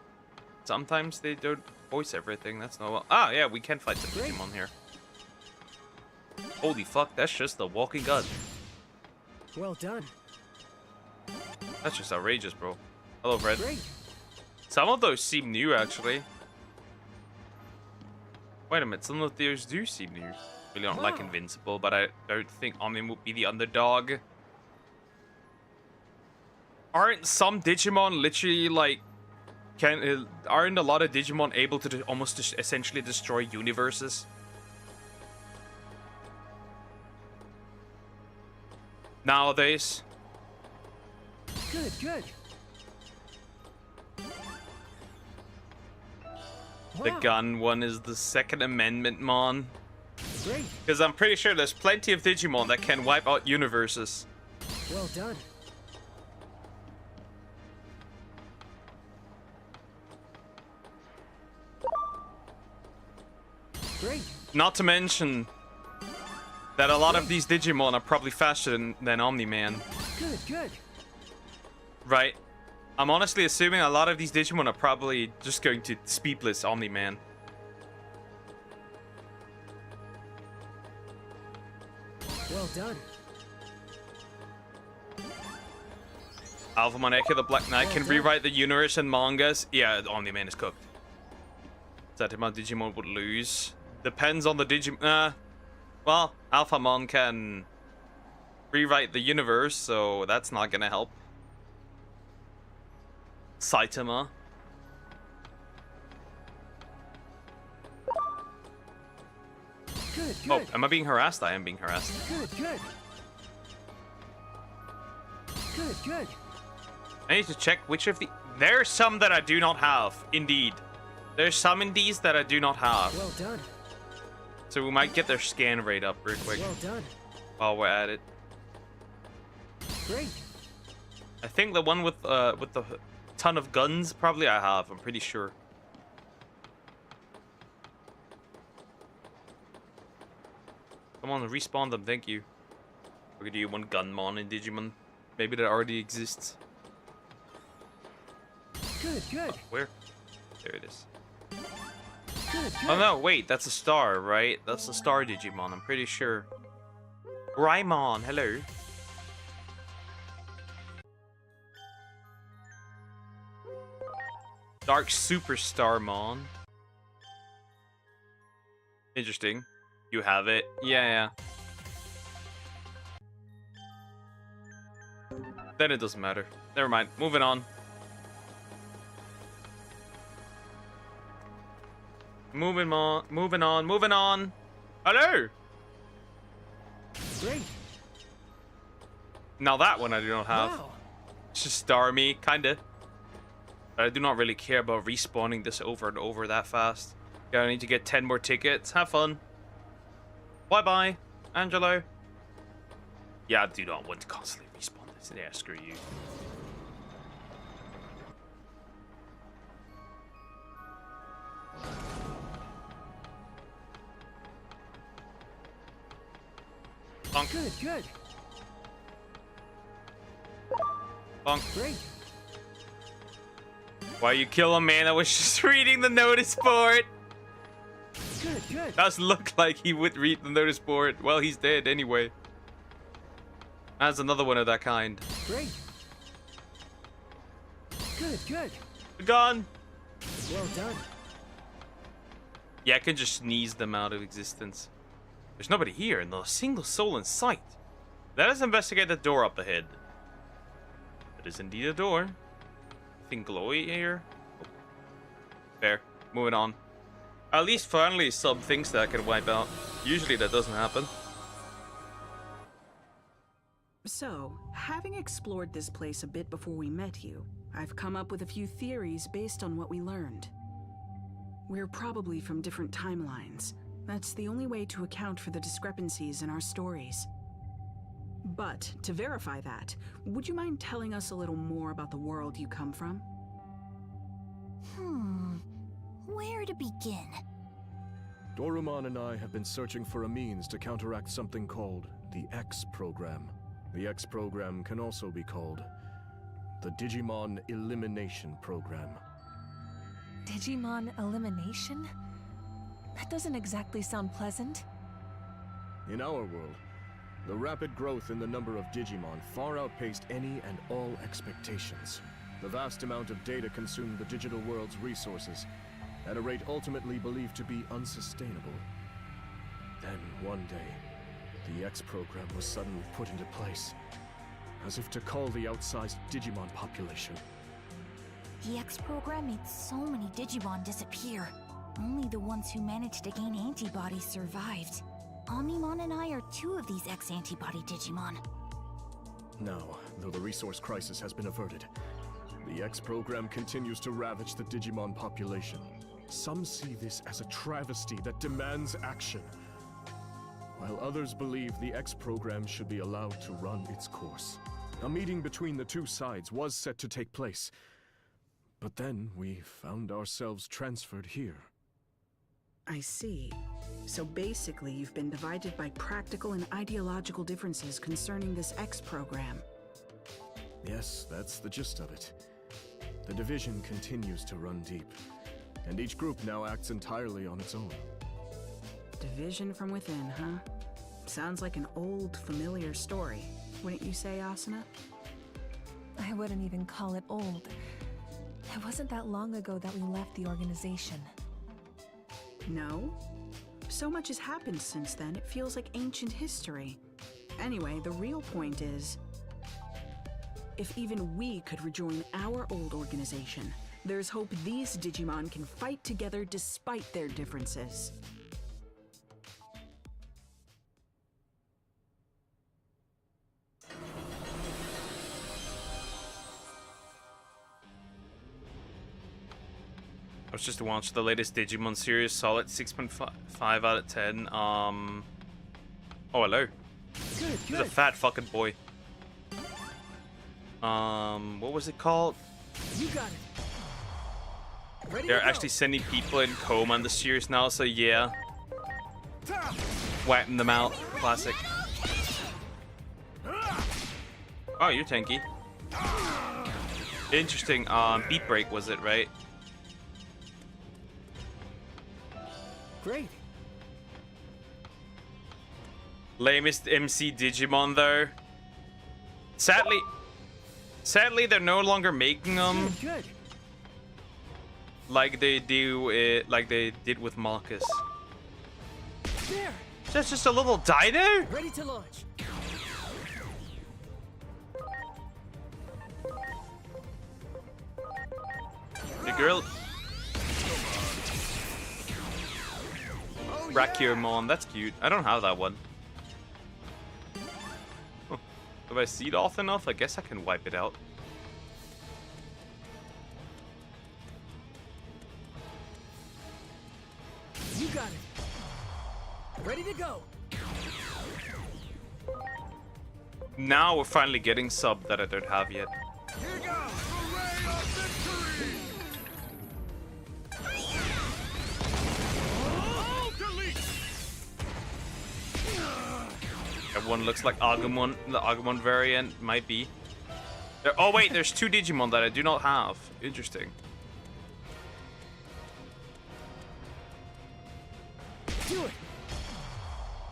Sometimes they don't voice everything. That's not well. Ah, yeah, we can fight some Digimon here. Holy fuck, that's just the walking gun. Well done. That's just outrageous, bro. Hello, Fred. Great. Some of those seem new, actually. Wait a minute, some of those do seem new. Really don't like Invincible, but I don't think Omni would be the underdog. Aren't some Digimon literally like... aren't a lot of Digimon able to almost essentially destroy universes? Nowadays. Good, good. The Wow. gun one is the Second Amendment mon. Great. Because I'm pretty sure there's plenty of Digimon that can wipe out universes. Well done. Great. Not to mention that a lot of these Digimon are probably faster than Omni-Man. Good, good. Right? I'm honestly assuming a lot of these Digimon are probably just going to speedless Omni-Man. Well done. Alphamon Echo, the Black Knight, can rewrite the universe and mangas. Yeah, Omni-Man is cooked. That amount Digimon would lose. Depends on the Digimon. Well, Alphamon can rewrite the universe, so that's not gonna help. Saitama. Good, Oh, good. am I being harassed? I am being harassed. Good, good. Good, good. I need to check which of the... There's some that I do not have. Indeed. There's some in these that I do not have. Well done. So we might get their scan rate up real quick Well done. while we're at it. Great. I think the one with the ton of guns probably I have. I'm pretty sure. Come on, respawn them. Thank you. We could do one Gunmon in Digimon. Maybe that already exists. Good, good. Where? There it is. Good, good. Oh no, wait, that's a star, right? That's a star Digimon, I'm pretty sure. Raimon, hello. Dark Superstar Mon. Interesting. You have it. Yeah. Then it doesn't matter. Never mind. Moving on. Moving on. Hello! Great. Now that one I do not have. Wow. It's just star me, kinda. But I do not really care about respawning this over and over that fast. Yeah, I need to get 10 more tickets. Have fun. Bye-bye, Angelo. Yeah, I do not want to constantly respawn this. Yeah, screw you. Bonk. Good, good. Bonk. Great. Why you kill a man? I was just reading the notice board. Good, good. Does look like he would read the notice board. Well, he's dead anyway. That's another one of that kind. Great. Good, good. Gone. Well done. Yeah, I can just sneeze them out of existence. There's nobody here, and not a single soul in sight. Let us investigate the door up ahead. It is indeed a door. Nothing glowy here. Oh. Fair. Moving on. At least finally some things that I can wipe out. Usually that doesn't happen. So, having explored this place a bit before we met you, I've come up with a few theories based on what we learned. We're probably from different timelines. That's the only way to account for the discrepancies in our stories. But, to verify that, would you mind telling us a little more about the world you come from? Where to begin? Dorumon and I have been searching for a means to counteract something called the X program. The X program can also be called the Digimon Elimination Program. Digimon elimination? That doesn't exactly sound pleasant. In our world, the rapid growth in the number of Digimon far outpaced any and all expectations. The vast amount of data consumed the digital world's resources at a rate ultimately believed to be unsustainable. Then, one day, the X program was suddenly put into place, as if to cull the outsized Digimon population. The X program made so many Digimon disappear. Only the ones who managed to gain antibodies survived. Omnimon and I are two of these X antibody Digimon. Now, though the resource crisis has been averted, the X program continues to ravage the Digimon population. Some see this as a travesty that demands action, while others believe the X program should be allowed to run its course. A meeting between the two sides was set to take place, but then we found ourselves transferred here. I see. So basically, you've been divided by practical and ideological differences concerning this X program. Yes, that's the gist of it. The division continues to run deep, and each group now acts entirely on its own. Division from within, huh? Sounds like an old, familiar story. Wouldn't you say, Asuna? I wouldn't even call it old. It wasn't that long ago that we left the organization. No? So much has happened since then, it feels like ancient history. Anyway, the real point is, if even we could rejoin our old organization, there's hope these Digimon can fight together despite their differences. I was just to watch the latest Digimon series, solid 6.5 out of 10. Oh, hello. Good, He's a fat fucking boy. What was it called? You got it. Ready They're to go. actually sending people in coma in the series now, so yeah. Wiping them out. Classic. Oh, you're tanky. Interesting. Beat break was it, right? Great. Lamest MC Digimon though. Sadly, they're no longer making them Good. like they do it, like they did with Marcus. There. That's just a little dino. Ready to launch. The girl. Rakyomon, that's cute. I don't have that one. Huh. If I see it often enough, I guess I can wipe it out. You got it. Ready to go. Now we're finally getting sub that I don't have yet. Here goes the ray of victory! Oh, delete! That one looks like Agumon, the Agumon variant, might be. Oh wait, there's two Digimon that I do not have. Interesting. Do it.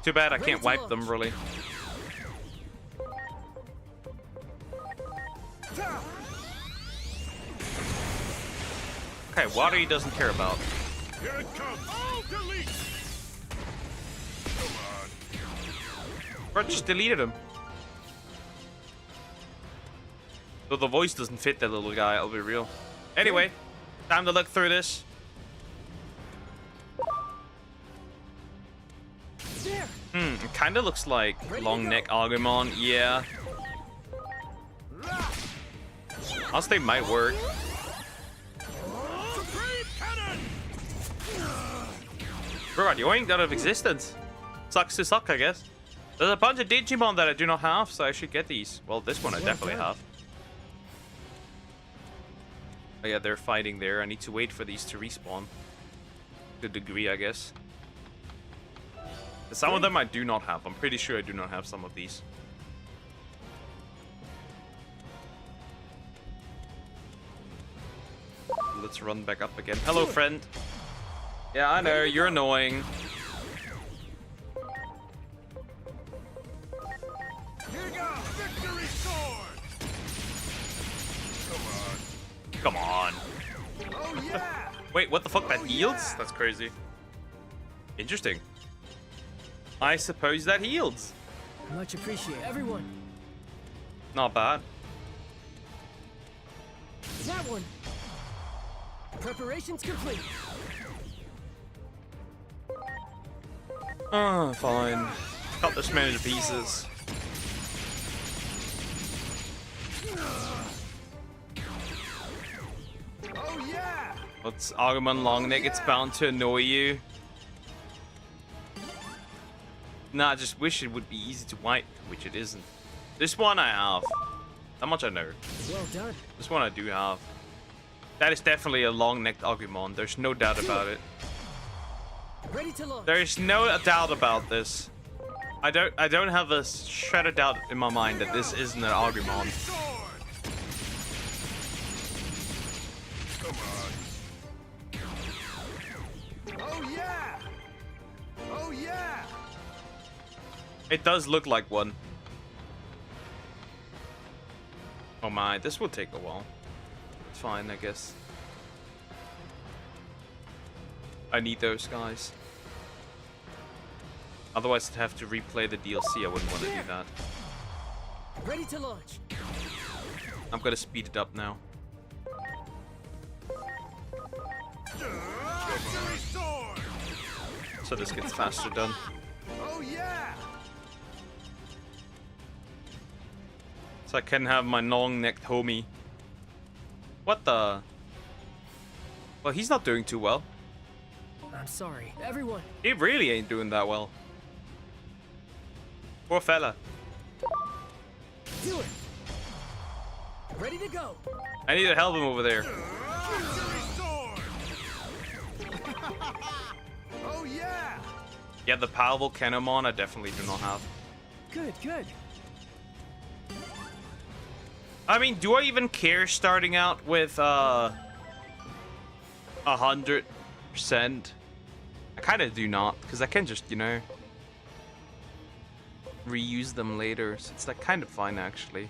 Too bad I Ready can't to wipe launch. them really. Okay, water he doesn't care about. Here it comes! Oh, delete! Come on. Bro, just deleted him. Though the voice doesn't fit that little guy, I'll be real. Anyway, time to look through this. There. It kind of looks like long neck Agumon. Yeah. Honestly, might work. Supreme cannon! Bro, yoink out of existence. Sucks to suck, I guess. There's a bunch of Digimon that I do not have, so I should get these. Well, this one I definitely have. Oh yeah, they're fighting there. I need to wait for these to respawn. To a degree, I guess. Some of them I do not have. I'm pretty sure I do not have some of these. Let's run back up again. Hello, friend. Yeah, I know. You're annoying. Here goes victory sword! Come on. Oh yeah! Wait, what the fuck? That heals? That's crazy. Interesting. I suppose that heals. Much appreciated. Everyone. Not bad. That one. Preparations complete. Oh, fine. Cut this man into pieces. Oh yeah! What's Agumon Longneck? It's bound to annoy you. Nah, I just wish it would be easy to wipe, which it isn't. This one I have. How much I know. Well done. This one I do have. That is definitely a long-necked Agumon. There's no doubt about it. Ready to launch. There is no doubt about this. I don't have a shred of doubt in my mind that this isn't an Agumon. Oh yeah! Oh yeah! It does look like one. Oh my, this will take a while. It's fine, I guess. I need those guys. Otherwise, I'd have to replay the DLC. I wouldn't want to do that. Ready to launch. I'm gonna speed it up now. So this gets faster done. Oh yeah! So I can have my long-necked homie. What the? Well, he's not doing too well. I'm sorry. Everyone. He really ain't doing that well. Poor fella. Do it. Ready to go. I need to help him over there. Oh yeah! Yeah, the Power Volcanomon I definitely do not have. Good, good. I mean, do I even care starting out with 100%? I kind of do not, because I can just, you know, reuse them later. So it's like kind of fine actually.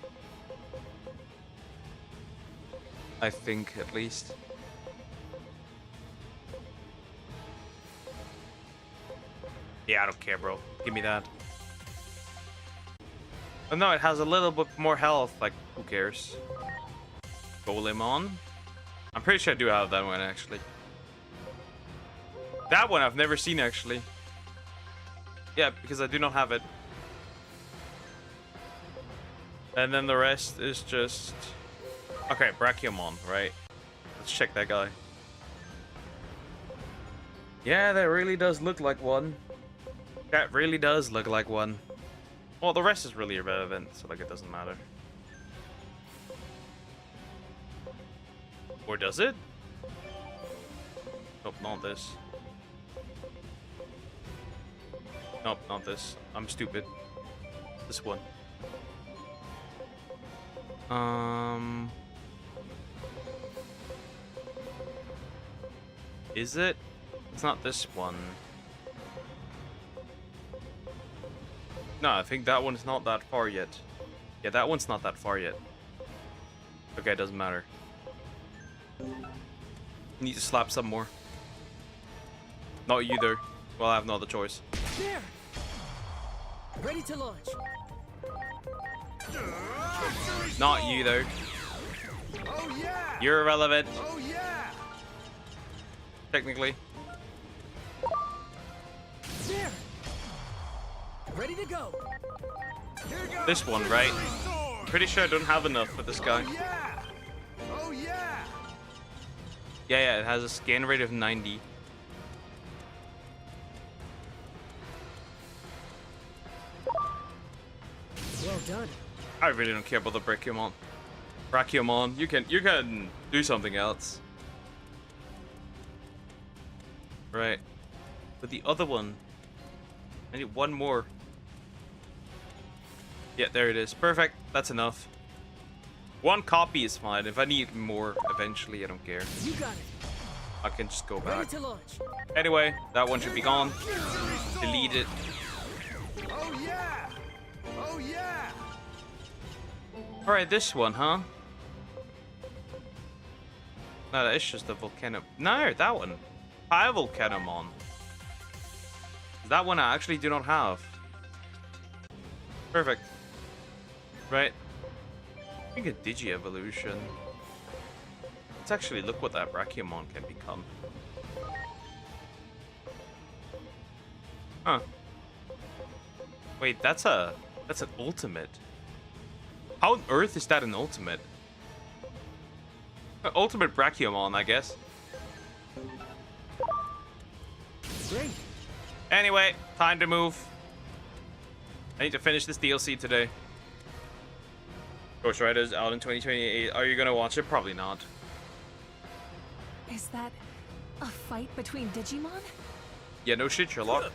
I think at least. Yeah, I don't care, bro. Give me that. Oh no, it has a little bit more health. Like, who cares? Golemon? I'm pretty sure I do have that one, actually. That one I've never seen, actually. Yeah, because I do not have it. And then the rest is just... Okay, Brachiomon, right? Let's check that guy. Yeah, that really does look like one. That really does look like one. Well, the rest is really irrelevant, so like it doesn't matter. Or does it? Nope, not this. Nope, not this. I'm stupid. This one. Is it? It's not this one. No, I think that one's not that far yet. Yeah, that one's not that far yet. Okay, it doesn't matter. Need to slap some more. Not you there. Well, I have no other choice. There. Ready to launch. Not you though. Oh yeah! You're irrelevant. Oh yeah! Technically. There. Ready to go. This one, right? I'm pretty sure I don't have enough for this guy. Oh yeah! Oh yeah! Yeah, it has a scan rate of 90. Well done. I really don't care about the Brachiomon. Brachiomon, you can do something else. Right. But the other one, I need one more. Yeah, there it is. Perfect. That's enough. One copy is fine. If I need more eventually, I don't care. You got it. I can just go Ready back. to launch. Anyway, that one should be gone. Delete it. Oh yeah! Oh yeah! Alright, this one, huh? No, that is just a volcano. No, that one. High Volcanomon. That one I actually do not have. Perfect. Right. I think a Digi-Evolution. Let's actually look what that Brachiomon can become. Huh. Wait, that's an ultimate. How on earth is that an ultimate? Ultimate Brachiomon, I guess. Great. Anyway, time to move. I need to finish this DLC today. Ghost Rider's out in 2028. Are you gonna watch it? Probably not. Is that a fight between Digimon? Yeah, no shit, Sherlock.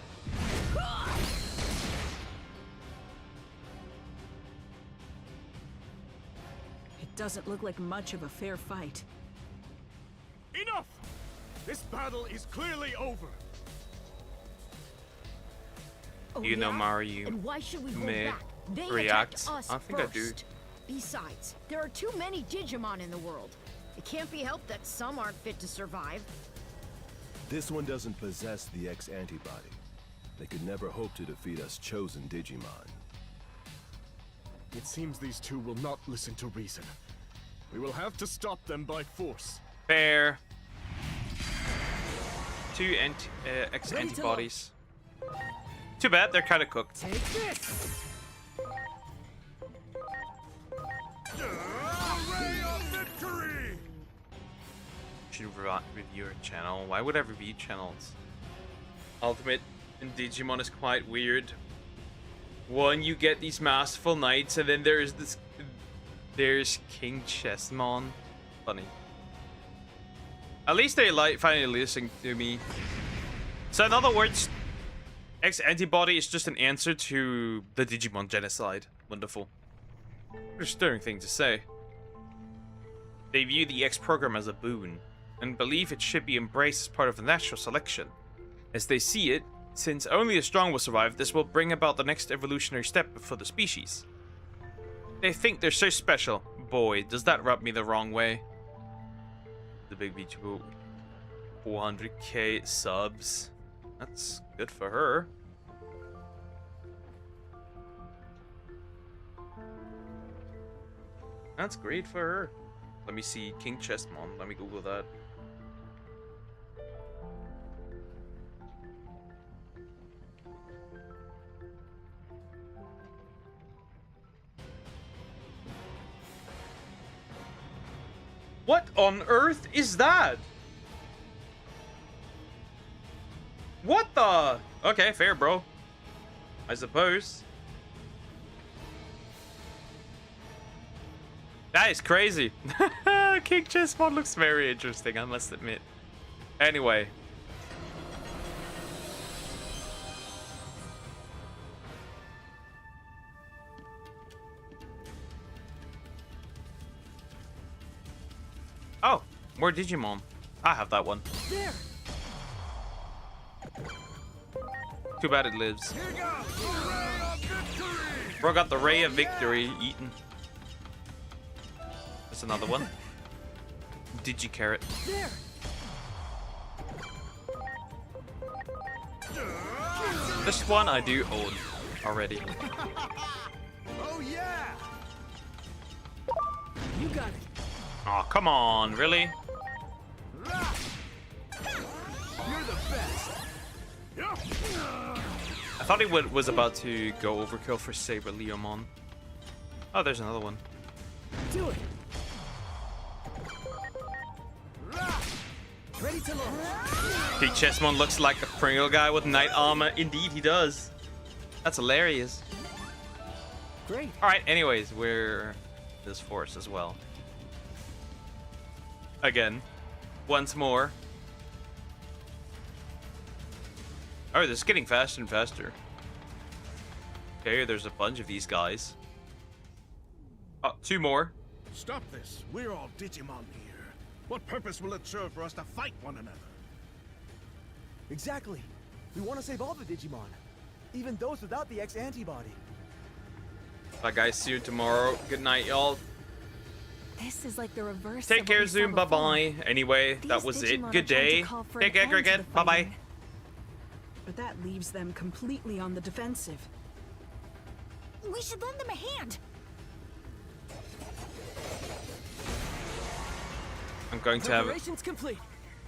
It doesn't look like much of a fair fight. Enough! This battle is clearly over. Oh, You know yeah? Mario And why should we hold may back? They react. attacked us I think first. I do. Besides, there are too many Digimon in the world. It can't be helped that some aren't fit to survive. This one doesn't possess the X antibody. They could never hope to defeat us chosen Digimon. It seems these two will not listen to reason. We will have to stop them by force. Fair. Two X Ready to antibodies. Too bad, they're kind of cooked. Take this. Ray of victory! Should review our channel. Why would I review channels? Ultimate in Digimon is quite weird. One, you get these masterful knights, and then there's King Chessmon. Funny. At least they finally listening to me. So in other words, X antibody is just an answer to the Digimon genocide. Wonderful. What a stirring thing to say. They view the X program as a boon, and believe it should be embraced as part of the natural selection. As they see it, since only the strong will survive, this will bring about the next evolutionary step for the species. They think they're so special. Boy, does that rub me the wrong way. The big VTuber, 400k subs. That's good for her. That's great for her. Let me see King Chessmon. Let me Google that. What on earth is that? What the? Okay, fair, bro. I suppose. That is crazy. King Chessmon looks very interesting, I must admit. Anyway. Oh, more Digimon. I have that one. There. Too bad it lives. Here goes the Ray of victory! Bro got the Ray of Victory eaten. That's another one. Digicarrot. There. This one I do own already. Oh yeah! You got it. Oh, come on, really? You're the best. I thought he was about to go overkill for Saber Leomon. Oh, there's another one. Do it. Ready to launch. King Chessmon looks like a Pringle guy with knight armor. Indeed, he does. That's hilarious. Great. Alright, anyways, we're this force as well. Again. Once more. Oh, this is getting faster and faster. Okay, there's a bunch of these guys. Oh, two more. Stop this. We're all Digimon here. What purpose will it serve for us to fight one another? Exactly. We want to save all the Digimon, even those without the X antibody. Bye guys, see you tomorrow. Good night, y'all. This is like the reverse. Take of care, what we saw Zoom. before. Bye-bye. Anyway, that These was Digimon it. are Good trying to day. call for Take an care, end to the Cricket. Bye-bye. fighting. But that leaves them completely on the defensive. We should lend them a hand. I'm going to have Preparations complete.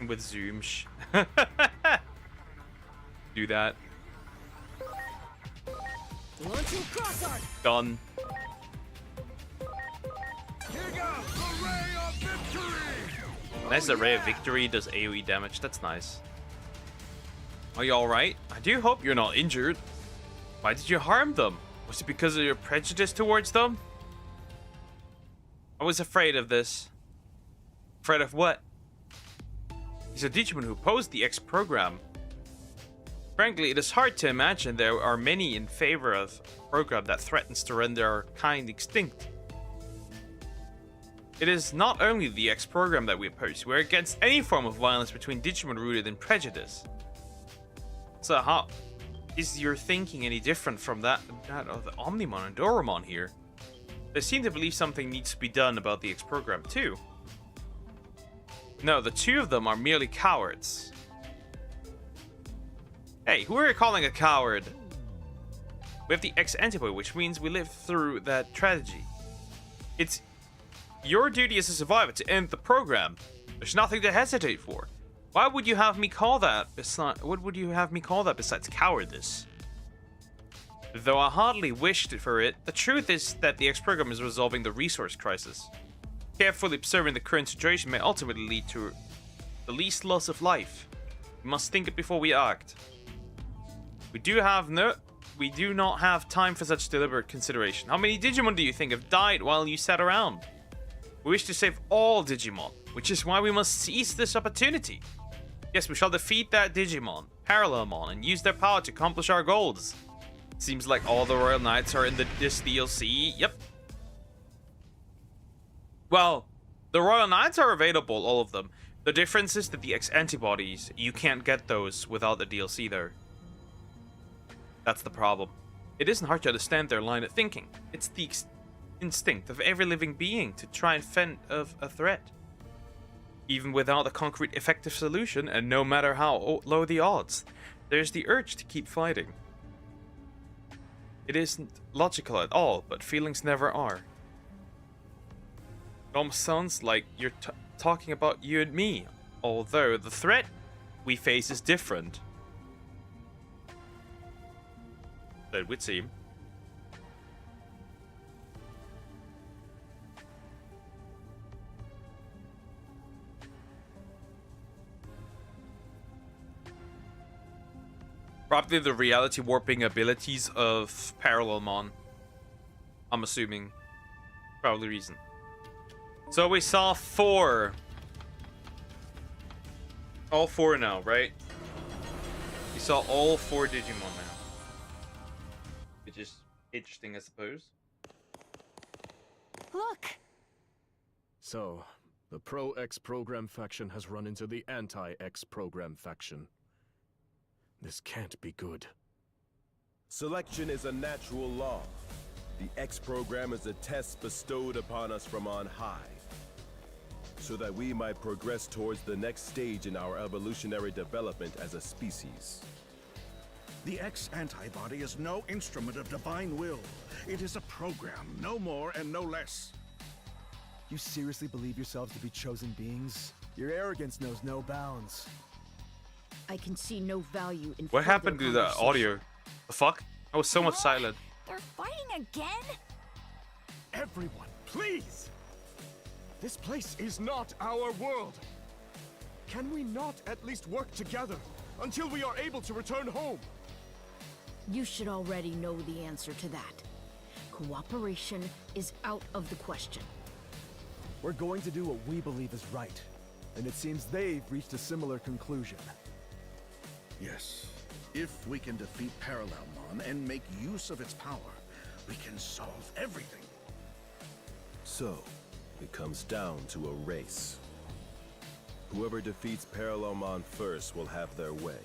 with Zoom. Do that. Launching cross arc. Done. Nice that Ray of Victory does AoE damage. That's nice. Are you alright? I do hope you're not injured. Why did you harm them? Was it because of your prejudice towards them? I was afraid of this. Afraid of what? He's a Digimon who opposed the X program. Frankly, it is hard to imagine there are many in favor of a program that threatens to render our kind extinct. It is not only the X program that we oppose, we are against any form of violence between Digimon rooted in prejudice. So how is your thinking any different from that of the Omnimon and Doromon here? They seem to believe something needs to be done about the X program too. No, the two of them are merely cowards. Hey, who are you calling a coward? We have the X antibody, which means we lived through that tragedy. It's your duty as a survivor to end the program. There's nothing to hesitate for. Why would you have me call that what would you have me call that besides cowardice? Though I hardly wished for it, the truth is that the X program is resolving the resource crisis. Carefully observing the current situation may ultimately lead to the least loss of life. We must think it before we act. We do not have time for such deliberate consideration. How many Digimon do you think have died while you sat around? We wish to save all Digimon, which is why we must seize this opportunity. Yes, we shall defeat that Digimon, Parallelmon, and use their power to accomplish our goals. Seems like all the Royal Knights are in this DLC. Yep. Well, the Royal Knights are available, all of them. The difference is that the X antibodies, you can't get those without the DLC though. That's the problem. It isn't hard to understand their line of thinking. It's the instinct of every living being to try and fend off a threat. Even without a concrete effective solution, and no matter how low the odds, there's the urge to keep fighting. It isn't logical at all, but feelings never are. It almost sounds like you're talking about you and me, although the threat we face is different. That would seem. Probably the reality warping abilities of Parallelmon. I'm assuming. Probably reason. So we saw 4. All 4 now, right? We saw all 4 Digimon now. Which is interesting, I suppose. Look! So, the pro-X program faction has run into the anti-X program faction. This can't be good. Selection is a natural law. The X program is a test bestowed upon us from on high, so that we might progress towards the next stage in our evolutionary development as a species. The X antibody is no instrument of divine will. It is a program, no more and no less. You seriously believe yourselves to be chosen beings? Your arrogance knows no bounds. I can see no value in what happened to the audio? The fuck? I was so much silent. They're fighting again? Everyone, please! This place is not our world. Can we not at least work together until we are able to return home? You should already know the answer to that. Cooperation is out of the question. We're going to do what we believe is right, and it seems they've reached a similar conclusion. Yes. If we can defeat Parallelmon and make use of its power, we can solve everything. So, it comes down to a race. Whoever defeats Parallelmon first will have their way.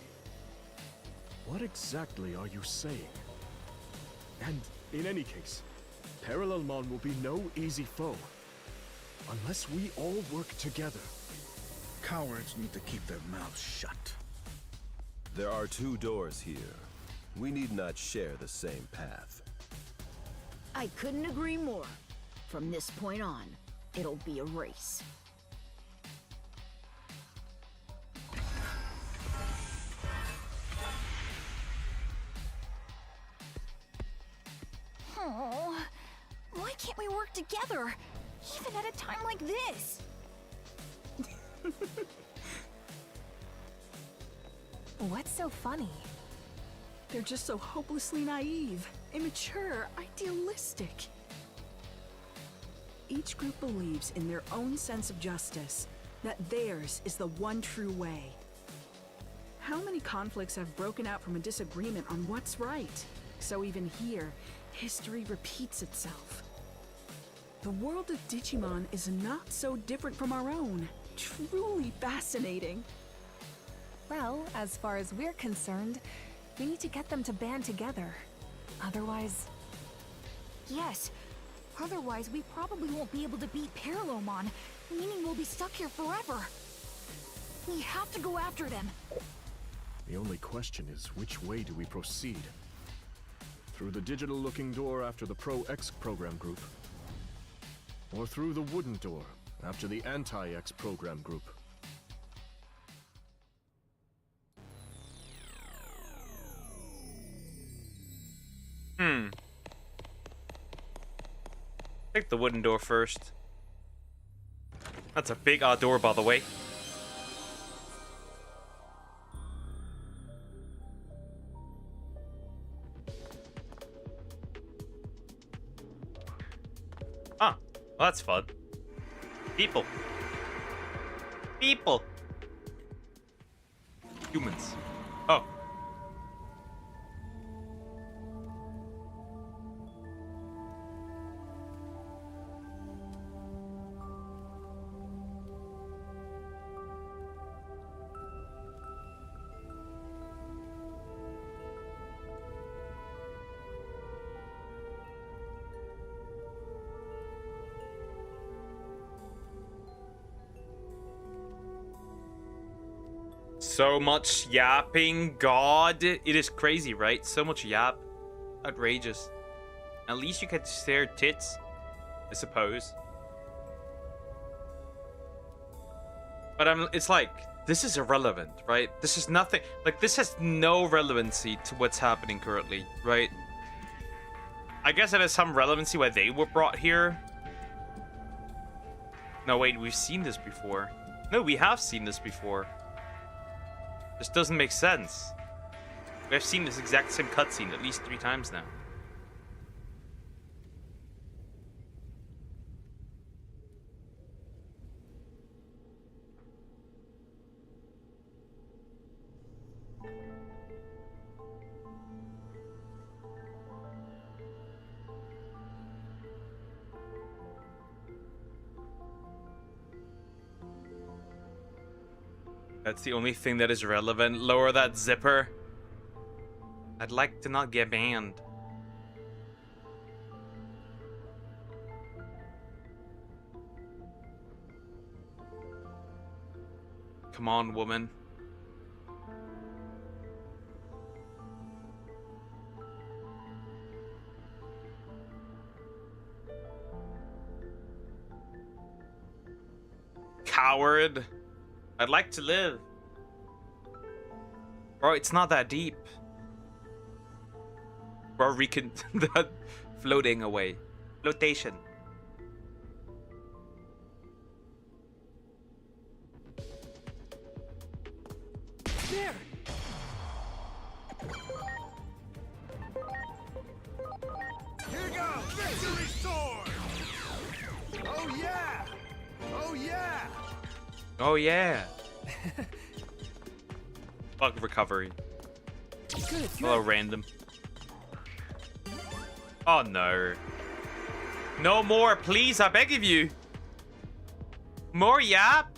What exactly are you saying? And in any case, Parallelmon will be no easy foe. Unless we all work together. Cowards need to keep their mouths shut. There are 2 doors here. We need not share the same path. I couldn't agree more. From this point on, it'll be a race. Oh, why can't we work together? Even at a time like this? What's so funny? They're just so hopelessly naive, immature, idealistic. Each group believes in their own sense of justice, that theirs is the one true way. How many conflicts have broken out from a disagreement on what's right? So even here, history repeats itself. The world of Digimon is not so different from our own. Truly fascinating. Well, as far as we're concerned, we need to get them to band together. Otherwise... Yes. Otherwise, we probably won't be able to beat Parallelmon, meaning we'll be stuck here forever. We have to go after them. The only question is, which way do we proceed? Through the digital-looking door after the Pro-X program group? Or through the wooden door after the Anti-X program group? Take the wooden door first. That's a big door, by the way. Ah, well, that's fun. People. People. Humans. Oh. So much yapping, God. It is crazy, right? So much yap. Outrageous. At least you get to stare at tits, I suppose. But it's like, this is irrelevant, right? This is nothing, like, this has no relevancy to what's happening currently, right? I guess it has some relevancy why they were brought here. No, wait, we've seen this before. No, we have seen this before. This doesn't make sense. We've seen this exact same cutscene at least 3 times now. That's the only thing that is relevant. Lower that zipper. I'd like to not get banned. Come on, woman. Coward. I'd like to live. Bro, it's not that deep. Bro, we can... that floating away. Flotation. There! Here goes! Victory sword! Oh yeah! Oh yeah! Oh yeah. Bug recovery. Good. Hello, random. Oh no. No more, please, I beg of you. More yap?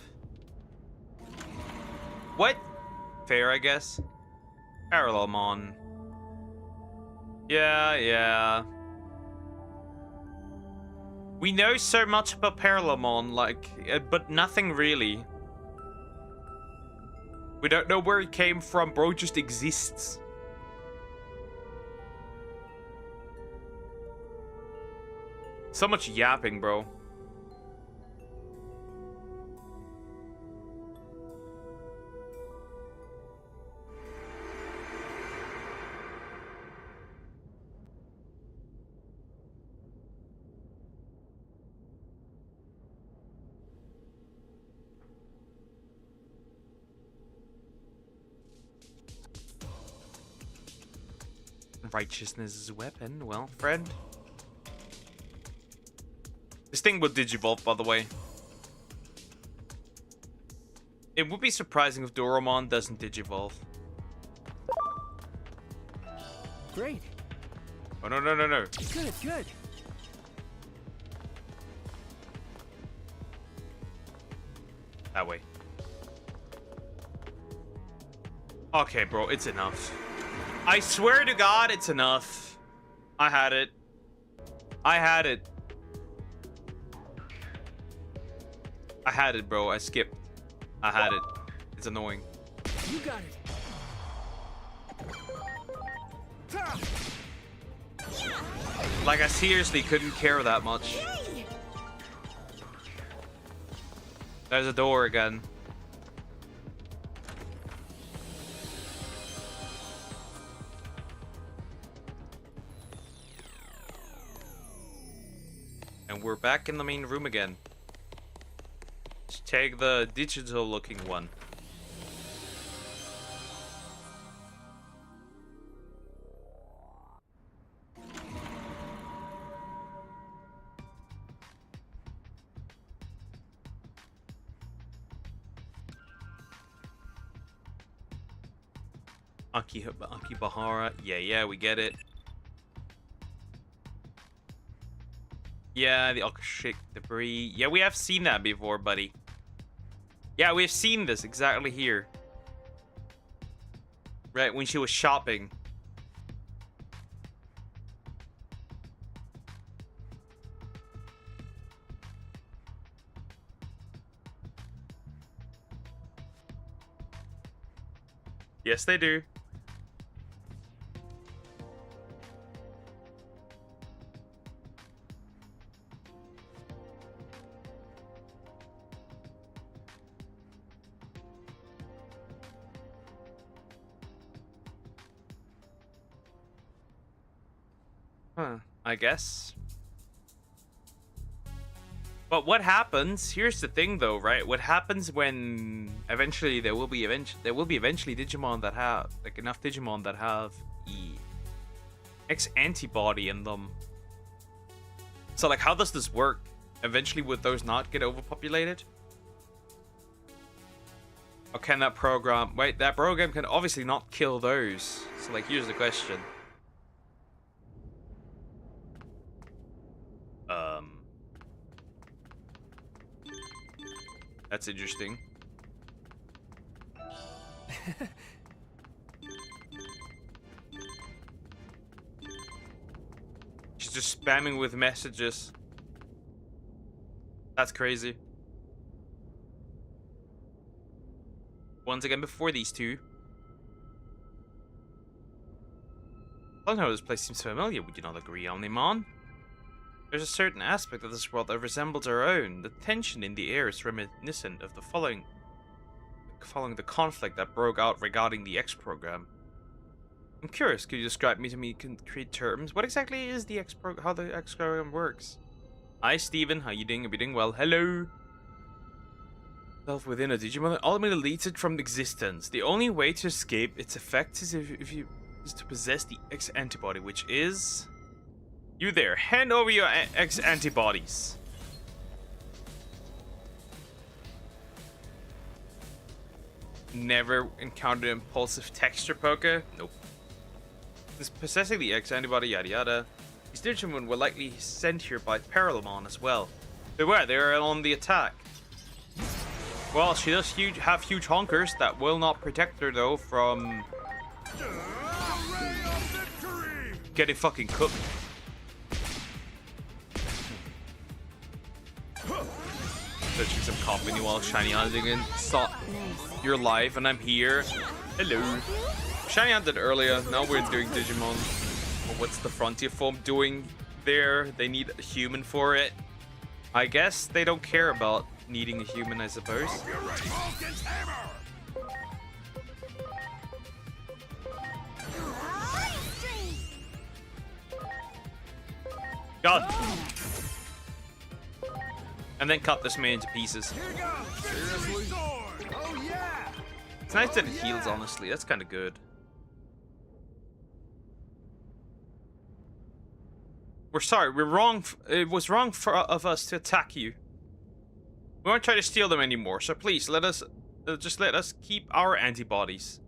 What? Fair, I guess. Parallelmon. Yeah. We know so much about Parallelmon, like, but nothing really. We don't know where he came from, bro, just exists. So much yapping, bro. righteousness as a weapon. Well, friend. This thing will digivolve, by the way. It would be surprising if Doromon doesn't digivolve. Great. Oh, no, no, no, no. Good, good. That way. Okay, bro, it's enough. I swear to God, it's enough. I had it. I had it. I had it, bro. I skipped. I had it. It's annoying. You got it. Like, I seriously couldn't care that much. There's a door again. And we're back in the main room again. Let's take the digital looking one. Akibahara. Yeah, we get it. Yeah, the Akashic debris. Yeah, we have seen that before, buddy. Yeah, we've seen this exactly here. Right, when she was shopping. Yes, they do. Huh, I guess. But what happens? Here's the thing, though, right? What happens when eventually there will be eventually Digimon that have like enough Digimon that have X antibody in them. So like, how does this work? Eventually, would those not get overpopulated? Or can that program? Wait, that program can obviously not kill those. So like, here's the question. That's interesting. She's just spamming with messages. That's crazy. Once again, before these two. Somehow this place seems familiar, would you not agree, Omnimon? There's a certain aspect of this world that resembles our own. The tension in the air is reminiscent of the following the conflict that broke out regarding the X program. I'm curious, could you describe me to me in concrete terms? What exactly is the how the X program works? Hi, Steven. How you doing? Are you doing well? Hello. Self within a Digimon that ultimately deletes it from existence. The only way to escape its effects is is to possess the X antibody, which is... You there, hand over your X antibodies. Never encountered impulsive texture poker? Nope. Since possessing the X antibody, yada yada, these Digimon were likely sent here by Parallelmon as well. They were on the attack. Well, she does have huge honkers that will not protect her though from getting fucking cooked. Searching some company while Shiny hunting and saw you're live and I'm here. Hello. Shiny hunted earlier, now we're doing Digimon. Well, what's the Frontier form doing there? They need a human for it. I guess they don't care about needing a human, I suppose. God. And then cut this man into pieces. It's nice that it heals, honestly. That's kind of good. We're sorry. We're wrong. It was wrong of us to attack you. We won't try to steal them anymore. So please let us just let us keep our antibodies.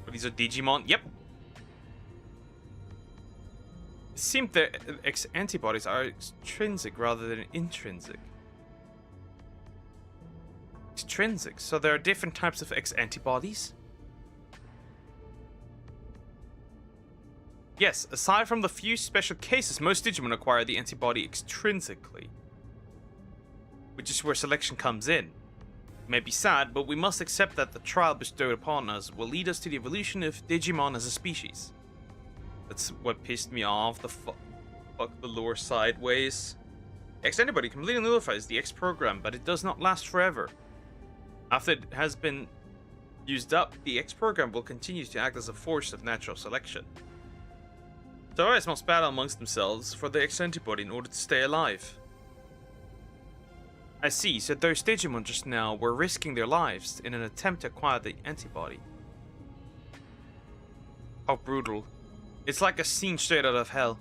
But these are Digimon. Yep. It seems that antibodies are extrinsic rather than intrinsic. Extrinsic. So there are different types of antibodies. Yes, aside from the few special cases, most Digimon acquire the antibody extrinsically. Which is where selection comes in. It may be sad, but we must accept that the trial bestowed upon us will lead us to the evolution of Digimon as a species. That's what pissed me off, fuck the lore sideways. X-Antibody completely nullifies the X program, but it does not last forever. After it has been used up, the X program will continue to act as a force of natural selection. So others must battle amongst themselves for the X-Antibody in order to stay alive. I see, so those Digimon just now were risking their lives in an attempt to acquire the antibody. How brutal. It's like a scene straight out of hell.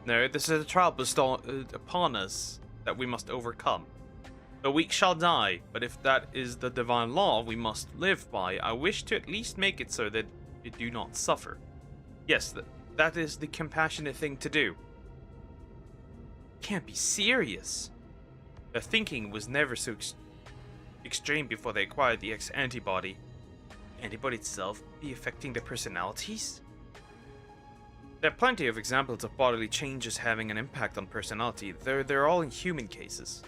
No, this is a trial bestowed upon us that we must overcome. The weak shall die, but if that is the divine law we must live by, I wish to at least make it so that we do not suffer. Yes, that is the compassionate thing to do. Can't be serious. Their thinking was never so extreme before they acquired the X-Antibody. Antibody itself be affecting their personalities? There are plenty of examples of bodily changes having an impact on personality. They're all in human cases.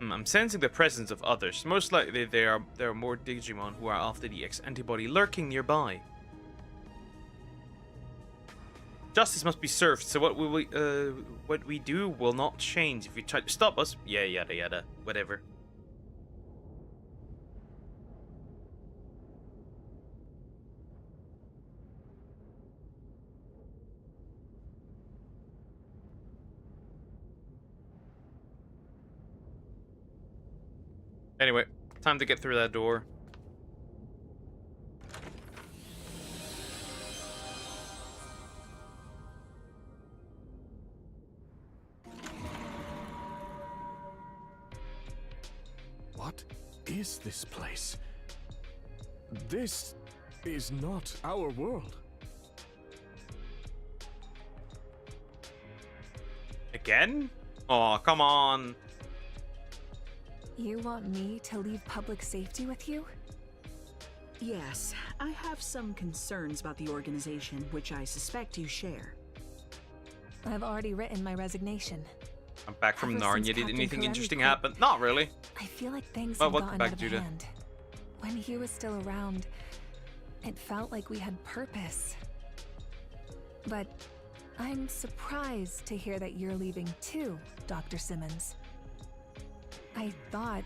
I'm sensing the presence of others. Most likely there are more Digimon who are after the X-Antibody lurking nearby. Justice must be served, so what we do will not change. If you try to stop us, yeah, yada yada, whatever. Anyway, time to get through that door. What is this place? This is not our world. Again? Oh, come on. You want me to leave public safety with you? Yes, I have some concerns about the organization, which I suspect you share. I've already written my resignation. I'm back from Ever Narnia. since Did Captain anything Karemi interesting quit, happen? Not really. I feel like things Well, have welcome gotten back, out of Judah. hand. When he was still around, it felt like we had purpose. But I'm surprised to hear that you're leaving too, Dr. Simmons. I thought...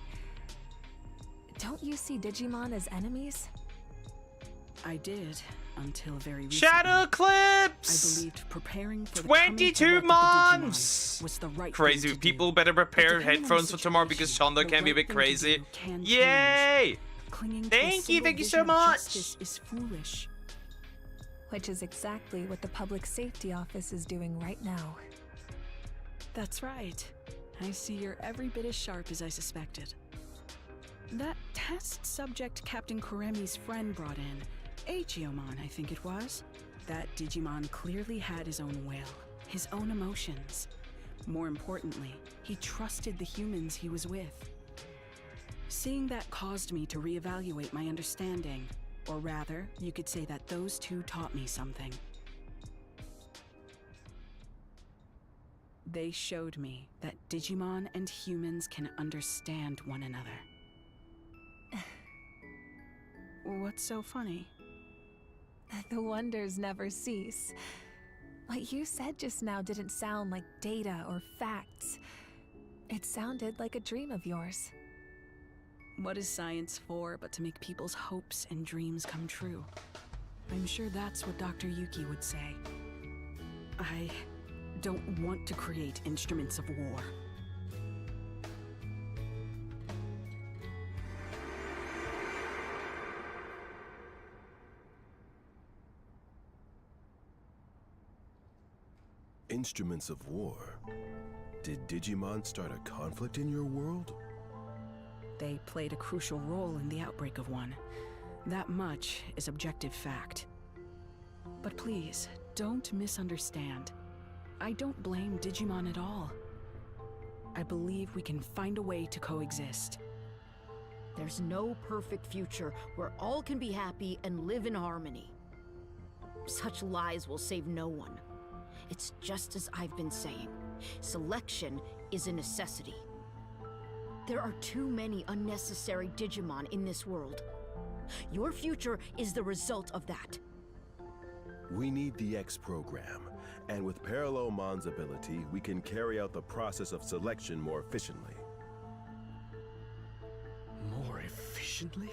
Don't you see Digimon as enemies? I did, until very recently. Shadow Eclipse! I believed preparing for 22 months! Was the right crazy. People better prepare headphones for tomorrow because Shondo can be a bit crazy. Yay! Thank you so much! Justice is foolish. Which is exactly what the Public Safety Office is doing right now. That's right. I see you're every bit as sharp as I suspected. That test subject Captain Karemi's friend brought in, Aegeomon, I think it was. That Digimon clearly had his own will, his own emotions. More importantly, he trusted the humans he was with. Seeing that caused me to reevaluate my understanding. Or rather, you could say that those two taught me something. They showed me that Digimon and humans can understand one another. What's so funny? The wonders never cease. What you said just now didn't sound like data or facts. It sounded like a dream of yours. What is science for but to make people's hopes and dreams come true? I'm sure that's what Dr. Yuki would say. I don't want to create instruments of war. Instruments of war. Did Digimon start a conflict in your world? They played a crucial role in the outbreak of one. That much is objective fact. But please, don't misunderstand. I don't blame Digimon at all. I believe we can find a way to coexist. There's no perfect future where all can be happy and live in harmony. Such lies will save no one. It's just as I've been saying. Selection is a necessity. There are too many unnecessary Digimon in this world. Your future is the result of that. We need the X program, and with Parallelmon's ability, we can carry out the process of selection more efficiently. More efficiently?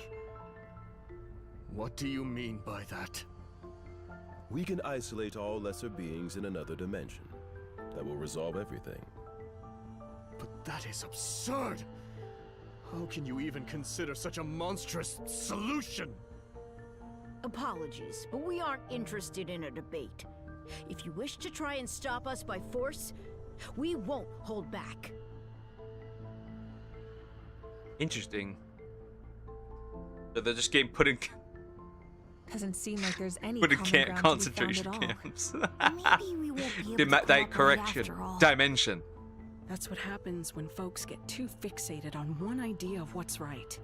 What do you mean by that? We can isolate all lesser beings in another dimension. That will resolve everything. But that is absurd! How can you even consider such a monstrous solution? Apologies, but we aren't interested in a debate. If you wish to try and stop us by force, we won't hold back. Interesting. So they're just getting put in Doesn't seem like there's any put in common ground concentration to be found at all. camps. Maybe we won't be able to That cooperate correction. after all. Dimension. That's what happens when folks get too fixated on one idea of what's right.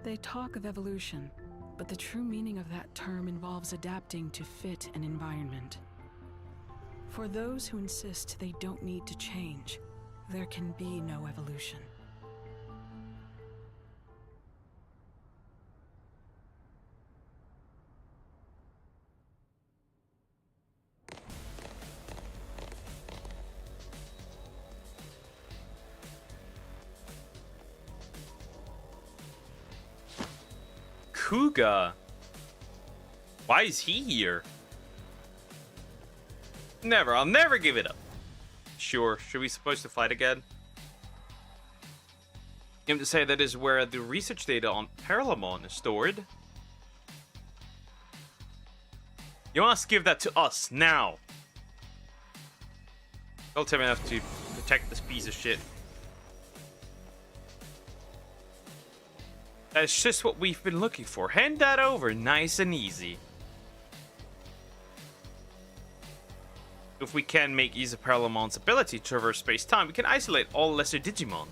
They talk of evolution, but the true meaning of that term involves adapting to fit an environment. For those who insist they don't need to change, there can be no evolution. Kuga. Why is he here? Never. I'll never give it up. Sure. Should we supposed to fight again? You have to say that is where the research data on Parallelmon is stored. You must give that to us now. Don't tell me I have to protect this piece of shit. That's just what we've been looking for. Hand that over, nice and easy. If we can make use of Parallelmon's ability to traverse space-time, we can isolate all lesser Digimon.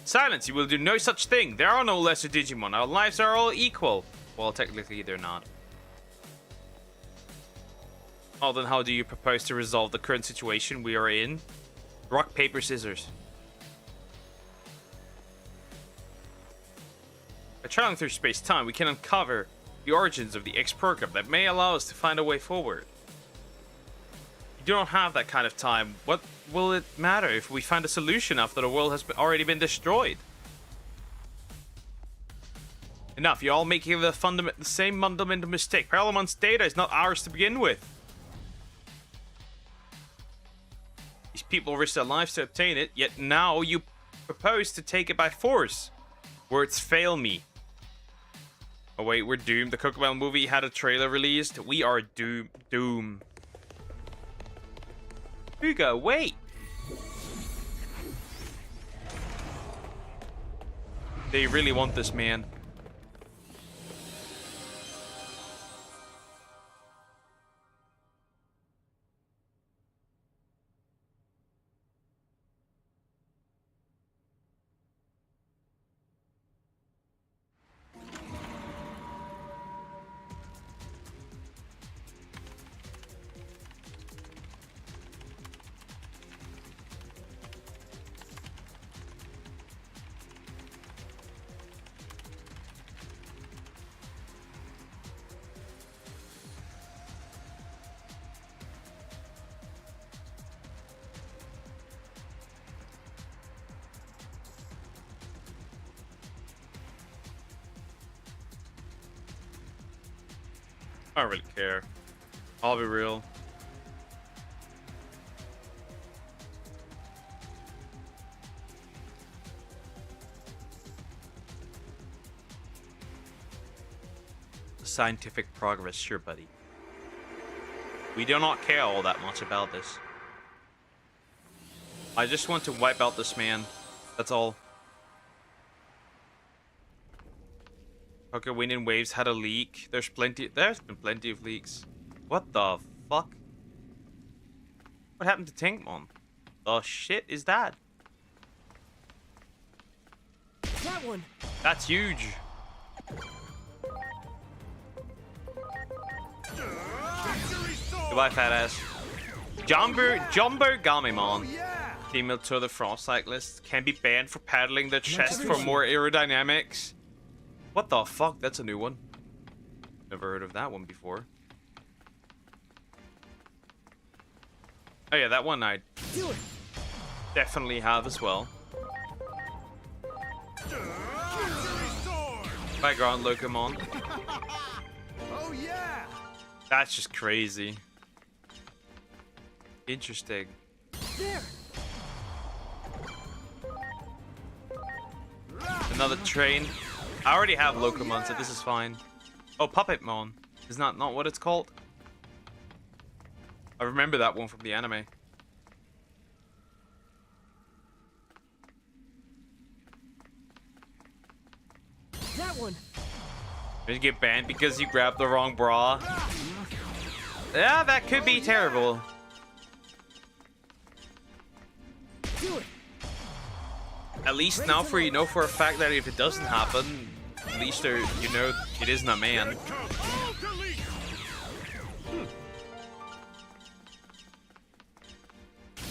Silence, you will do no such thing. There are no lesser Digimon. Our lives are all equal. Well, technically they're not. Oh, then how do you propose to resolve the current situation we are in? Rock, paper, scissors. By traveling through space-time, we can uncover the origins of the X program that may allow us to find a way forward. You don't have that kind of time. What will it matter if we find a solution after the world has already been destroyed? Enough, you're all making the same fundamental mistake. Parallelmon's data is not ours to begin with. These people risk their lives to obtain it, yet now you propose to take it by force. Words fail me. Oh wait, we're doomed. The Kokomo movie had a trailer released. We are doom. Hugo, wait! They really want this, man. I don't really care. I'll be real. Scientific progress, sure, buddy. We do not care all that much about this. I just want to wipe out this man. That's all. Okay, Wind and Waves had a leak. There's been plenty of leaks. What the fuck? What happened to Tankmon? The shit is that? That one. That's huge. Goodbye, fat ass. Jumbo Gamimon. Female Tour de France cyclists can be banned for paddling their chest for more aerodynamics. What the fuck? That's a new one. Never heard of that one before. Oh yeah, that one I definitely have as well. Background Locomon. Oh yeah. That's just crazy. Interesting. There. Another train. I already have Locomon, so this is fine. Oh, Puppetmon. Is not what it's called? I remember that one from the anime. That one. Did you get banned because you grabbed the wrong bra? Yeah, that could be terrible. Do it. At least now you know for a fact that if it doesn't happen, at least you know it isn't a man.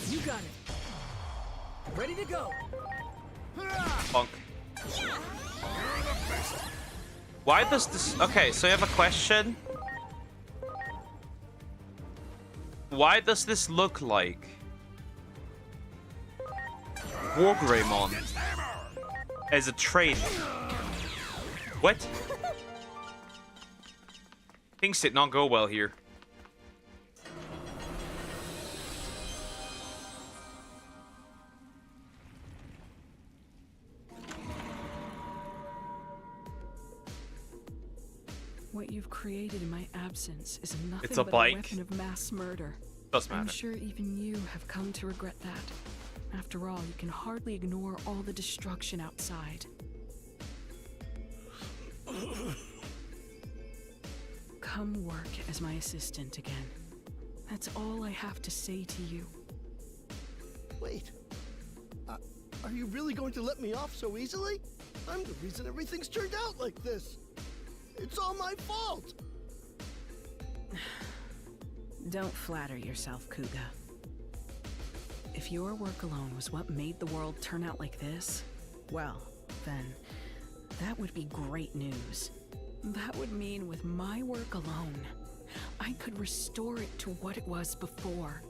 You got it. Ready to go. Punk. Why does this... Okay, so I have a question. Why does this look like Wargreymon as a train? What? Things did not go well here. What you've created in my absence is nothing It's a but bike. a weapon of mass murder. Doesn't matter. I'm sure even you have come to regret that. After all, you can hardly ignore all the destruction outside. Come work as my assistant again. That's all I have to say to you. Wait. Are you really going to let me off so easily? I'm the reason everything's turned out like this. It's all my fault. Don't flatter yourself, Kuga. If your work alone was what made the world turn out like this, well, then that would be great news. That would mean with my work alone, I could restore it to what it was before.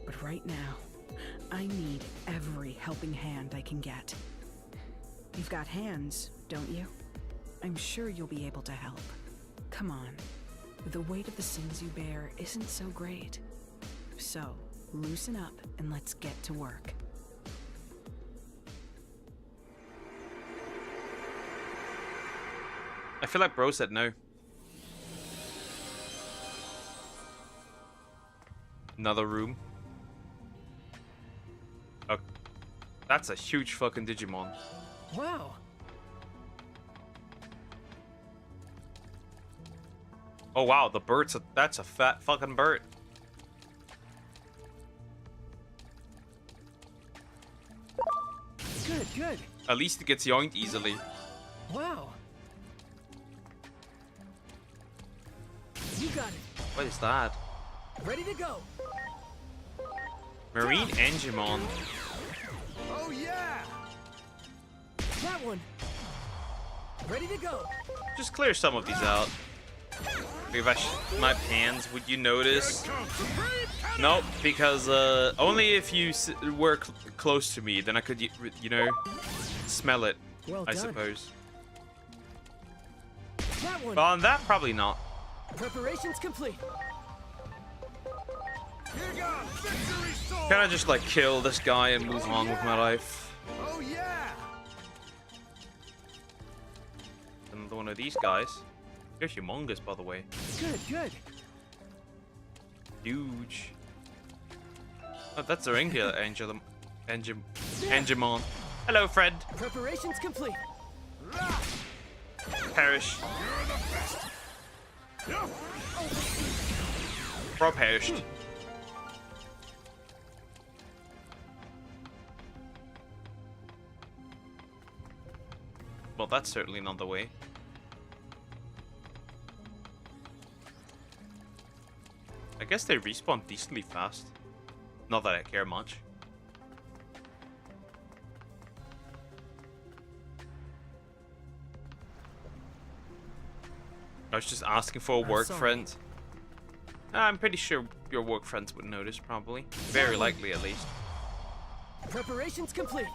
But right now, I need every helping hand I can get. You've got hands, don't you? I'm sure you'll be able to help. Come on. The weight of the sins you bear isn't so great. So, loosen up and let's get to work. I feel like bro said no. Another room. Oh, that's a huge fucking Digimon. Wow. Oh wow, the bird's that's a fat fucking bird. Good, good. At least it gets yoinked easily. Wow. You got it. What is that? Ready to go. Marine Engemon. Oh yeah. That one. Ready to go. Just clear some of these out. If I my pans, would you notice? Nope, because only if you were close to me, then I could, you know, smell it. Well I done. suppose. That one. But on that, probably not. Preparations complete. Can I just like kill this guy and move on with my life? Oh yeah. Another one of these guys. They're humongous, by the way. Good, good. Huge. Oh, that's our Angemon. Hello, Fred. Preparations complete. Perish. Bro perished. Well, that's certainly not the way. I guess they respawn decently fast. Not that I care much. I was just asking for a work friend. I'm pretty sure your work friends would notice, probably. Very likely, at least. Preparations complete.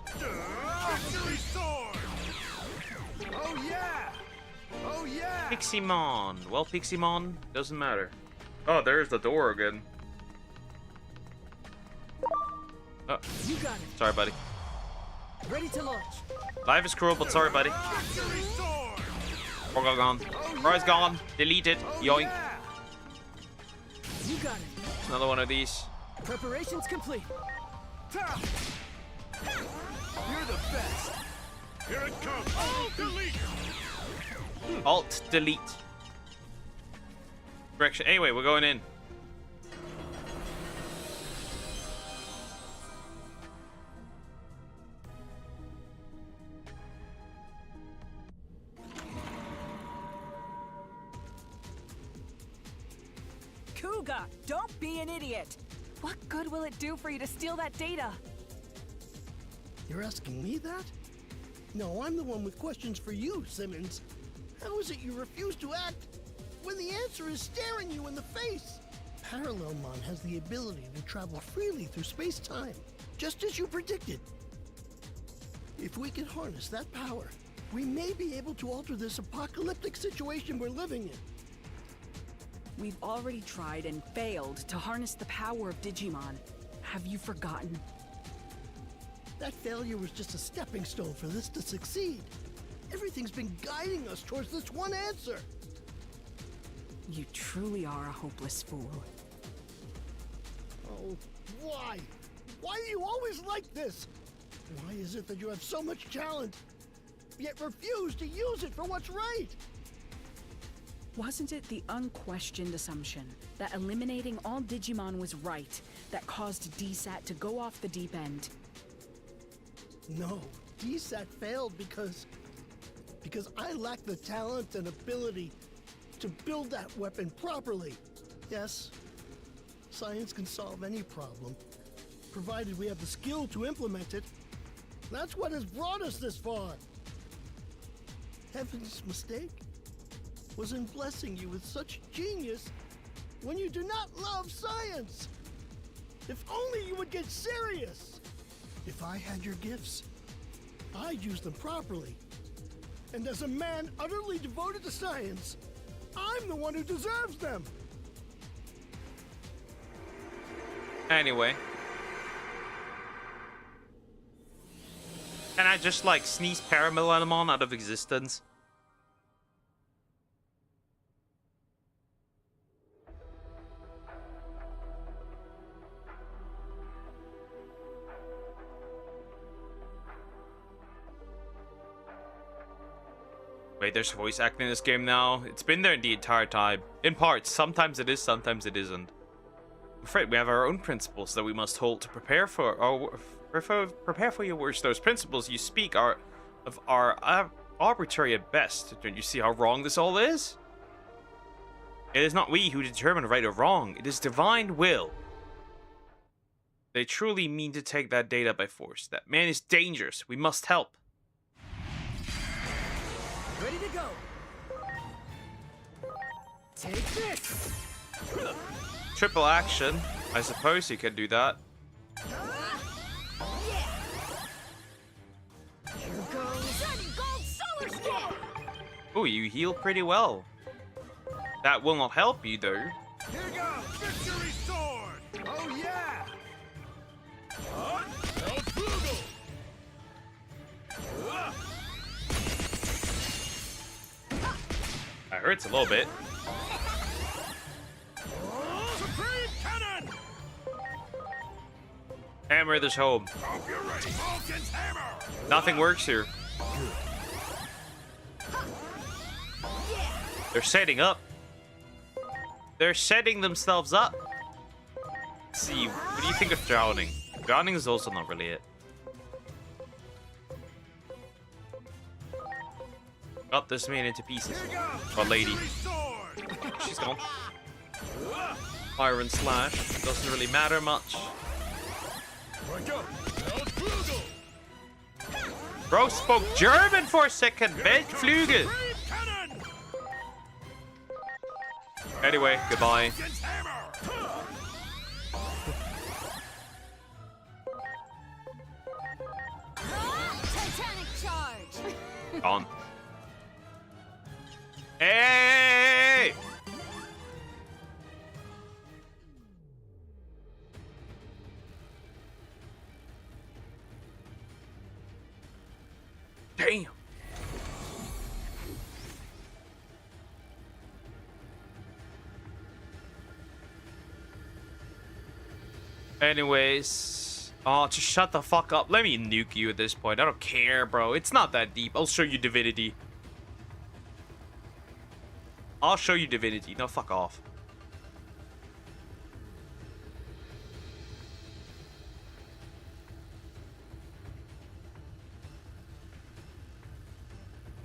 Victory sword! Oh yeah! Oh yeah! Piximon. Well, Piximon, doesn't matter. Oh, there's the door again. Oh, You got it. sorry, buddy. Ready to launch. Life is cruel, but sorry, buddy. Victory sword! We're gone. Prize gone. Deleted. Yoink. You got it. Another one of these. Preparations complete. You're the best! Here it comes! Oh, delete! Alt delete. Correction. Anyway, we're going in. Kuga, don't be an idiot. What good will it do for you to steal that data? You're asking me that? No, I'm the one with questions for you, Simmons. How is it you refuse to act when the answer is staring you in the face? Parallelmon has the ability to travel freely through space-time, just as you predicted. If we can harness that power, we may be able to alter this apocalyptic situation we're living in. We've already tried and failed to harness the power of Digimon. Have you forgotten? That failure was just a stepping stone for this to succeed. Everything's been guiding us towards this one answer. You truly are a hopeless fool. Oh, why? Why are you always like this? Why is it that you have so much talent, yet refuse to use it for what's right? Wasn't it the unquestioned assumption that eliminating all Digimon was right that caused DSAT to go off the deep end? No, DSAT failed because I lack the talent and ability to build that weapon properly. Yes, science can solve any problem, provided we have the skill to implement it. That's what has brought us this far. Heaven's mistake was in blessing you with such genius when you do not love science. If only you would get serious. If I had your gifts, I'd use them properly. And as a man utterly devoted to science, I'm the one who deserves them. Anyway. Can I just, like, sneeze Parallelmon out of existence? Wait, there's voice acting in this game now? It's been there the entire time. In parts. Sometimes it is, sometimes it isn't. I'm afraid we have our own principles that we must hold to prepare for your words. Those principles you speak are arbitrary at best. Don't you see how wrong this all is? It is not we who determine right or wrong. It is divine will. They truly mean to take that data by force. That man is dangerous. We must help. Ready to go. Take this. Triple action. I suppose you could do that. Here goes. Gold solar storm! Oh, you heal pretty well. That will not help you, though. Here goes! Victory sword! Oh yeah! El Fuego! Hurts a little bit. Supreme Cannon! Hammer this home. Hope you're ready. Vulcan's hammer! Nothing works here. They're setting up. They're setting themselves up. Let's see, what do you think of drowning? Drowning is also not really it. Got this man into pieces. Oh, lady. She's gone. Iron Slash doesn't really matter much. Bro spoke German for a second. Weltflügel. Anyway, goodbye. Titanic charge! On. Hey! Damn. Anyways, oh, just shut the fuck up. Let me nuke you at this point. I don't care, bro. It's not that deep. I'll show you divinity. I'll show you divinity. No, fuck off.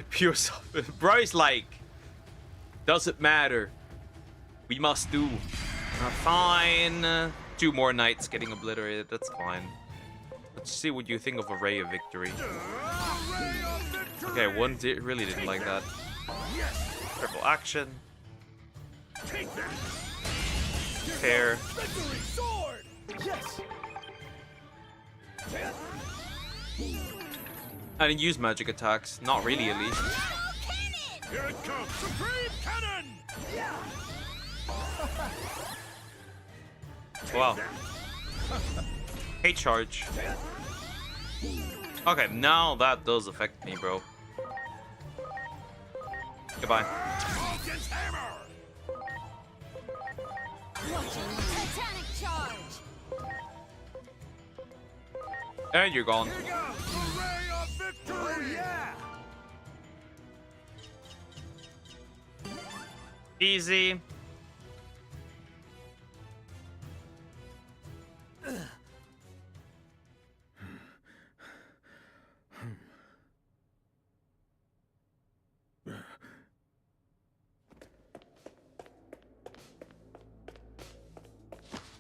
Pure stuff. Bro's like, doesn't matter. We must do. Fine. 2 more knights getting obliterated. That's fine. Let's see what you think of a Ray of Victory. Okay, one really didn't like that. Triple action. Pair. I didn't use magic attacks. Not really, at least. Here it comes! Supreme Cannon! Wow. Hate charge. Okay, now that does affect me, bro. Goodbye. Vulcan's hammer! Titanic charge! And you're gone. Here goes the ray of victory! Oh, yeah! Easy.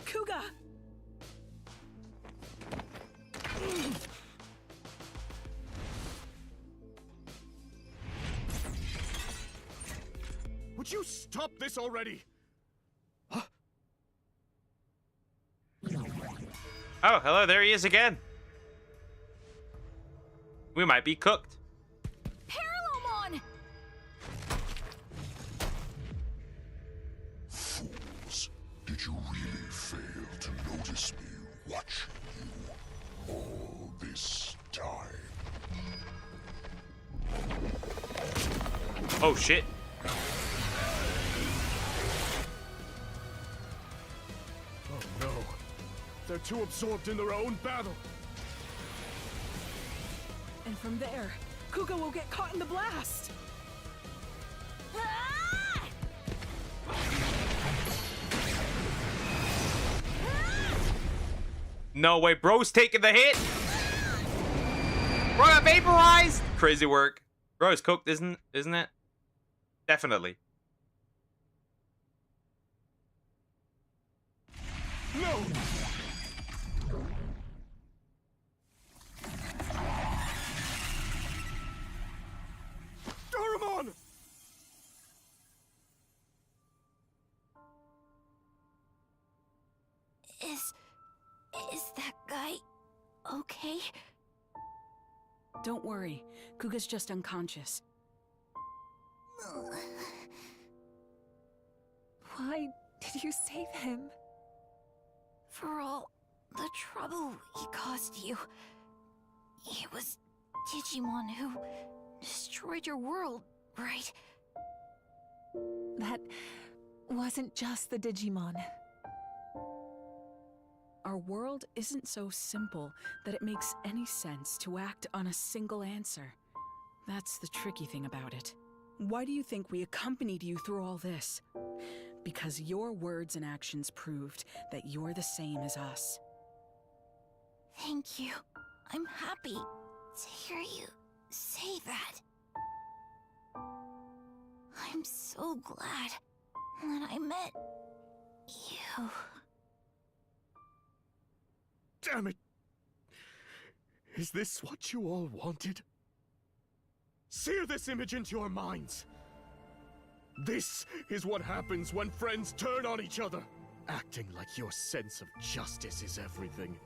Kuga! Would you stop this already? Oh, hello, there he is again. We might be cooked. Parallelmon! Fools, did you really fail to notice me watching you all this time? Oh, shit. Oh no. They're too absorbed in their own battle. And from there, Kuga will get caught in the blast. No way, bro's taking the hit. Bro got vaporized. Crazy work. Bro is cooked, isn't it? Definitely. No! Doraemon! Is that guy okay? Don't worry, Kuga's just unconscious. Why did you save him? For all the trouble he caused you. It was Digimon who destroyed your world, right? That wasn't just the Digimon. Our world isn't so simple that it makes any sense to act on a single answer. That's the tricky thing about it. Why do you think we accompanied you through all this? Because your words and actions proved that you're the same as us. Thank you. I'm happy to hear you say that. I'm so glad that I met you. Damn it! Is this what you all wanted? Sear this image into your minds! This is what happens when friends turn on each other! Acting like your sense of justice is everything.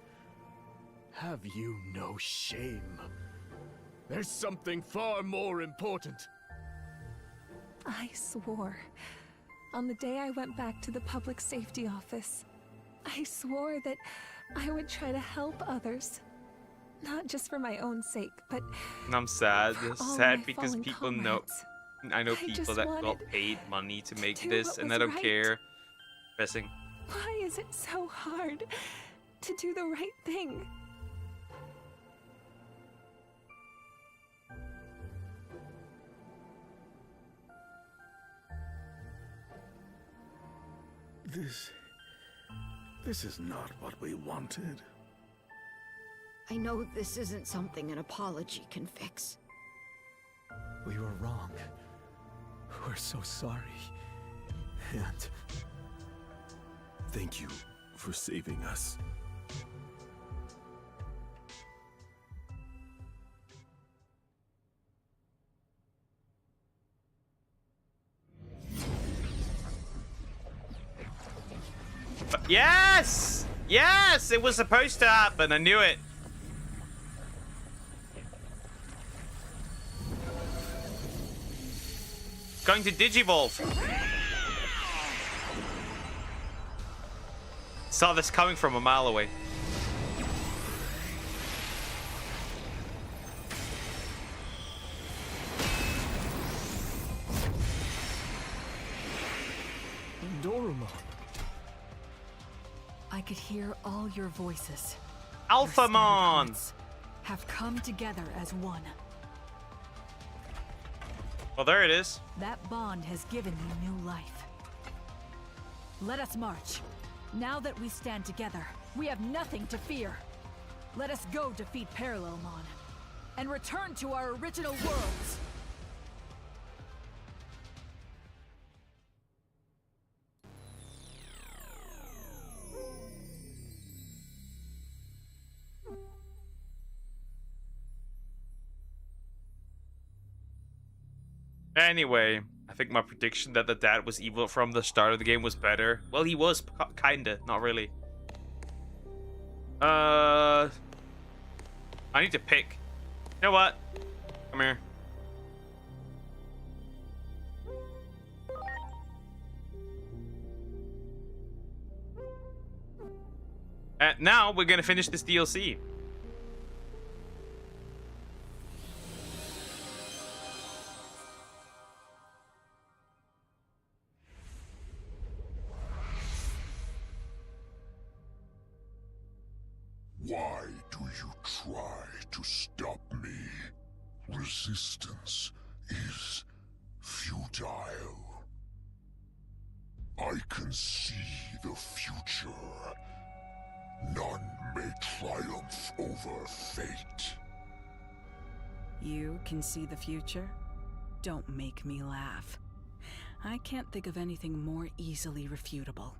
Have you no shame? There's something far more important. I swore. On the day I went back to the public safety office, I swore that I would try to help others. Not just for my own sake, but And I'm sad. for all Sad my because fallen people comrades. I know I people just that got wanted paid money to make do this, what and was I don't right. care. Pressing. Why is it so hard to do the right thing? This is not what we wanted. I know this isn't something an apology can fix. We were wrong. We're so sorry. And thank you for saving us. Yes! Yes! It was supposed to happen. I knew it. Going to Digivolve. Saw this coming from a mile away. Dorumon. I could hear all your voices. Alphamon! Have come together as one. Well, there it is. That bond has given me new life. Let us march. Now that we stand together, we have nothing to fear. Let us go defeat Parallelmon and return to our original worlds. Anyway, I think my prediction that the dad was evil from the start of the game was better. Well, he was kinda, not really. I need to pick. You know what? Come here. And now we're gonna finish this DLC. Why do you try to stop me? Resistance is futile. I can see the future. None may triumph over fate. You can see the future? Don't make me laugh. I can't think of anything more easily refutable.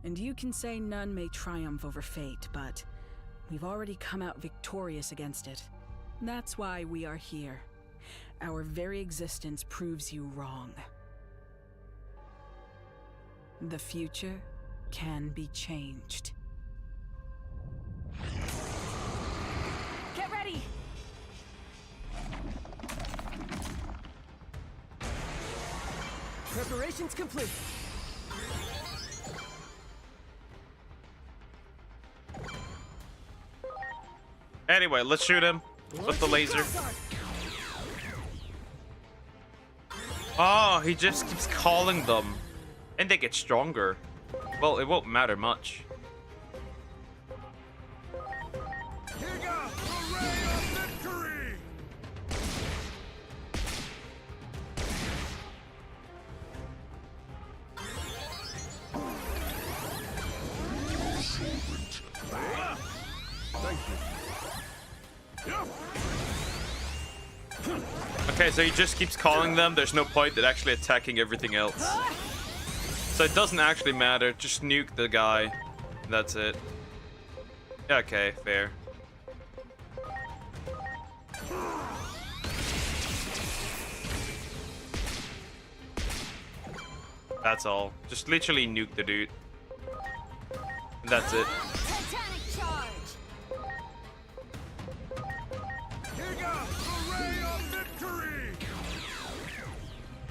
And you can say none may triumph over fate, but we've already come out victorious against it. That's why we are here. Our very existence proves you wrong. The future can be changed. Get ready! Preparations complete. Anyway, let's shoot him with the laser. Oh, he just keeps calling them. And they get stronger. Well, it won't matter much. Thank you. Okay, so he just keeps calling them. There's no point in actually attacking everything else. So it doesn't actually matter. Just nuke the guy. That's it. Okay, fair. That's all. Just literally nuke the dude. And that's it. Titanic charge!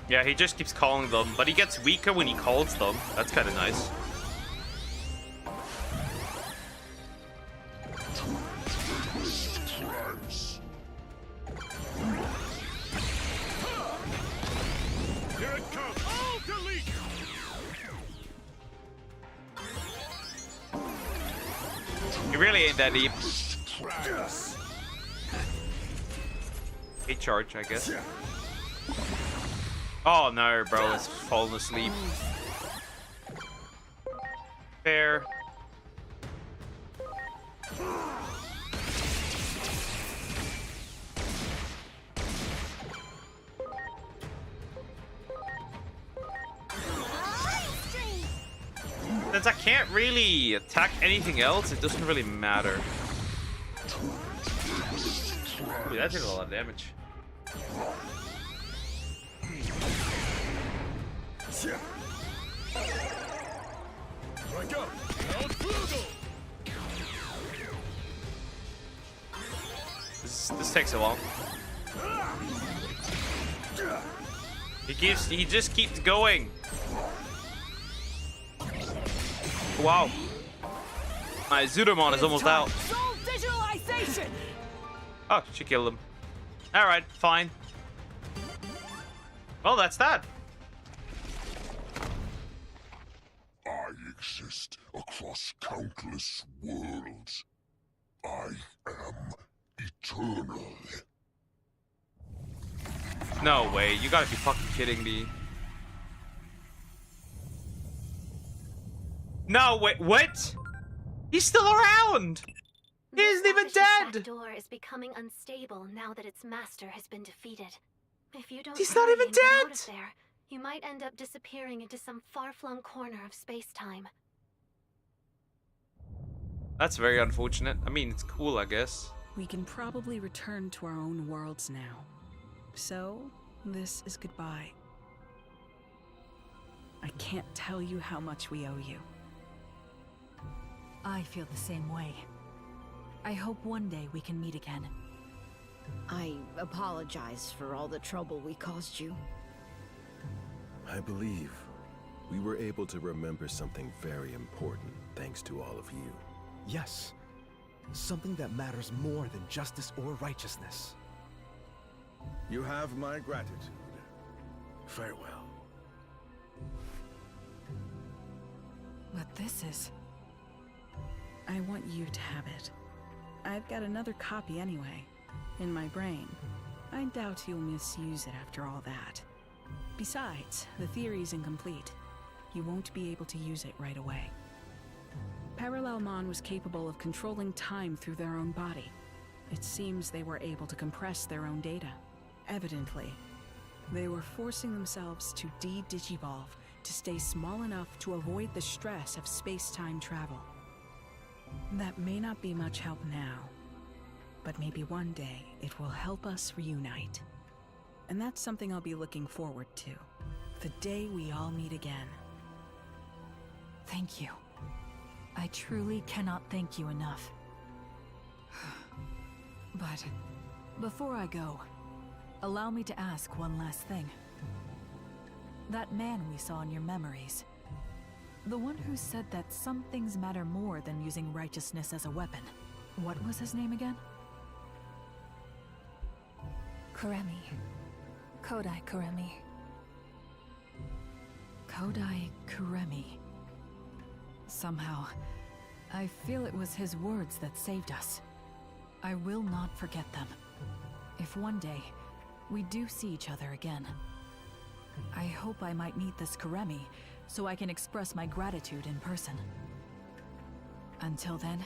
Yeah, he just keeps calling them, but he gets weaker when he calls them. That's kind of nice. Here it comes. Oh, delete! He really ain't that deep. Hey, charge, I guess. Oh no, bro, it's falling asleep. Fair. Since I can't really attack anything else, it doesn't really matter. Dude, that did a lot of damage. Right go. This takes a while. He just keeps going. Wow. My Zudomon is almost out. Soul digitalization! Oh, she killed him. Alright, fine. Well, that's that. I exist across countless worlds. I am eternal. No way, you gotta be fucking kidding me. No, wait, what? He's still around! He isn't even dead! That door is becoming unstable now that its master has been defeated. If you don't He's not hurry even and get out dead! of there, you might end up disappearing into some far-flung corner of space-time. That's very unfortunate. I mean, it's cool, I guess. We can probably return to our own worlds now. So, this is goodbye. I can't tell you how much we owe you. I feel the same way. I hope one day we can meet again. I apologize for all the trouble we caused you. I believe we were able to remember something very important thanks to all of you. Yes. Something that matters more than justice or righteousness. You have my gratitude. Farewell. But this is... I want you to have it. I've got another copy anyway, in my brain. I doubt you'll misuse it after all that. Besides, the theory's incomplete. You won't be able to use it right away. Parallelmon was capable of controlling time through their own body. It seems they were able to compress their own data. Evidently, they were forcing themselves to de-digivolve to stay small enough to avoid the stress of space-time travel. That may not be much help now, but maybe one day it will help us reunite. And that's something I'll be looking forward to. The day we all meet again. Thank you. I truly cannot thank you enough. But before I go, allow me to ask one last thing. That man we saw in your memories, the one who said that some things matter more than using righteousness as a weapon. What was his name again? Kuremi. Kodai Kuremi. Kodai Kuremi. Somehow, I feel it was his words that saved us. I will not forget them. If one day, we do see each other again, I hope I might meet this Kuremi so I can express my gratitude in person. Until then,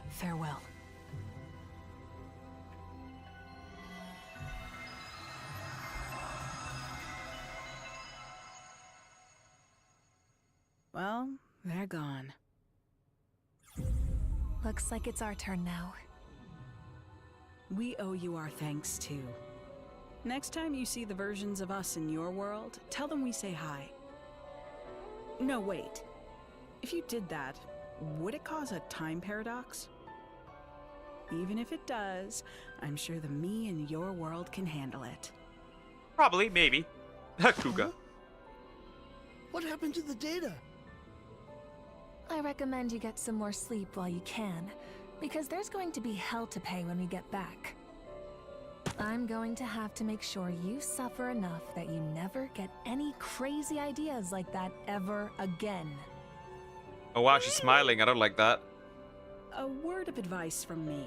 farewell. Well, they're gone. Looks like it's our turn now. We owe you our thanks, too. Next time you see the versions of us in your world, tell them we say hi. No, wait. If you did that, would it cause a time paradox? Even if it does, I'm sure the me in your world can handle it. Probably, maybe. Kuga. What happened to the data? I recommend you get some more sleep while you can, because there's going to be hell to pay when we get back. I'm going to have to make sure you suffer enough that you never get any crazy ideas like that ever again. Oh wow, she's smiling. I don't like that. A word of advice from me.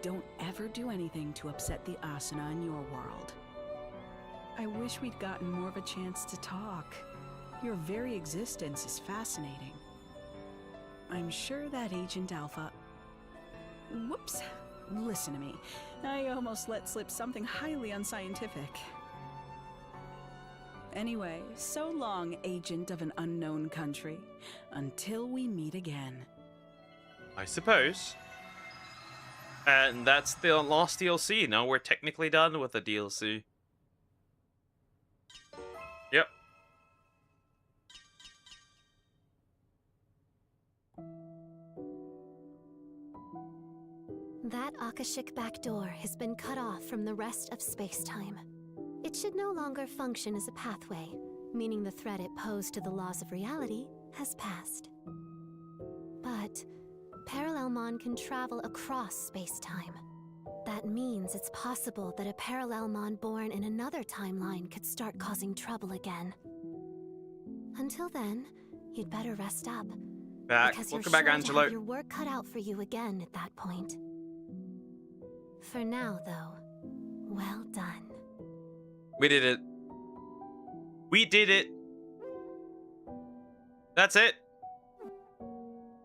Don't ever do anything to upset the Asuna in your world. I wish we'd gotten more of a chance to talk. Your very existence is fascinating. I'm sure that Agent Alpha... Whoops. Listen to me. I almost let slip something highly unscientific. Anyway, so long, Agent of an unknown country. Until we meet again. I suppose. And that's the last DLC. Now we're technically done with the DLC. Yep. That Akashic back door has been cut off from the rest of space-time. It should no longer function as a pathway, meaning the threat it posed to the laws of reality has passed. But Parallelmon can travel across space-time. That means it's possible that a Parallelmon born in another timeline could start causing trouble again. Until then, you'd better rest up. Back. Because Welcome you're back, sure Angelo. to have your work cut out for you again at that point. For now, though, well done. We did it. We did it. That's it.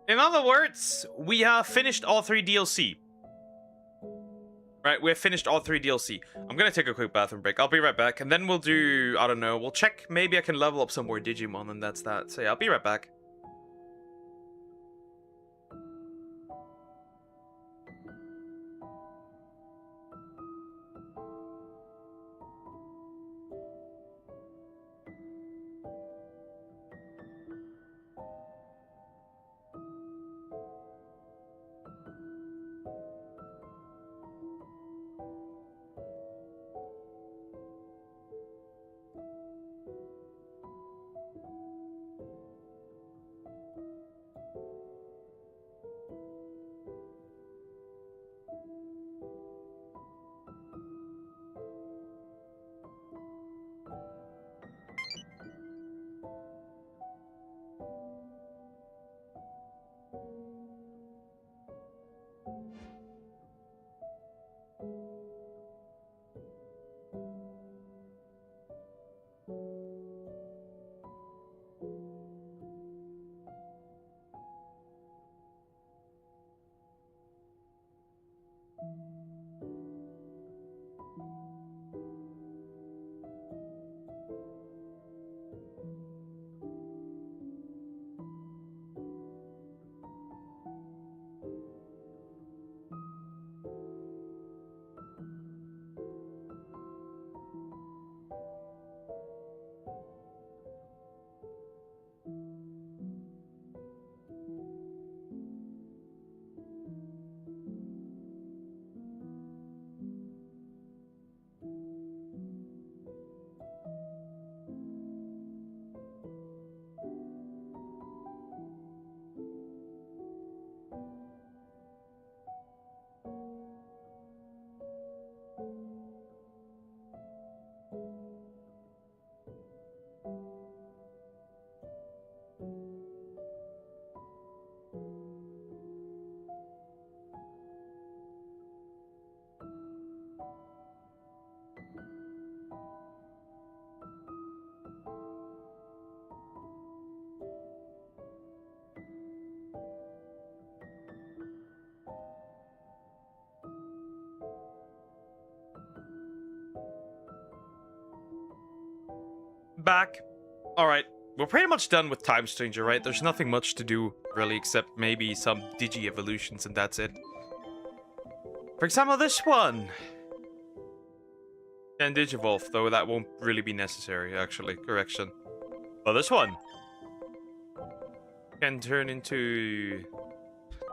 In other words, we have finished all 3 DLC. Right, we have finished all 3 DLC. I'm gonna take a quick bathroom break. I'll be right back, and then we'll do, I don't know, we'll check. Maybe I can level up some more Digimon, and that's that. So yeah, I'll be right back. back. Alright, we're pretty much done with Time Stranger, right? There's nothing much to do, really, except maybe some Digi-evolutions, and that's it. For example, this one. Can Digivolve, though that won't really be necessary, actually. Correction. But this one can turn into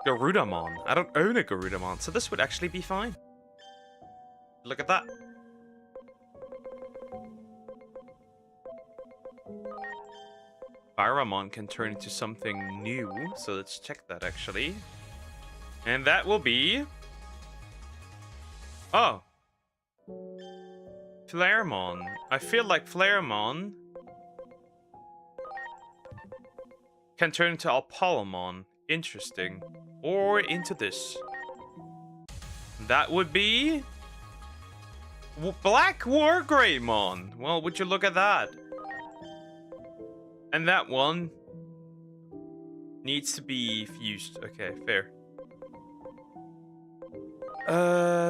Garudamon. I don't own a Garudamon, so this would actually be fine. Look at that. Paramon can turn into something new, so let's check that actually. And that will be... Oh. Flaremon. I feel like Flaremon can turn into Apollomon. Interesting. Or into this. That would be... Black Wargreymon. Well, would you look at that? And that one needs to be fused. Okay, fair.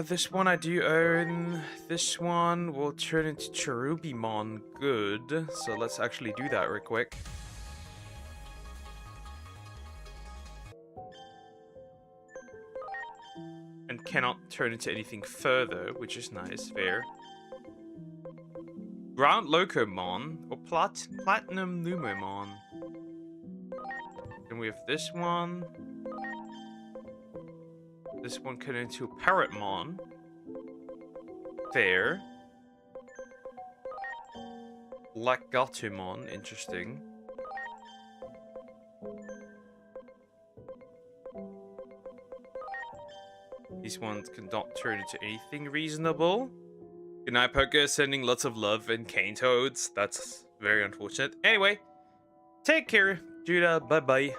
This one I do own. This one will turn into Cherubimon. Good. So let's actually do that real quick. And cannot turn into anything further, which is nice. Fair. Ground Locomon or Platinum Numomon. Then we have this one. This one can into a Parrotmon. Fair. Lagatumon, interesting. These ones cannot turn into anything reasonable. Good night, Poker. Sending lots of love and cane toads. That's very unfortunate. Anyway, take care, Judah. Bye-bye.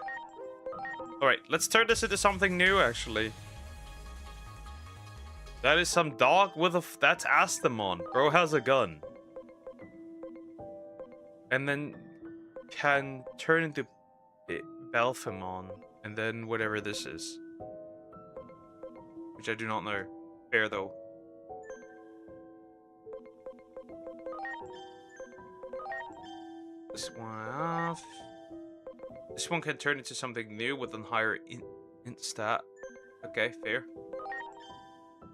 Alright, let's turn this into something new, actually. That is some dog with a... That's Astamon. Bro has a gun. And then can turn into Belphamon. And then whatever this is. Which I do not know. Fair, though. This one off. This one can turn into something new with a higher int stat. Okay, fair.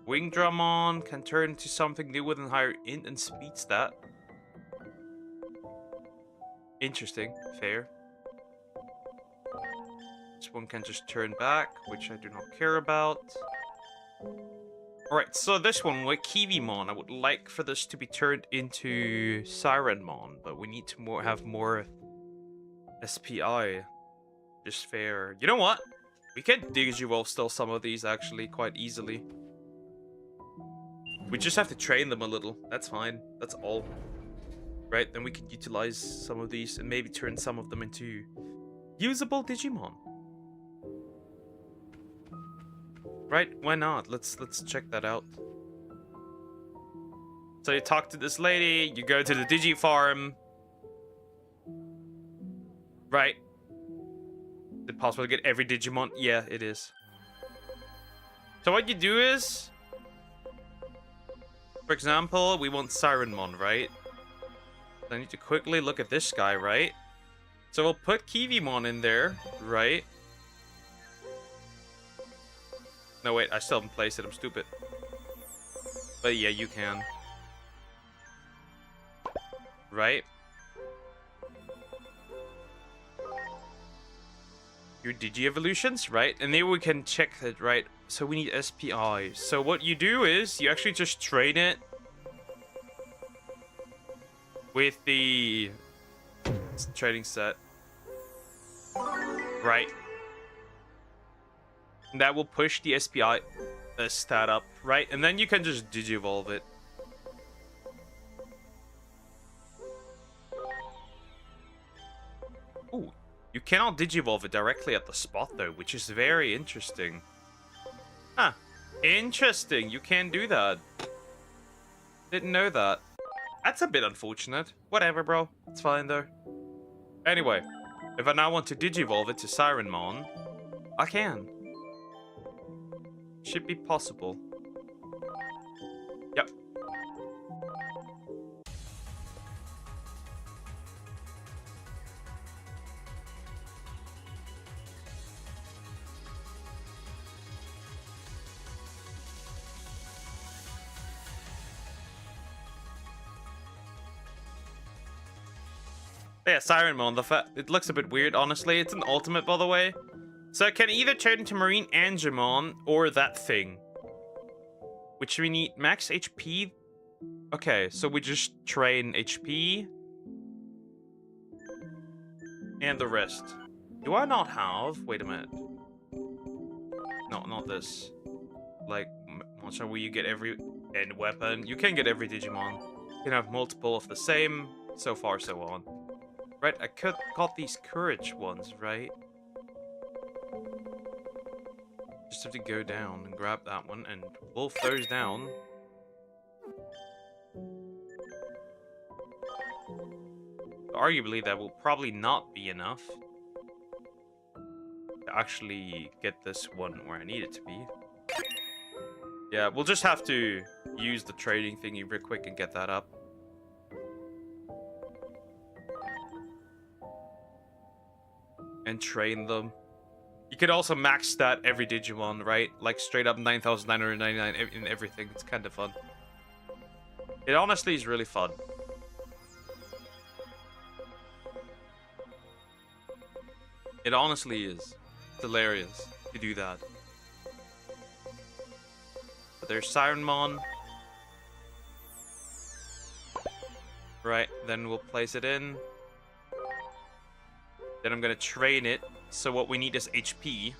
Wingdramon can turn into something new with a higher int and speed stat. Interesting, fair. This one can just turn back, which I do not care about. Alright, so this one, like Kiwimon, I would like for this to be turned into Sirenmon, but we need to have more SPI. Just fair. You know what? We can Digivolve still some of these, actually, quite easily. We just have to train them a little. That's fine. That's all. Right, then we can utilize some of these and maybe turn some of them into usable Digimon. Right, why not? Let's check that out. So you talk to this lady, you go to the Digi farm. Right. Is it possible to get every Digimon? Yeah, it is. So what you do is, for example, we want Sirenmon, right? I need to quickly look at this guy, right? So we'll put Kiwimon in there, right? No, wait, I still haven't placed it. I'm stupid. But yeah, you can. Right? Your Digi-evolutions, right? And then we can check it, right? So we need SPI. So what you do is, you actually just train it with the training set. Right. And that will push the SPI stat up, right? And then you can just Digivolve it. Ooh, you cannot Digivolve it directly at the spot though, which is very interesting. Huh. Interesting, you can't do that. Didn't know that. That's a bit unfortunate. Whatever, bro. It's fine though. Anyway, if I now want to Digivolve it to Sirenmon, I can. Should be possible. Yep. Yeah, Sirenmon. It looks a bit weird, honestly. It's an ultimate, by the way. So it can either turn into Marine Angemon or that thing. Which we need max HP. Okay, so we just train HP. And the rest. Do I not have? Wait a minute. No, not this. Like, Monster, where you get every end weapon. You can get every Digimon. You can have multiple of the same. So far, so on. Right, I got these courage ones, right? Just have to go down and grab that one and wolf those down. Arguably, that will probably not be enough to actually get this one where I need it to be. Yeah, we'll just have to use the trading thingy real quick and get that up. And train them. You could also max stat every Digimon, right? Like straight up 9,999 in everything. It's kind of fun. It honestly is really fun. It honestly is. It's hilarious to do that. But there's Sirenmon. Right, then we'll place it in. Then I'm gonna train it. So what we need is HP.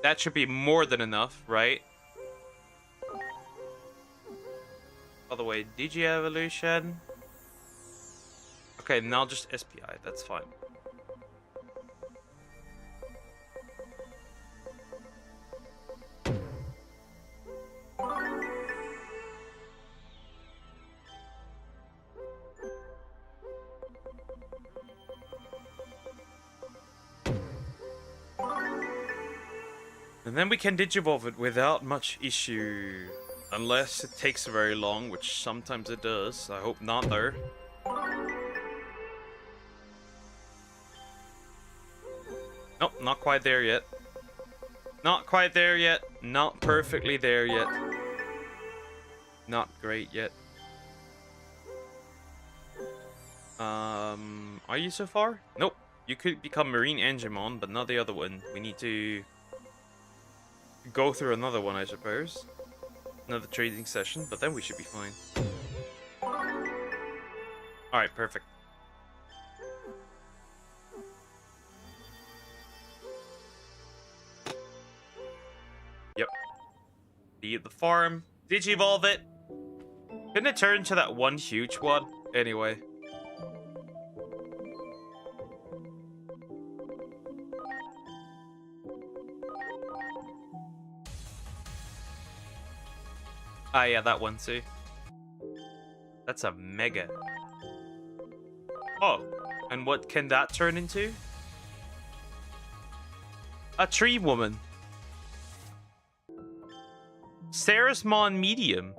That should be more than enough, right? By the way, Digi-Evolution. Okay, now just SPI, that's fine. And then we can digivolve it without much issue. Unless it takes very long, which sometimes it does. I hope not, though. Nope, not quite there yet. Not quite there yet. Not perfectly there yet. Not great yet. Are you so far? Nope. You could become Marine Angemon, but not the other one. We need to go through another one, I suppose. Another trading session, but then we should be fine. Alright, perfect. Yep. Leave the farm. Digivolve it. Couldn't it turn into that one huge one? Anyway. Ah, yeah, that one too. That's a mega. Oh, and what can that turn into? A tree woman. Sarasmon medium.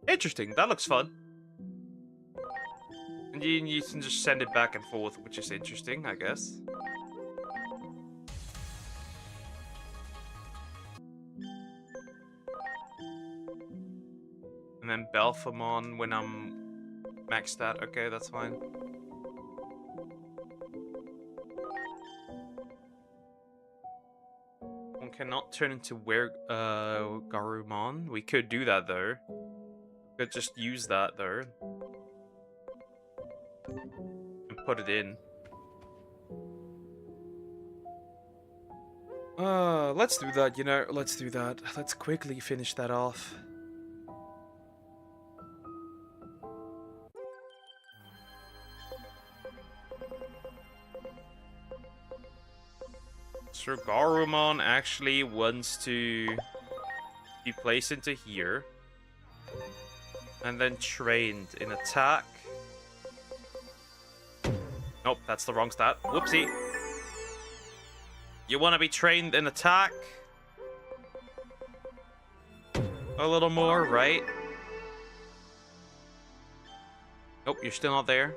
Interesting, that looks fun. And you can just send it back and forth, which is interesting, I guess. And then Belphamon when I'm maxed out. Okay, that's fine. One cannot turn into Garurumon. We could do that though. Could just use that though. And put it in. Let's do that, you know. Let's do that. Let's quickly finish that off. So Garurumon actually wants to be placed into here. And then trained in attack. Nope, that's the wrong stat. Whoopsie. You want to be trained in attack? A little more, right? Nope, you're still not there.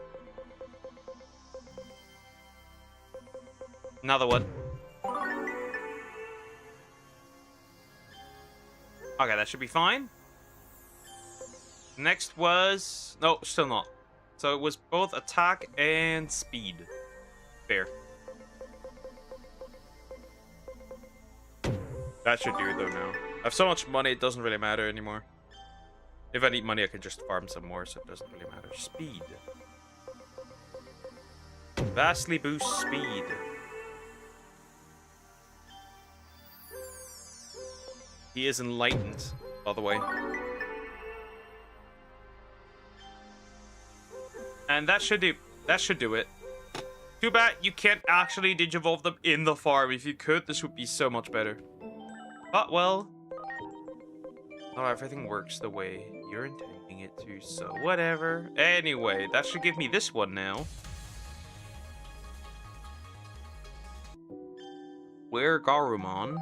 Another one. Okay, that should be fine. Next was... No, still not. So it was both attack and speed. Fair. That should do it though now. I have so much money, it doesn't really matter anymore. If I need money, I can just farm some more, so it doesn't really matter. Speed. Vastly boost speed. He is enlightened, by the way. And that should do it. Too bad you can't actually digivolve them in the farm. If you could, this would be so much better. But well, not everything works the way you're intending it to, so whatever. Anyway, that should give me this one now. Where Garurumon.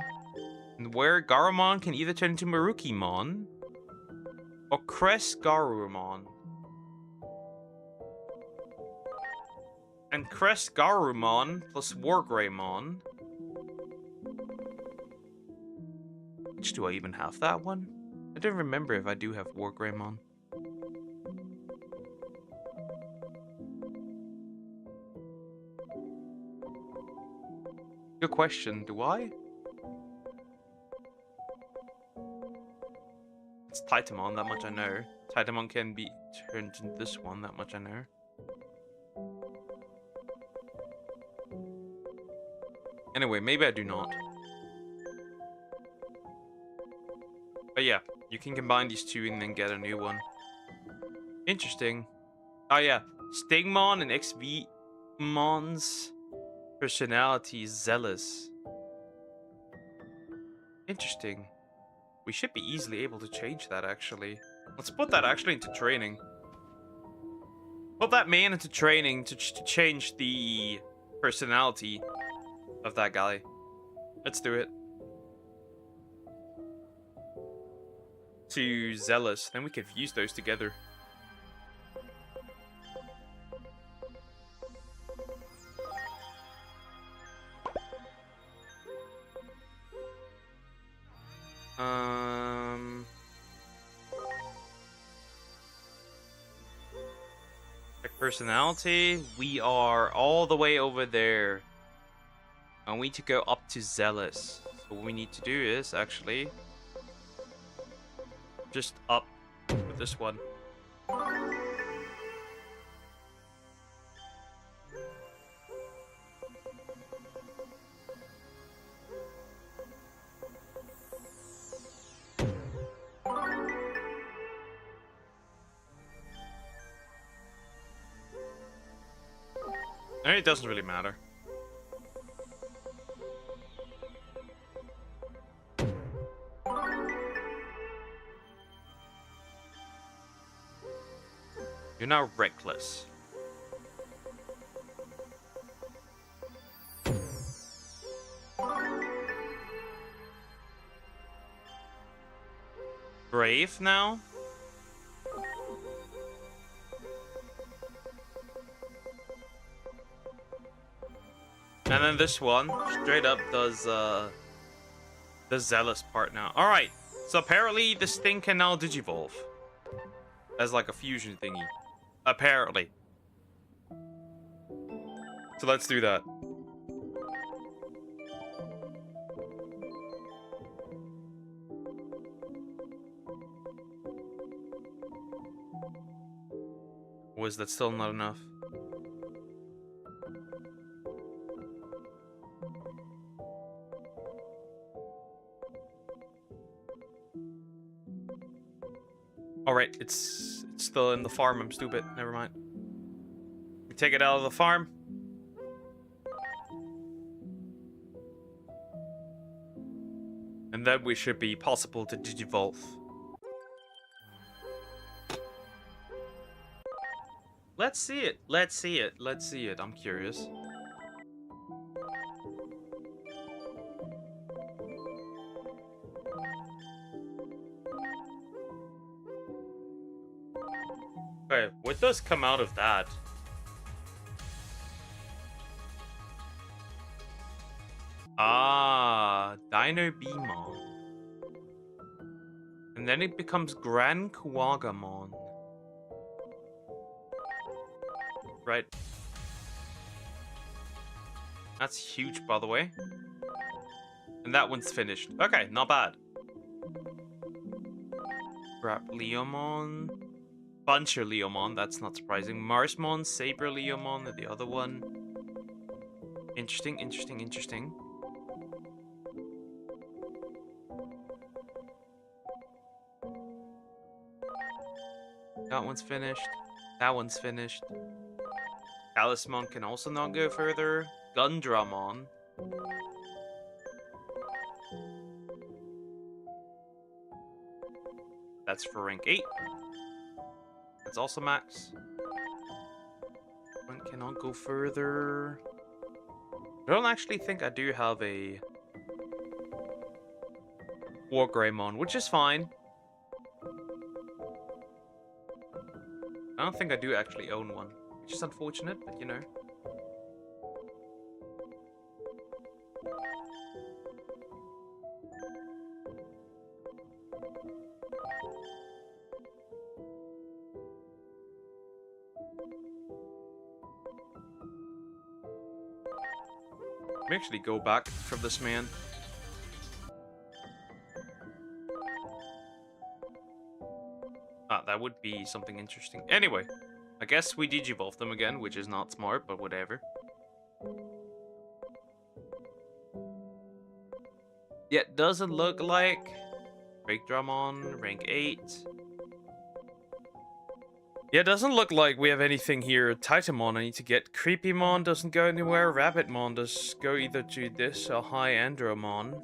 And where Garurumon can either turn into Marukimon or Crest Garurumon. And Crest Garurumon plus Wargreymon. Which do I even have that one? I don't remember if I do have Wargreymon. Good question, do I? It's Titamon, that much I know. Titamon can be turned into this one, that much I know. Anyway, maybe I do not. But yeah, you can combine these two and then get a new one. Interesting. Oh yeah, Stingmon and XVmon's personality is zealous. Interesting. We should be easily able to change that, actually. Let's put that actually into training. Put that man into training to change the personality of that guy. Let's do it. To zealous, then we could fuse those together. Check personality. We are all the way over there. And we need to go up to zealous. So what we need to do is actually just up with this one. And it doesn't really matter. You're now reckless. Brave now? And then this one straight up does the zealous part now. Alright, so apparently this thing can now digivolve as like a fusion thingy. Apparently. So let's do that. Was that still not enough? Alright, it's still in the farm. I'm stupid. Never mind. We take it out of the farm. And then we should be possible to digivolve. Let's see it. Let's see it. Let's see it. I'm curious. Okay, what does come out of that? Ah, Dino Beamon. And then it becomes Gran Kuwagamon. Right. That's huge, by the way. And that one's finished. Okay, not bad. Grab Leomon. Buncher Leomon, that's not surprising. Marsmon, Saber Leomon, and the other one. Interesting, interesting, interesting. That one's finished. That one's finished. Talismon can also not go further. Gundramon. That's for rank 8. That's also max. One cannot go further. I don't actually think I do have a Wargreymon, which is fine. I don't think I do actually own one, which is unfortunate, but you know. Let me actually go back from this man. Ah, that would be something interesting. Anyway, I guess we digivolve them again, which is not smart, but whatever. Yeah, doesn't look like Breakdramon, rank 8. Yeah, doesn't look like we have anything here. Titanmon I need to get. Creepymon doesn't go anywhere. Rabbitmon does go either to this or High Andromon.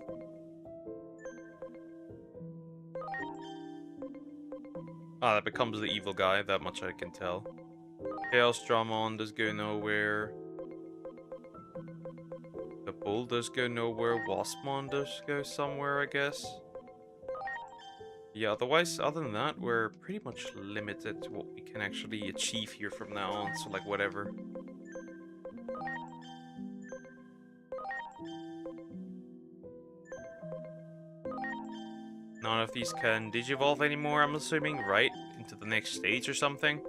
Ah, that becomes the evil guy, that much I can tell. Chaosdramon does go nowhere. The Bull does go nowhere. Waspmon does go somewhere, I guess. Yeah, otherwise, other than that, we're pretty much limited to what we can actually achieve here from now on, so like whatever. None of these can digivolve anymore, I'm assuming, right? Into the next stage or something.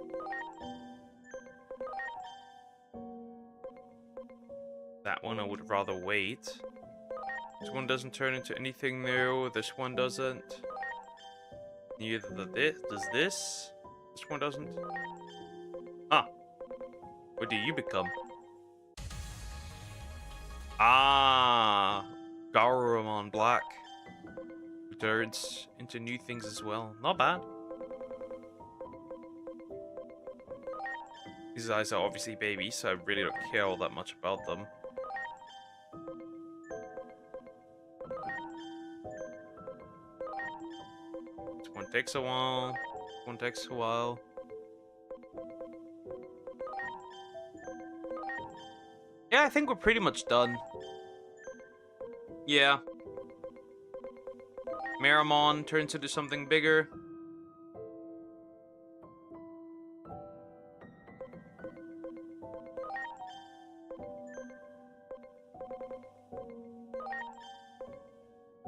That one I would rather wait. This one doesn't turn into anything new, this one doesn't. Neither this does this. This one doesn't. Ah. What do you become? Ah. Garurumon Black. Who turns into new things as well. Not bad. These guys are obviously babies, so I really don't care all that much about them. One takes a while. One takes a while. Yeah, I think we're pretty much done. Yeah. Meramon turns into something bigger.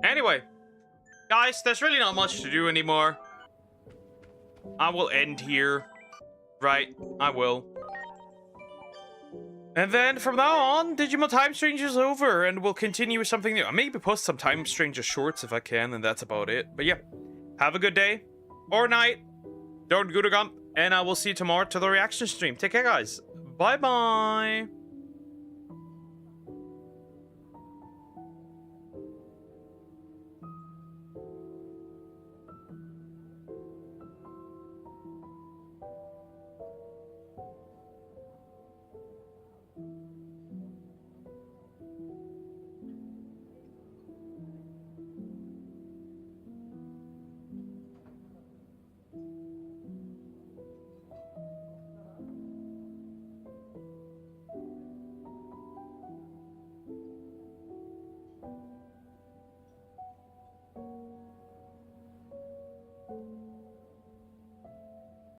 Anyway. Guys, there's really not much to do anymore. I will end here. Right, I will. And then from now on, Digimon Time Stranger is over and we'll continue with something new. I maybe post some Time Stranger shorts if I can, and that's about it. But yeah, have a good day or night. Don't go to gump, and I will see you tomorrow to the reaction stream. Take care, guys. Bye-bye.